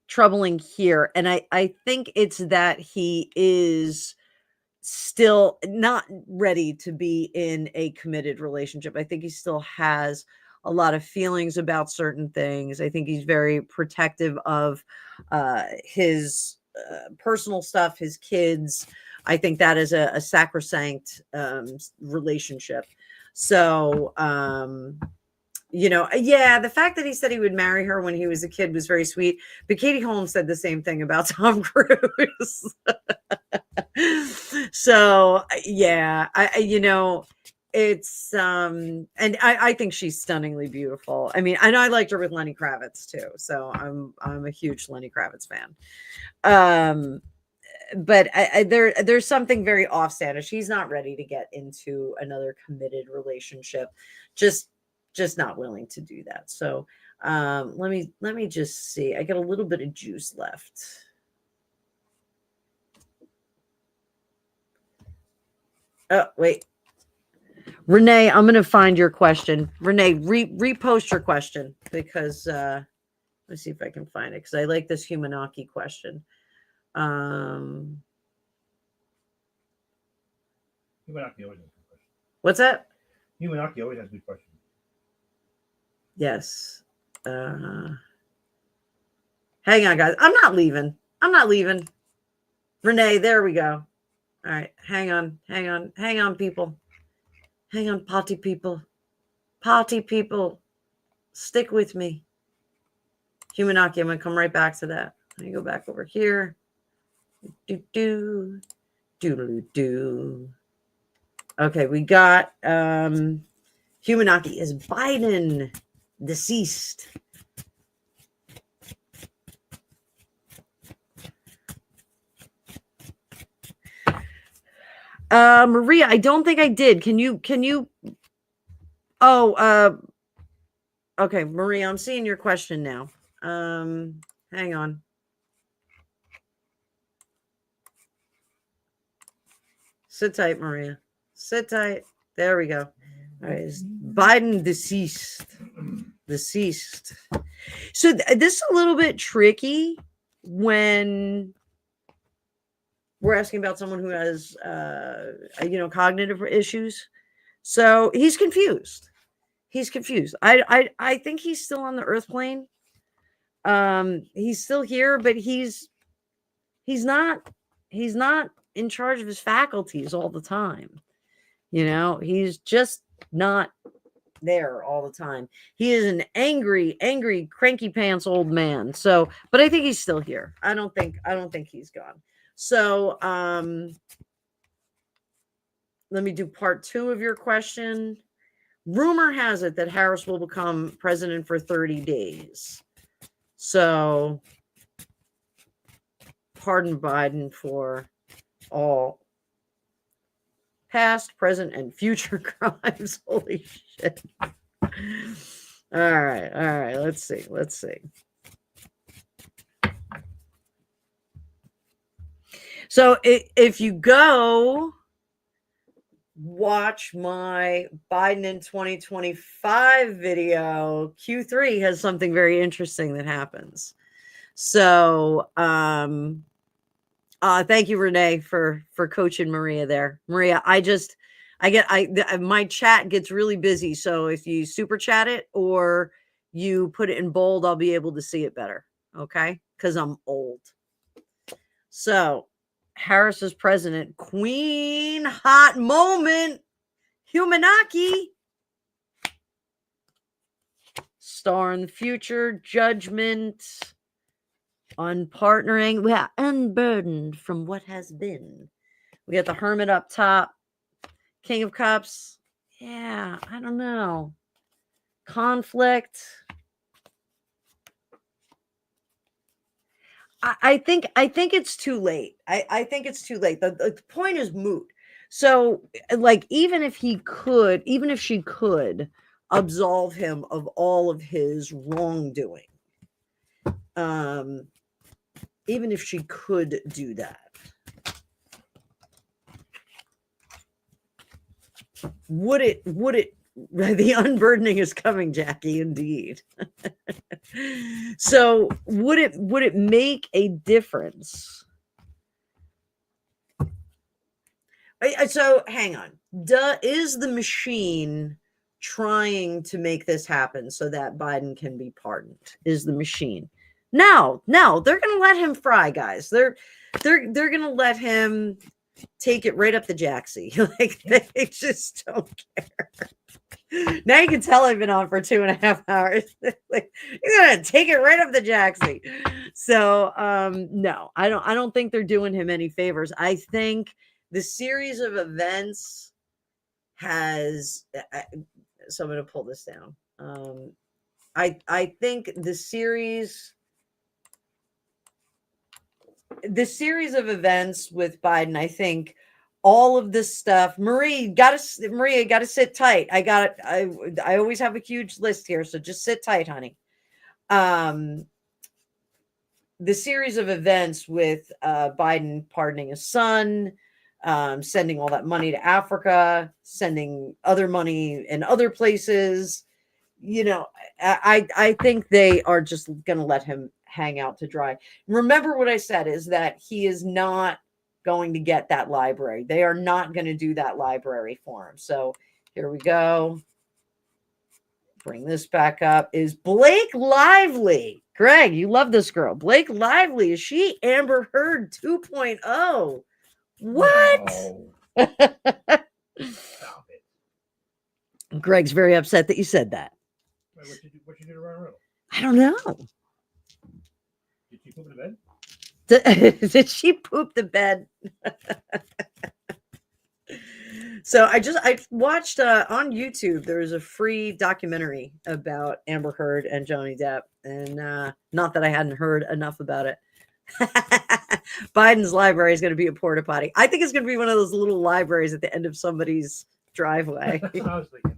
troubling here, and I think it's that he is still not ready to be in a committed relationship. I think he still has a lot of feelings about certain things. I think he's very protective of his personal stuff, his kids. I think that is a sacrosanct relationship. So, the fact that he said he would marry her when he was a kid was very sweet. But Katie Holmes said the same thing about Tom Cruise. So, yeah, it's and I think she's stunningly beautiful. I mean, and I liked her with Lenny Kravitz too. So I'm a huge Lenny Kravitz fan. But there's something very offstanding. She's not ready to get into another committed relationship. Just not willing to do that. So let me just see. I got a little bit of juice left. Oh, wait. Renee, I'm going to find your question. Renee, repost your question because let's see if I can find it because I like this Humanaki question. Humanaki always has good questions. What's that? Humanaki always has good questions. Yes. Hang on, guys. I'm not leaving. Renee, there we go. All right. Hang on, people. Hang on, potty people. Stick with me. Humanaki, I'm going to come right back to that. Let me go back over here. Do. Okay, we got Humanaki. Is Biden deceased? Maria, I don't think I did. Can you okay, Maria, I'm seeing your question now. Hang on. Sit tight, Maria. Sit tight. There we go. All right. Is Biden deceased? So this is a little bit tricky when we're asking about someone who has, cognitive issues. So he's confused. I think he's still on the earth plane. He's still here, but he's not in charge of his faculties all the time. He's just not there all the time. He is an angry, cranky pants old man. So, but I think he's still here. I don't think he's gone. So, let me do part 2 of your question. Rumor has it that Harris will become president for 30 days. So, pardon Biden for all past, present, and future crimes. Holy shit. All right. Let's see. So if you go watch my Biden in 2025 video, Q3 has something very interesting that happens. So, thank you, Renee, for coaching Maria there. Maria, my chat gets really busy. So if you super chat it or you put it in bold, I'll be able to see it better. Okay. Cause I'm old. So Harris is president, queen, hot moment, Humanaki, star in the future, judgment, unpartnering. We are unburdened from what has been. We got the hermit up top, king of cups. Yeah, I don't know. Conflict. I think it's too late. I think it's too late. The point is moot. So, like, even if she could absolve him of all of his wrongdoing, even if she could do that, would it the unburdening is coming, Jackie, indeed. So would it make a difference? So hang on. Is the machine trying to make this happen so that Biden can be pardoned? Is the machine? No, they're gonna let him fry, guys. They're gonna let him take it right up the jacksie. Like, they just don't care. Now you can tell I've been on for 2.5 hours. Like, you're gonna take it right up the jacksie. So no, I don't think they're doing him any favors. I think the series of events has, so I'm going to pull this down. I think the series of events with Biden, I think all of this stuff, Maria, got to sit tight. I always have a huge list here, so just sit tight, honey. The series of events with Biden pardoning his son, sending all that money to Africa, sending other money in other places, I think they are just going to let him hang out to dry. Remember what I said is that he is not going to get that library. They are not going to do that library for him. So here we go. Bring this back up. Is Blake Lively? Greg, you love this girl. Blake Lively. Is she Amber Heard 2.0? What? No. Stop it. Greg's very upset that you said that. What you do to Ryan Reynolds? I don't know. Did she poop in the bed? Did she poop the bed? So I watched on YouTube. There was a free documentary about Amber Heard and Johnny Depp, and not that I hadn't heard enough about it. Biden's library is going to be a porta potty. I think it's going to be one of those little libraries at the end of somebody's driveway. That's what I was thinking.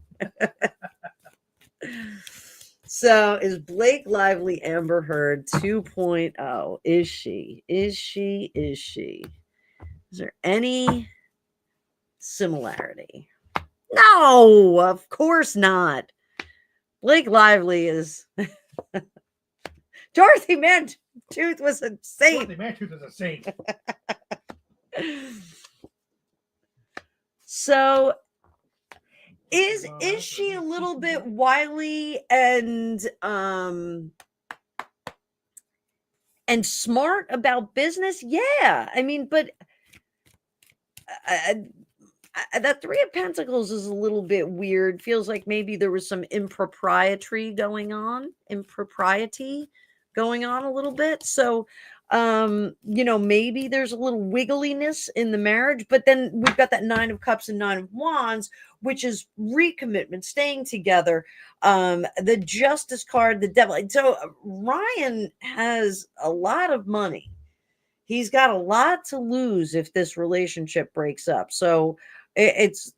So is Blake Lively Amber Heard 2.0? Is she? Is there any similarity? No, of course not. Blake Lively is Dorothy Mantooth was a saint. Dorothy Mantooth is a saint. So is she a little bit wily and smart about business? Yeah. I mean, but that Three of Pentacles is a little bit weird. Feels like maybe there was some impropriety going on a little bit. So, maybe there's a little wiggliness in the marriage, but then we've got that Nine of Cups and Nine of Wands, which is recommitment, staying together. The Justice card, the Devil. So Ryan has a lot of money. He's got a lot to lose if this relationship breaks up. So it's,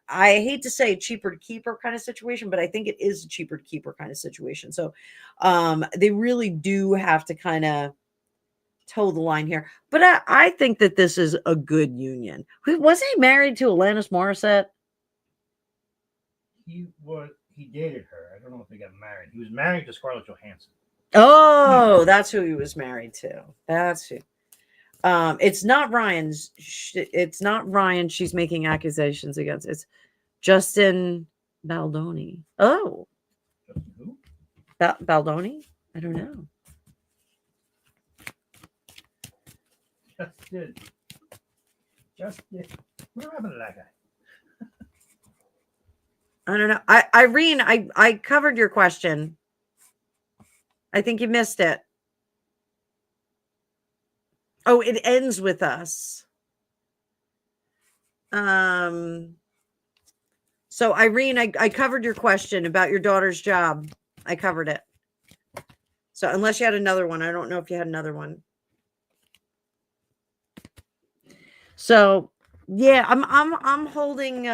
I hate to say cheaper to keep her kind of situation, but I think it is a cheaper to keep her kind of situation. So they really do have to kind of toe the line here. But I think that this is a good union. Wasn't he married to Alanis Morissette? He dated her. I don't know if they got married. He was married to Scarlett Johansson. Oh, that's who he was married to. That's who. It's not Ryan's. It's not Ryan. She's making accusations against. It's Justin Baldoni. Oh, Justin who? Baldoni? I don't know. Justin. What happened to that guy? I don't know. Irene, I covered your question. I think you missed it. Oh, it ends with us. So Irene, I covered your question about your daughter's job. I covered it. So unless you had another one, I don't know if you had another one. So yeah, I'm holding B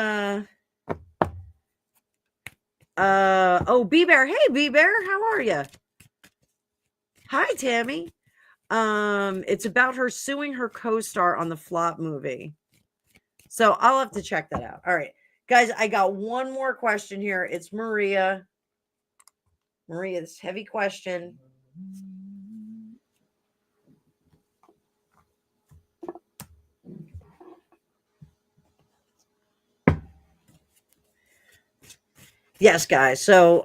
Bear. Hey B Bear, how are you? Hi Tammy. It's about her suing her co-star on the flop movie. So I'll have to check that out. All right, guys, I got one more question here. It's Maria. Maria, this heavy question. Yes, guys. So,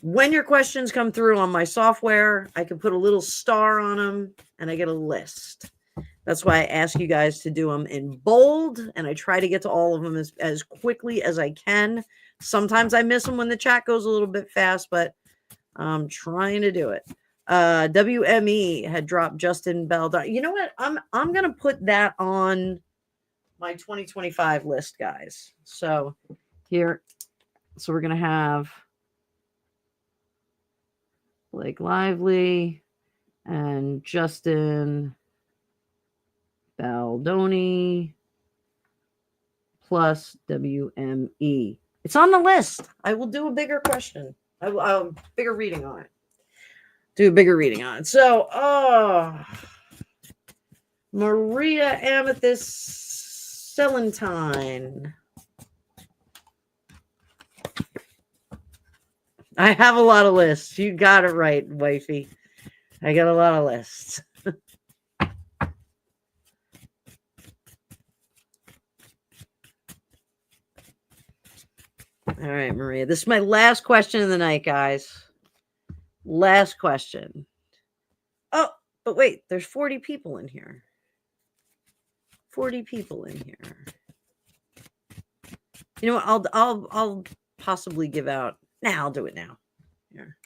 when your questions come through on my software, I can put a little star on them and I get a list. That's why I ask you guys to do them in bold, and I try to get to all of them as quickly as I can. Sometimes I miss them when the chat goes a little bit fast, but I'm trying to do it. WME had dropped Justin Bell. You know what? I'm gonna put that on my 2025 list, guys. So here, so we're gonna have Blake Lively and Justin Baldoni plus WME. It's on the list. I will do a bigger question. I'll bigger reading on it. Do a bigger reading on it. So, Maria Amethyst Celentine. I have a lot of lists. You got it right, wifey. I got a lot of lists. All right, Maria. This is my last question of the night, guys. Last question. Oh, but wait, there's 40 people in here. 40 people in here. You know what? I'll possibly give out. Nah, I'll do it now. Here.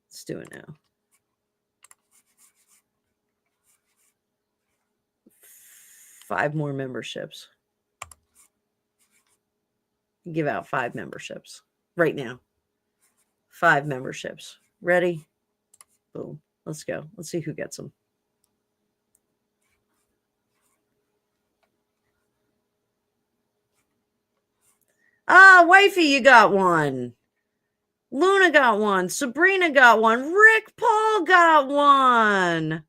Let's do it now. Five more memberships. Give out 5 memberships right now. 5 memberships. Ready? Boom. Let's go. Let's see who gets them. Ah, wifey, you got one. Luna got one. Sabrina got one. Rick Paul got one.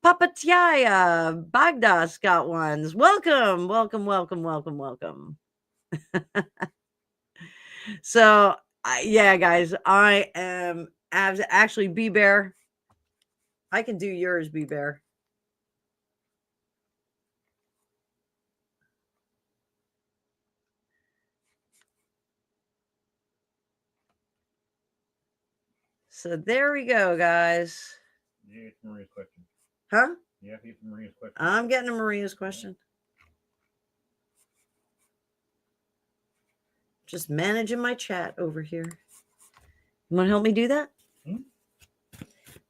Papatya Bagdas got ones. Welcome, welcome, welcome, welcome, welcome. So, yeah, guys, I am actually B Bear. I can do yours, B Bear. So there we go, guys. Yeah, it's Maria's question. Huh? Yeah, it's Maria's question. I'm getting to Maria's question. Just managing my chat over here. You want to help me do that? All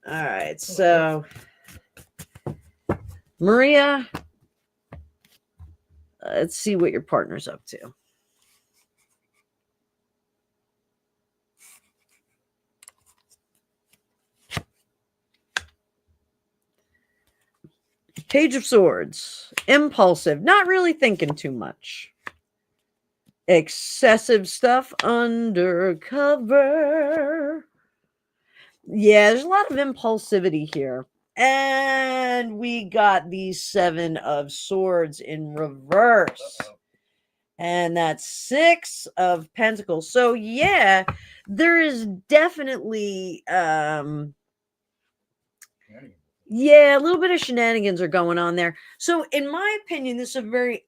right. So, Maria, let's see what your partner's up to. Page of Swords. Impulsive. Not really thinking too much. Excessive stuff undercover. Yeah, there's a lot of impulsivity here. And we got the 7 of Swords in reverse. Uh-oh. And that's 6 of Pentacles. So yeah, there is definitely yeah, a little bit of shenanigans are going on there. So in my opinion, this is a very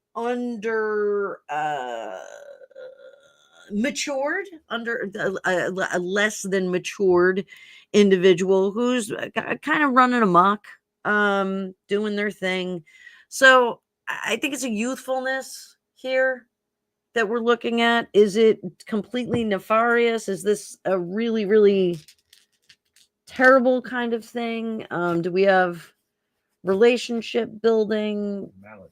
matured, a less than matured individual who's kind of running amok, doing their thing. So I think it's a youthfulness here that we're looking at. Is it completely nefarious? Is this a really, really terrible kind of thing? Do we have relationship building? Malice.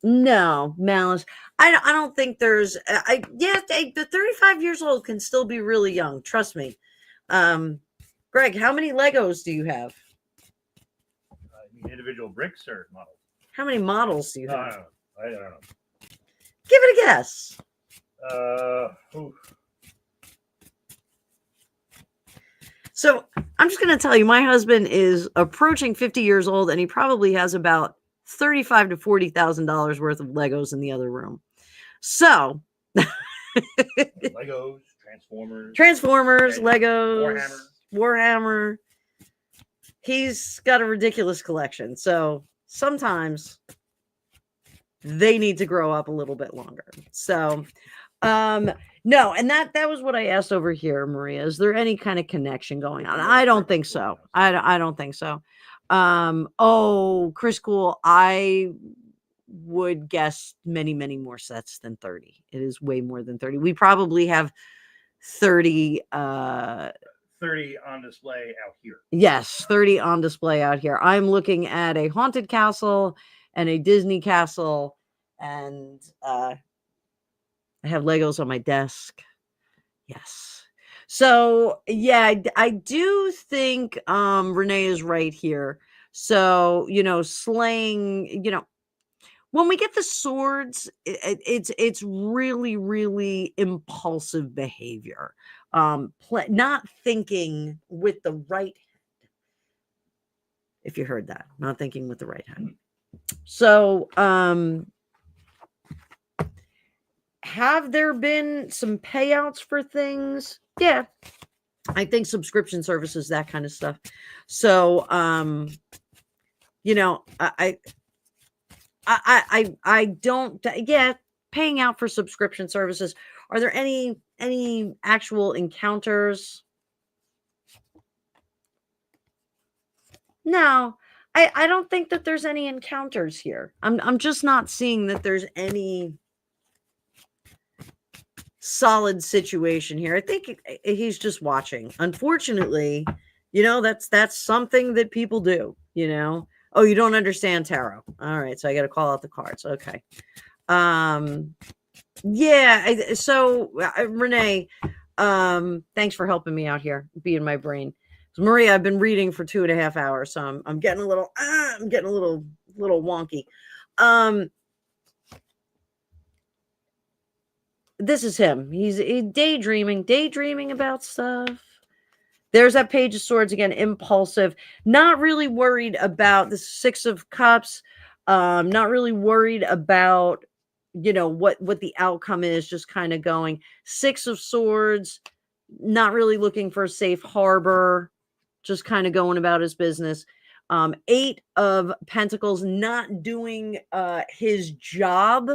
No, malice. I don't think there's. The 35 years old can still be really young. Trust me. Greg, how many Legos do you have? Individual bricks or models? How many models do you have? I don't know. Give it a guess. So I'm just going to tell you, my husband is approaching 50 years old, and he probably has about $35,000 to $40,000 worth of Legos in the other room. So Legos, Transformers, Legos, Warhammer. He's got a ridiculous collection. So sometimes they need to grow up a little bit longer. So no, and that was what I asked over here, Maria. Is there any kind of connection going on? I don't think so. I don't think so. Chris Cool, I would guess many, many more sets than 30. It is way more than 30. We probably have 30 30 on display out here. Yes, 30 on display out here. I'm looking at a haunted castle and a Disney castle, and I have Legos on my desk. Yes. So yeah, I do think Renee is right here. So, slaying, when we get the swords, it's really, really impulsive behavior. Not thinking with the right head. If you heard that, not thinking with the right head. So, have there been some payouts for things? Yeah, I think subscription services, that kind of stuff. So, I don't. Yeah, paying out for subscription services. Are there any actual encounters? No, I don't think that there's any encounters here. I'm just not seeing that there's any solid situation here. I think he's just watching. Unfortunately, that's something that people do, Oh, you don't understand tarot. All right, so I got to call out the cards. Okay. Yeah, so Renee, thanks for helping me out here, being my brain. So Maria, I've been reading for 2.5 hours, so I'm getting a little wonky. This is him. He's daydreaming about stuff. There's that Page of Swords again, impulsive, not really worried about the Six of Cups, not really worried about, what the outcome is, just kind of going. Six of Swords, not really looking for a safe harbor, just kind of going about his business. Eight of Pentacles, not doing his job.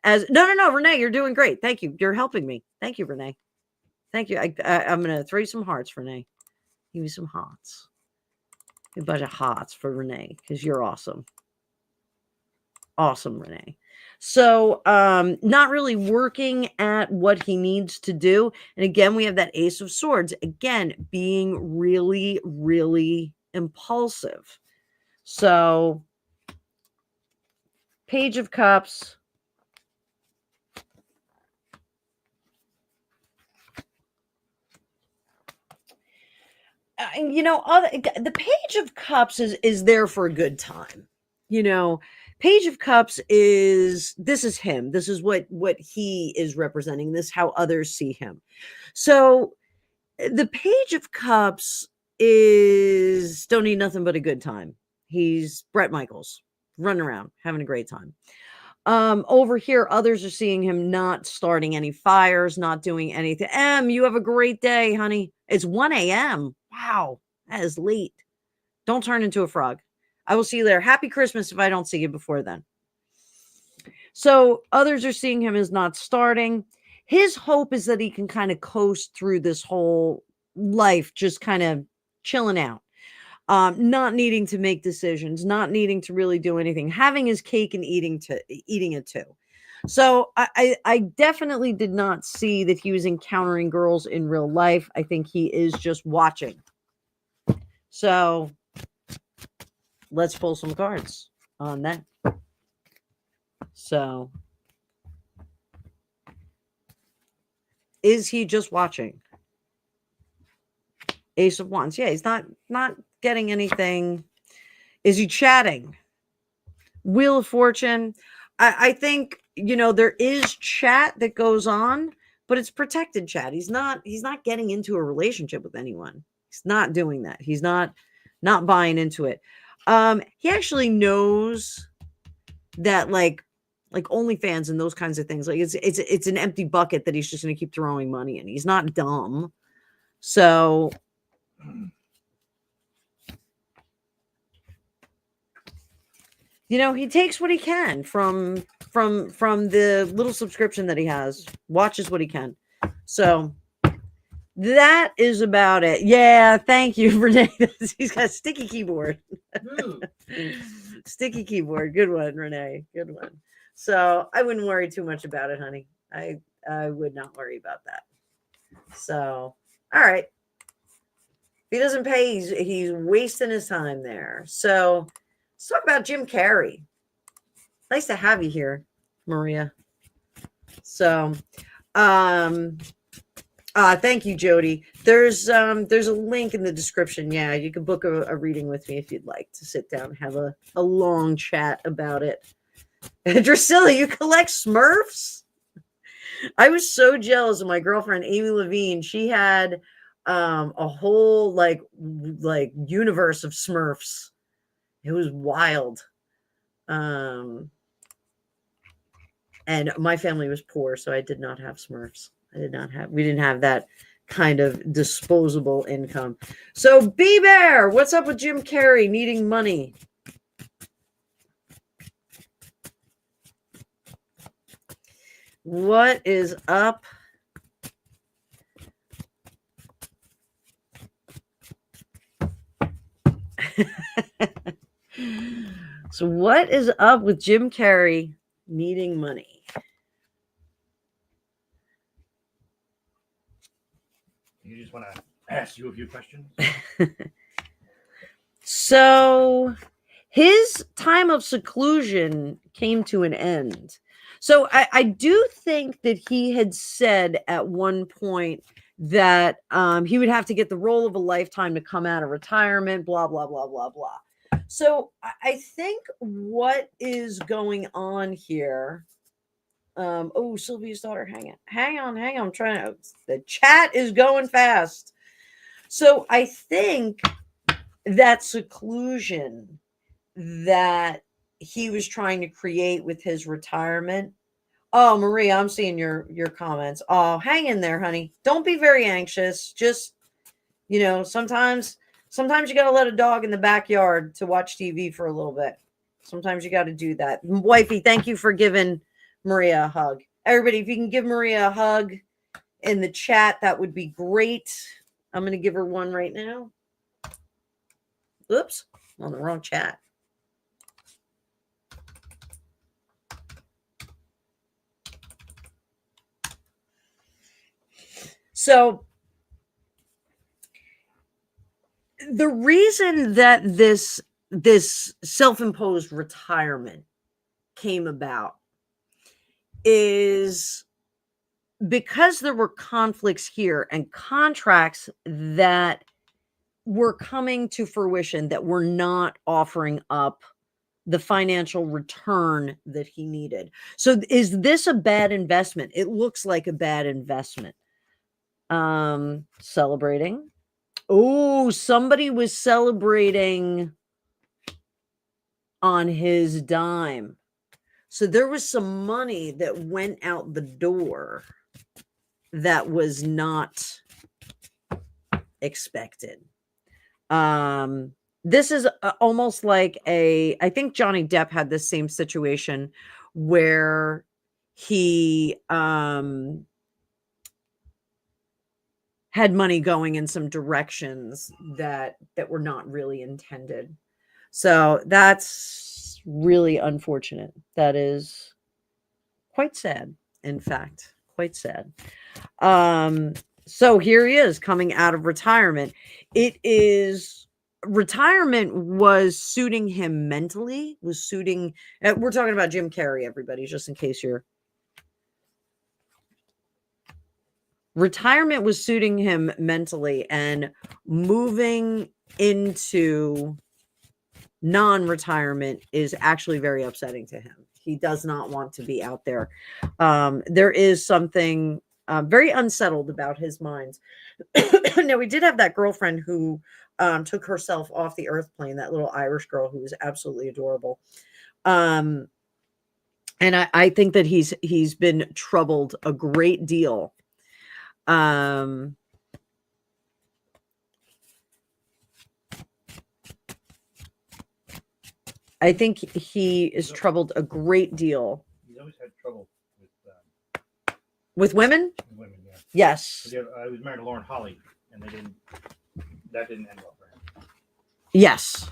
No, Renee, you're doing great. Thank you. You're helping me. Thank you, Renee. Thank you. I'm going to throw you some hearts, Renee. Give me some hearts. A bunch of hearts for Renee, because you're awesome. Awesome, Renee. So, not really working at what he needs to do. And again, we have that Ace of Swords. Again, being really, really impulsive. So, Page of Cups. The Page of Cups is there for a good time. Page of Cups this is him. This is what he is representing. This is how others see him. So the Page of Cups don't need nothing but a good time. He's Bret Michaels, running around, having a great time. Over here, others are seeing him not starting any fires, not doing anything. You have a great day, honey. It's 1 a.m. Wow, that is late. Don't turn into a frog. I will see you there. Happy Christmas if I don't see you before then. So others are seeing him as not starting. His hope is that he can kind of coast through this whole life, just kind of chilling out. Not needing to make decisions, not needing to really do anything, having his cake and eating it too. So I definitely did not see that he was encountering girls in real life. I think he is just watching. So let's pull some cards on that. So is he just watching? Ace of Wands. Yeah, he's not getting anything. Is he chatting? Wheel of Fortune. I think, there is chat that goes on, but it's protected chat. He's not getting into a relationship with anyone. He's not doing that. He's not buying into it. He actually knows that like OnlyFans and those kinds of things, like it's an empty bucket that he's just going to keep throwing money in. He's not dumb. So he takes what he can from the little subscription that he has, watches what he can. So that is about it. Yeah, thank you, Renee. He's got a sticky keyboard. Sticky keyboard. Good one, Renee. Good one. So I wouldn't worry too much about it, honey. I would not worry about that. So, all right. If he doesn't pay, he's wasting his time there. So let's talk about Jim Carrey. Nice to have you here, Maria. So, thank you, Jody. There's a link in the description. Yeah, you can book a reading with me if you'd like to sit down and have a long chat about it. Drusilla, you collect Smurfs? I was so jealous of my girlfriend Amy Levine. She had a whole like universe of Smurfs. It was wild. And my family was poor, so I did not have Smurfs. We didn't have that kind of disposable income. So B-Bear, what's up with Jim Carrey needing money? What is up? So what is up with Jim Carrey needing money? You just want to ask you a few questions? So his time of seclusion came to an end. So I do think that he had said at one point that he would have to get the role of a lifetime to come out of retirement, blah, blah, blah, blah, blah. So I think what is going on here. Oh, Sylvia's daughter, hang on. I'm trying to, the chat is going fast. So I think that seclusion that he was trying to create with his retirement. Oh, Maria, I'm seeing your comments. Oh, hang in there, honey. Don't be very anxious. Just, sometimes you got to let a dog in the backyard to watch TV for a little bit. Sometimes you got to do that. Wifey, thank you for giving Maria a hug. Everybody, if you can give Maria a hug in the chat, that would be great. I'm going to give her one right now. Oops, on the wrong chat. So the reason that this self-imposed retirement came about is because there were conflicts here and contracts that were coming to fruition that were not offering up the financial return that he needed. So is this a bad investment? It looks like a bad investment. Celebrating. Oh, somebody was celebrating on his dime. So there was some money that went out the door that was not expected. This is almost like I think Johnny Depp had this same situation where he had money going in some directions that were not really intended. So that's really unfortunate. That is quite sad, in fact, quite sad. So here he is coming out of retirement. Retirement was suiting him mentally, we're talking about Jim Carrey, everybody, just in case retirement was suiting him mentally, and moving into non-retirement is actually very upsetting to him. He does not want to be out there. There is something very unsettled about his mind. Now, we did have that girlfriend who took herself off the earth plane, that little Irish girl who was absolutely adorable. And I think that he's been troubled a great deal. I think he is troubled a great deal. He's always had trouble with women. Women, yeah. Yes. I was married to Lauren Holly, and that didn't end well for him. Yes.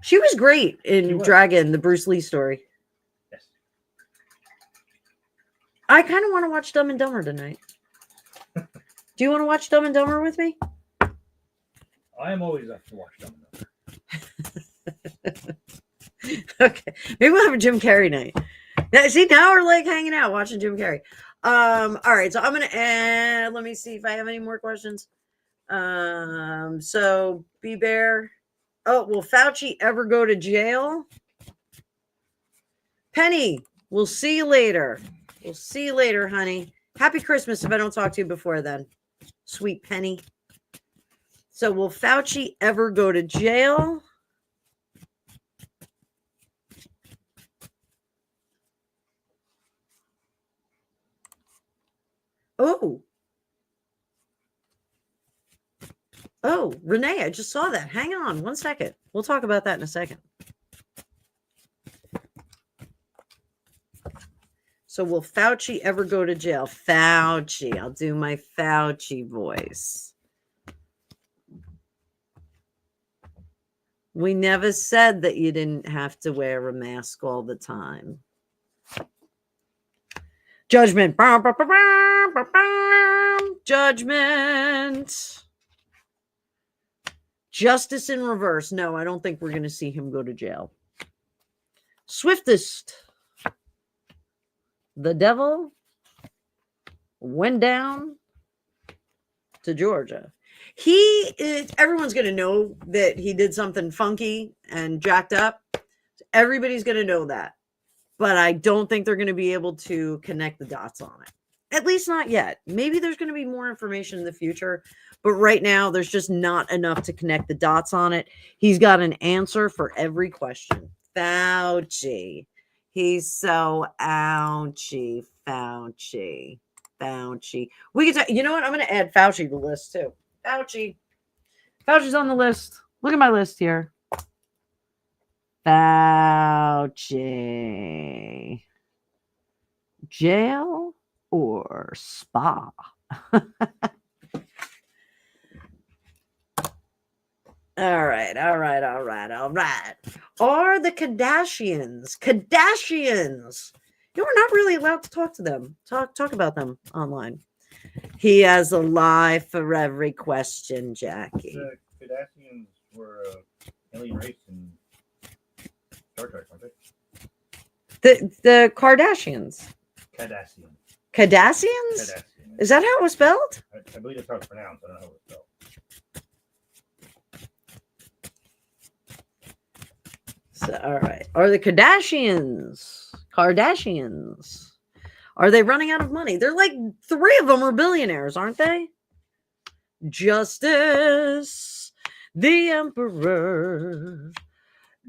She was great in Dragon, the Bruce Lee story. Yes. I kind of want to watch Dumb and Dumber tonight. Do you want to watch Dumb and Dumber with me? I am always up to watch Dumb and Dumber. Okay, maybe we'll have a Jim Carrey night. Now, see, now we're like hanging out watching Jim Carrey. All right, so I'm gonna add. Let me see if I have any more questions. So B Bear. Oh, will Fauci ever go to jail? Penny, we'll see you later. We'll see you later, honey. Happy Christmas if I don't talk to you before then. Sweet Penny. So will Fauci ever go to jail? Oh, Renee, I just saw that. Hang on 1 second. We'll talk about that in a second. So will Fauci ever go to jail? Fauci. I'll do my Fauci voice. We never said that you didn't have to wear a mask all the time. Judgment. Judgment. Justice in reverse. No, I don't think we're going to see him go to jail. Swiftest. The devil went down to Georgia. Everyone's going to know that he did something funky and jacked up. Everybody's going to know that. But I don't think they're going to be able to connect the dots on it. At least not yet. Maybe there's going to be more information in the future. But right now, there's just not enough to connect the dots on it. He's got an answer for every question. Fauci. He's so ouchy. Fauci. We can you know what? I'm going to add Fauci to the list too. Fauci's on the list. Look at my list here. Fauci. Jail or spa? All right. Are the Kardashians? We're not really allowed to talk to them. Talk about them online. He has a lie for every question, Jackie. The Kardashians were alien race in Star Trek, weren't they? The Kardashians. Kardashians? Is that how it was spelled? I believe that's how it's pronounced. I don't know how it's spelled. So, all right. Are the Kardashians? Are they running out of money? They're like 3 of them are billionaires, aren't they? Justice, the Emperor,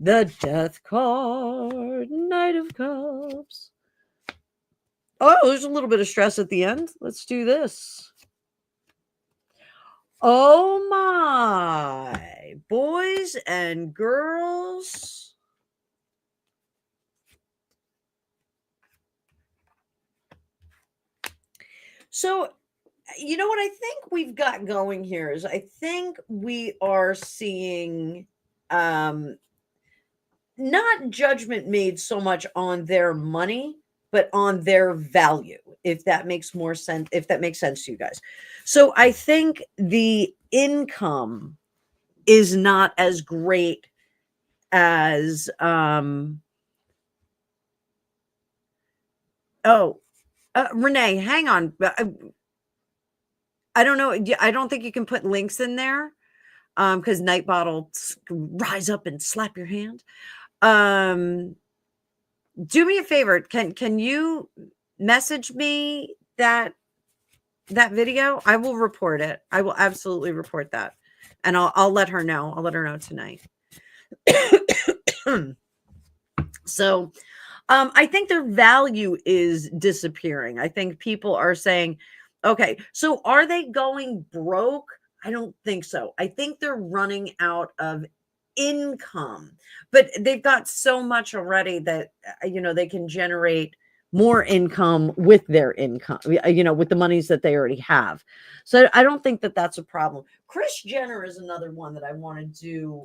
the Death Card, Knight of Cups. Oh, there's a little bit of stress at the end. Let's do this. Oh my, boys and girls. So, you know what I think we've got going here is I think we are seeing not judgment made so much on their money, but on their value, if that makes more sense, if that makes sense to you guys. So I think the income is not as great as Renee, hang on. I don't know. I don't think you can put links in there because Nightbot will rise up and slap your hand. Do me a favor. Can you message me that video? I will report it. I will absolutely report that, and I'll let her know. I'll let her know tonight. So. I think their value is disappearing. I think people are saying, okay, so are they going broke? I don't think so. I think they're running out of income, but they've got so much already that, they can generate more income with their income, with the monies that they already have. So I don't think that that's a problem. Kris Jenner is another one that I want to do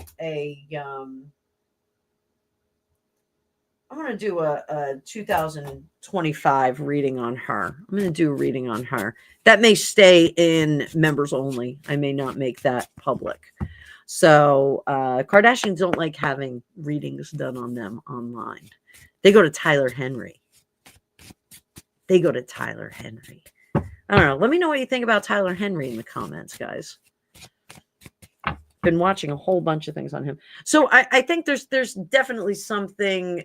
I'm going to do a 2025 reading on her. I'm going to do a reading on her. That may stay in members only. I may not make that public. So Kardashians don't like having readings done on them online. They go to Tyler Henry. I don't know. Let me know what you think about Tyler Henry in the comments, guys. Been watching a whole bunch of things on him. So I think there's definitely something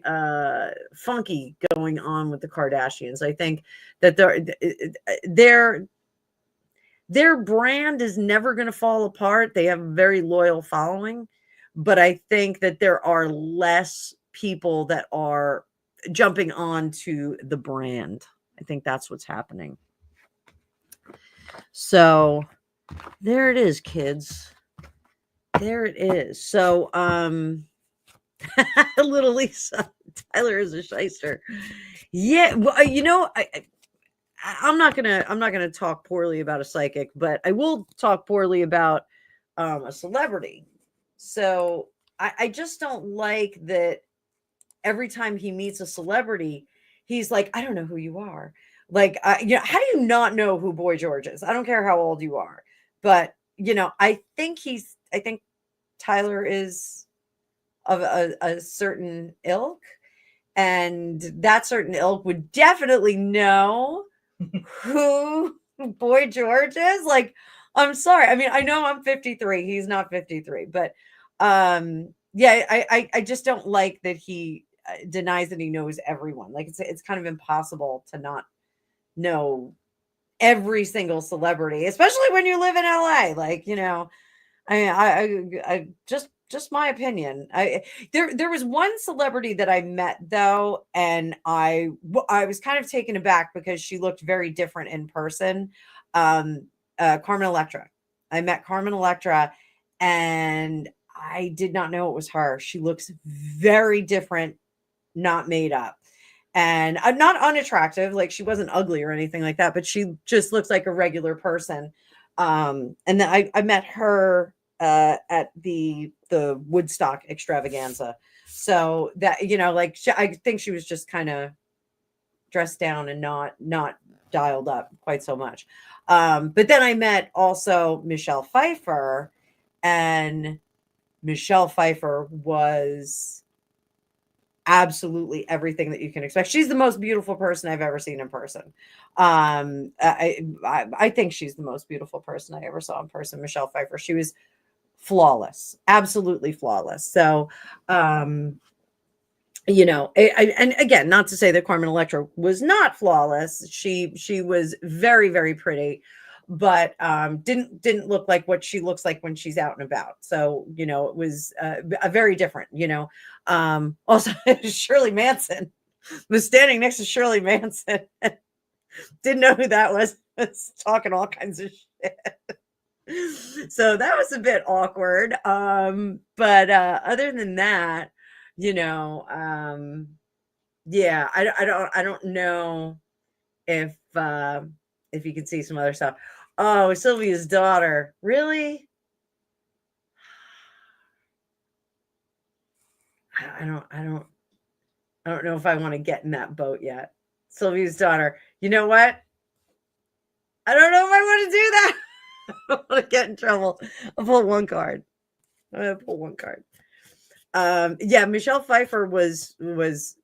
funky going on with the Kardashians. I think that their brand is never going to fall apart. They have a very loyal following, but I think that there are less people that are jumping on to the brand. I think that's what's happening. So there it is, kids. There it is. So little Lisa, Tyler is a shyster. Yeah, well, I'm not gonna talk poorly about a psychic, but I will talk poorly about a celebrity. So I just don't like that every time he meets a celebrity, he's like, I don't know who you are. Like, how do you not know who Boy George is? I don't care how old you are, but I think Tyler is of a certain ilk, and that certain ilk would definitely know who Boy George is. Like, I'm sorry. I mean, I know I'm 53. He's not 53, but yeah, I just don't like that he denies that he knows everyone. Like, it's kind of impossible to not know every single celebrity, especially when you live in LA. Like, I just my opinion. There was one celebrity that I met though, and I was kind of taken aback because she looked very different in person. Carmen Electra. I met Carmen Electra, and I did not know it was her. She looks very different, not made up. And not unattractive, like she wasn't ugly or anything like that, but she just looks like a regular person. And then I met her at the Woodstock extravaganza. So that, like I think she was just kind of dressed down and not dialed up quite so much. But then I met also Michelle Pfeiffer, and Michelle Pfeiffer was absolutely everything that you can expect. She's the most beautiful person I've ever seen in person. I think she's the most beautiful person I ever saw in person, Michelle Pfeiffer. She was flawless, absolutely flawless. So, and again, not to say that Carmen Electra was not flawless. She was very, very pretty, but didn't look like what she looks like when she's out and about. So, it was a very different, also Shirley Manson was standing next to Shirley Manson. Didn't know who that was talking all kinds of shit. So that was a bit awkward. But other than that, yeah, I don't know if you can see some other stuff. Oh, Sylvia's daughter. Really? I don't know if I want to get in that boat yet. Sylvia's daughter. You know what? I don't know if I want to do that. I don't want to get in trouble. I'll pull one card. I'm gonna pull one card. Yeah, Michelle Pfeiffer was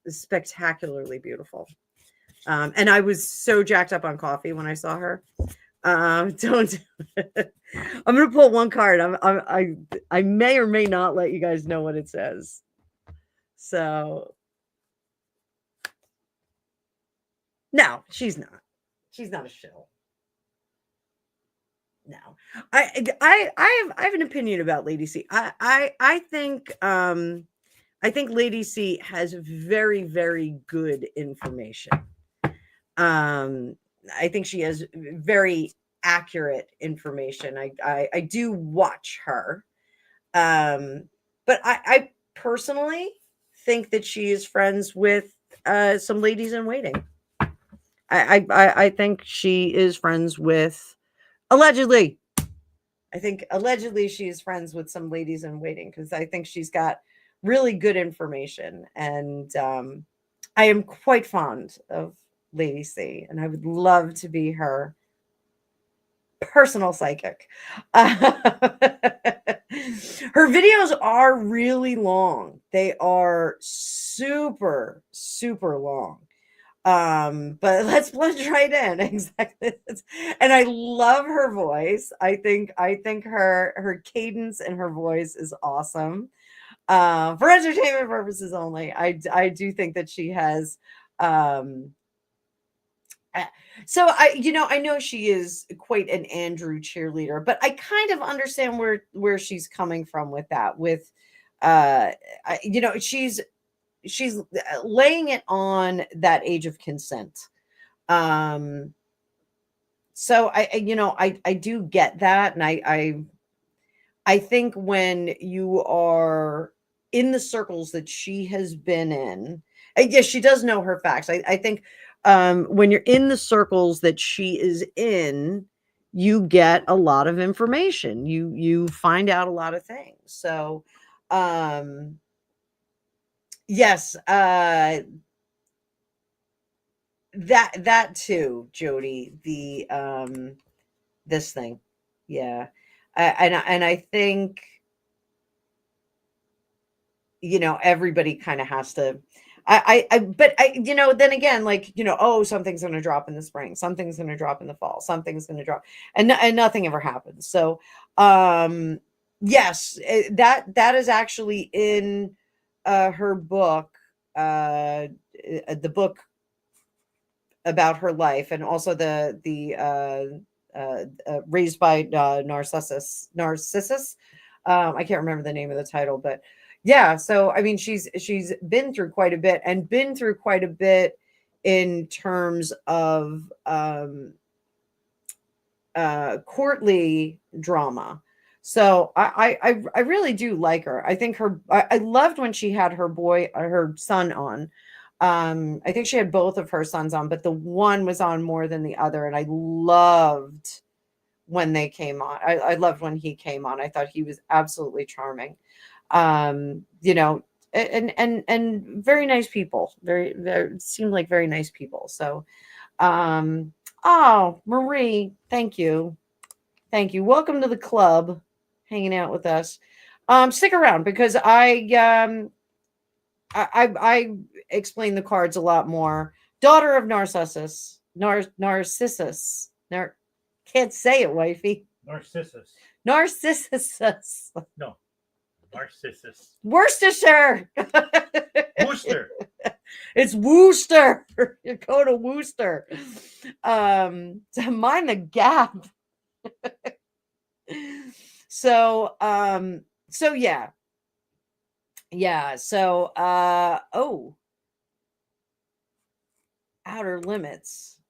spectacularly beautiful. And I was so jacked up on coffee when I saw her. Don't. I'm gonna pull one card. I may or may not let you guys know what it says. So no, she's not. She's not a shill. No, I have an opinion about Lady C. I think Lady C has very, very good information. I think she has very accurate information. I do watch her, but I personally think that she is friends with some ladies in waiting. I think she is friends with, allegedly. I think allegedly she is friends with some ladies in waiting, because I think she's got really good information, and I am quite fond of Lady C, and I would love to be her personal psychic. Her videos are really long. They are super, super long. But let's plunge right in. Exactly. And I love her voice. I think her cadence and her voice is awesome. For entertainment purposes only. I do think that she has uh, so I know she is quite an Andrew cheerleader, but I kind of understand where she's coming from with that. With she's laying it on that age of consent. Um, so I do get that, and I think when you are in the circles that she has been in, yes, she does know her facts. I think when you're in the circles that she is in, you get a lot of information. You find out a lot of things. So, um, yes, that too, Jody. This thing, yeah, and I think everybody kind of has to. But then again, like, oh, something's going to drop in the spring, something's going to drop in the fall, something's going to drop, and nothing ever happens. So, yes, that is actually in her book, the book about her life, and also the raised by Narcissus. I can't remember the name of the title, but yeah. So I mean, she's been through quite a bit, and been through quite a bit in terms of courtly drama. So I really do like her. I think I loved when she had her son on. I think she had both of her sons on, but the one was on more than the other, and I loved when they came on. I loved when he came on. I thought he was absolutely charming. And very nice people. Very seemed like very nice people. So oh, Marie, thank you. Thank you. Welcome to the club, hanging out with us. Stick around because I explain the cards a lot more. Daughter of Narcissus. Narcissus. Can't say it, wifey. Narcissus. Narcissus. No. Narcissus. Worcestershire. Worcester. It's Worcester. You go to Worcester. To mind the gap. So yeah. Yeah. So oh, Outer Limits.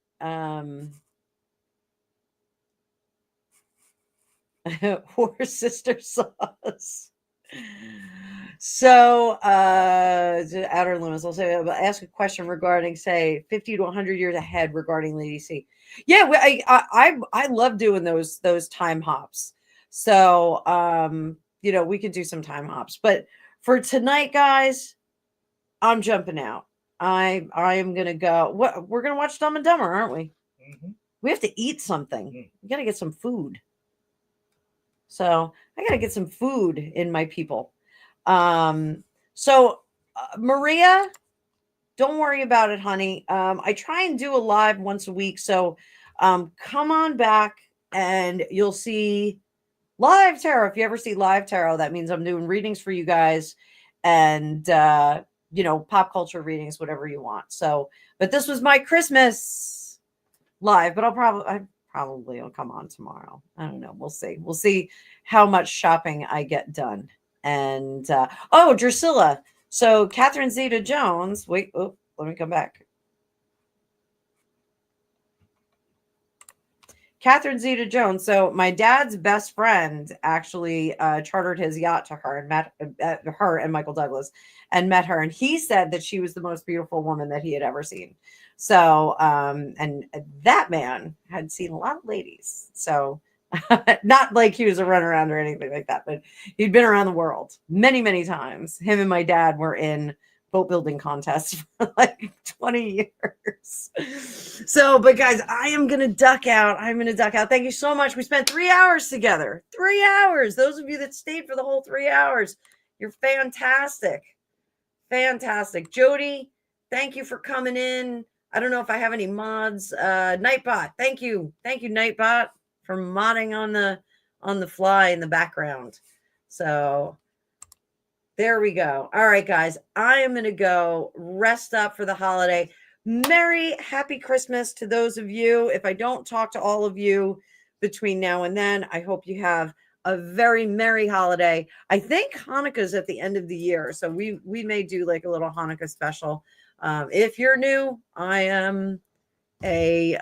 Or sister sauce. So Outer Limits. I'll say, I'll ask a question regarding, say, 50 to 100 years ahead regarding Lady C. Yeah, I love doing those time hops. So we could do some time hops. But for tonight, guys, I'm jumping out. I am gonna go. What, we're gonna watch Dumb and Dumber, aren't we? Mm-hmm. We have to eat something. We gotta get some food. So I gotta get some food in my people. So Maria, don't worry about it, honey. I try and do a live once a week. So come on back and you'll see live tarot. If you ever see live tarot, that means I'm doing readings for you guys, and pop culture readings, whatever you want. So, but this was my Christmas live, but I probably will come on tomorrow. I don't know. We'll see. We'll see how much shopping I get done. And oh, Drusilla. So Catherine Zeta-Jones. Wait, let me come back. Catherine Zeta-Jones. So my dad's best friend actually chartered his yacht to her and met her and Michael Douglas and met her. And he said that she was the most beautiful woman that he had ever seen. So, and that man had seen a lot of ladies. So not like he was a runaround or anything like that, but he'd been around the world many, many times. Him and my dad were in boat building contest for like 20 years. So, but guys, I am going to duck out. I'm going to duck out. Thank you so much. We spent 3 hours together. 3 hours. Those of you that stayed for the whole 3 hours, you're fantastic. Fantastic. Jody, thank you for coming in. I don't know if I have any mods. Nightbot, thank you. Thank you, Nightbot, for modding on the fly in the background. So there we go. All right, guys, I am going to go rest up for the holiday. Merry, happy Christmas to those of you. If I don't talk to all of you between now and then, I hope you have a very merry holiday. I think Hanukkah's at the end of the year, so we may do like a little Hanukkah special. If you're new, I am a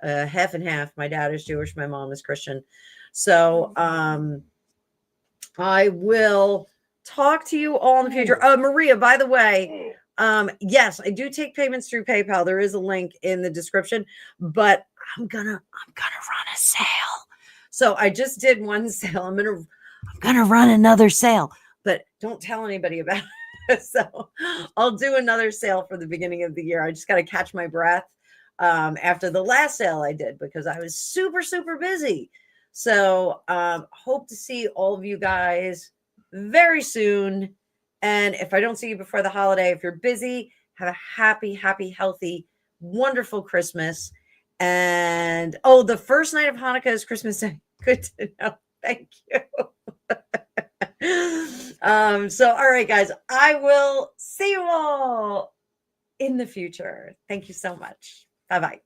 half and half. My dad is Jewish, my mom is Christian. So I will talk to you all in the future. Maria, by the way, yes, I do take payments through PayPal. There is a link in the description, but I'm gonna run a sale. So I just did one sale. I'm gonna run another sale, but don't tell anybody about it. So I'll do another sale for the beginning of the year. I just got to catch my breath after the last sale I did because I was super, super busy. So hope to see all of you guys very soon. And if I don't see you before the holiday, if you're busy, have a happy, happy, healthy, wonderful Christmas. And the first night of Hanukkah is Christmas Day. Good to know. Thank you. So all right, guys, I will see you all in the future. Thank you so much. Bye-bye.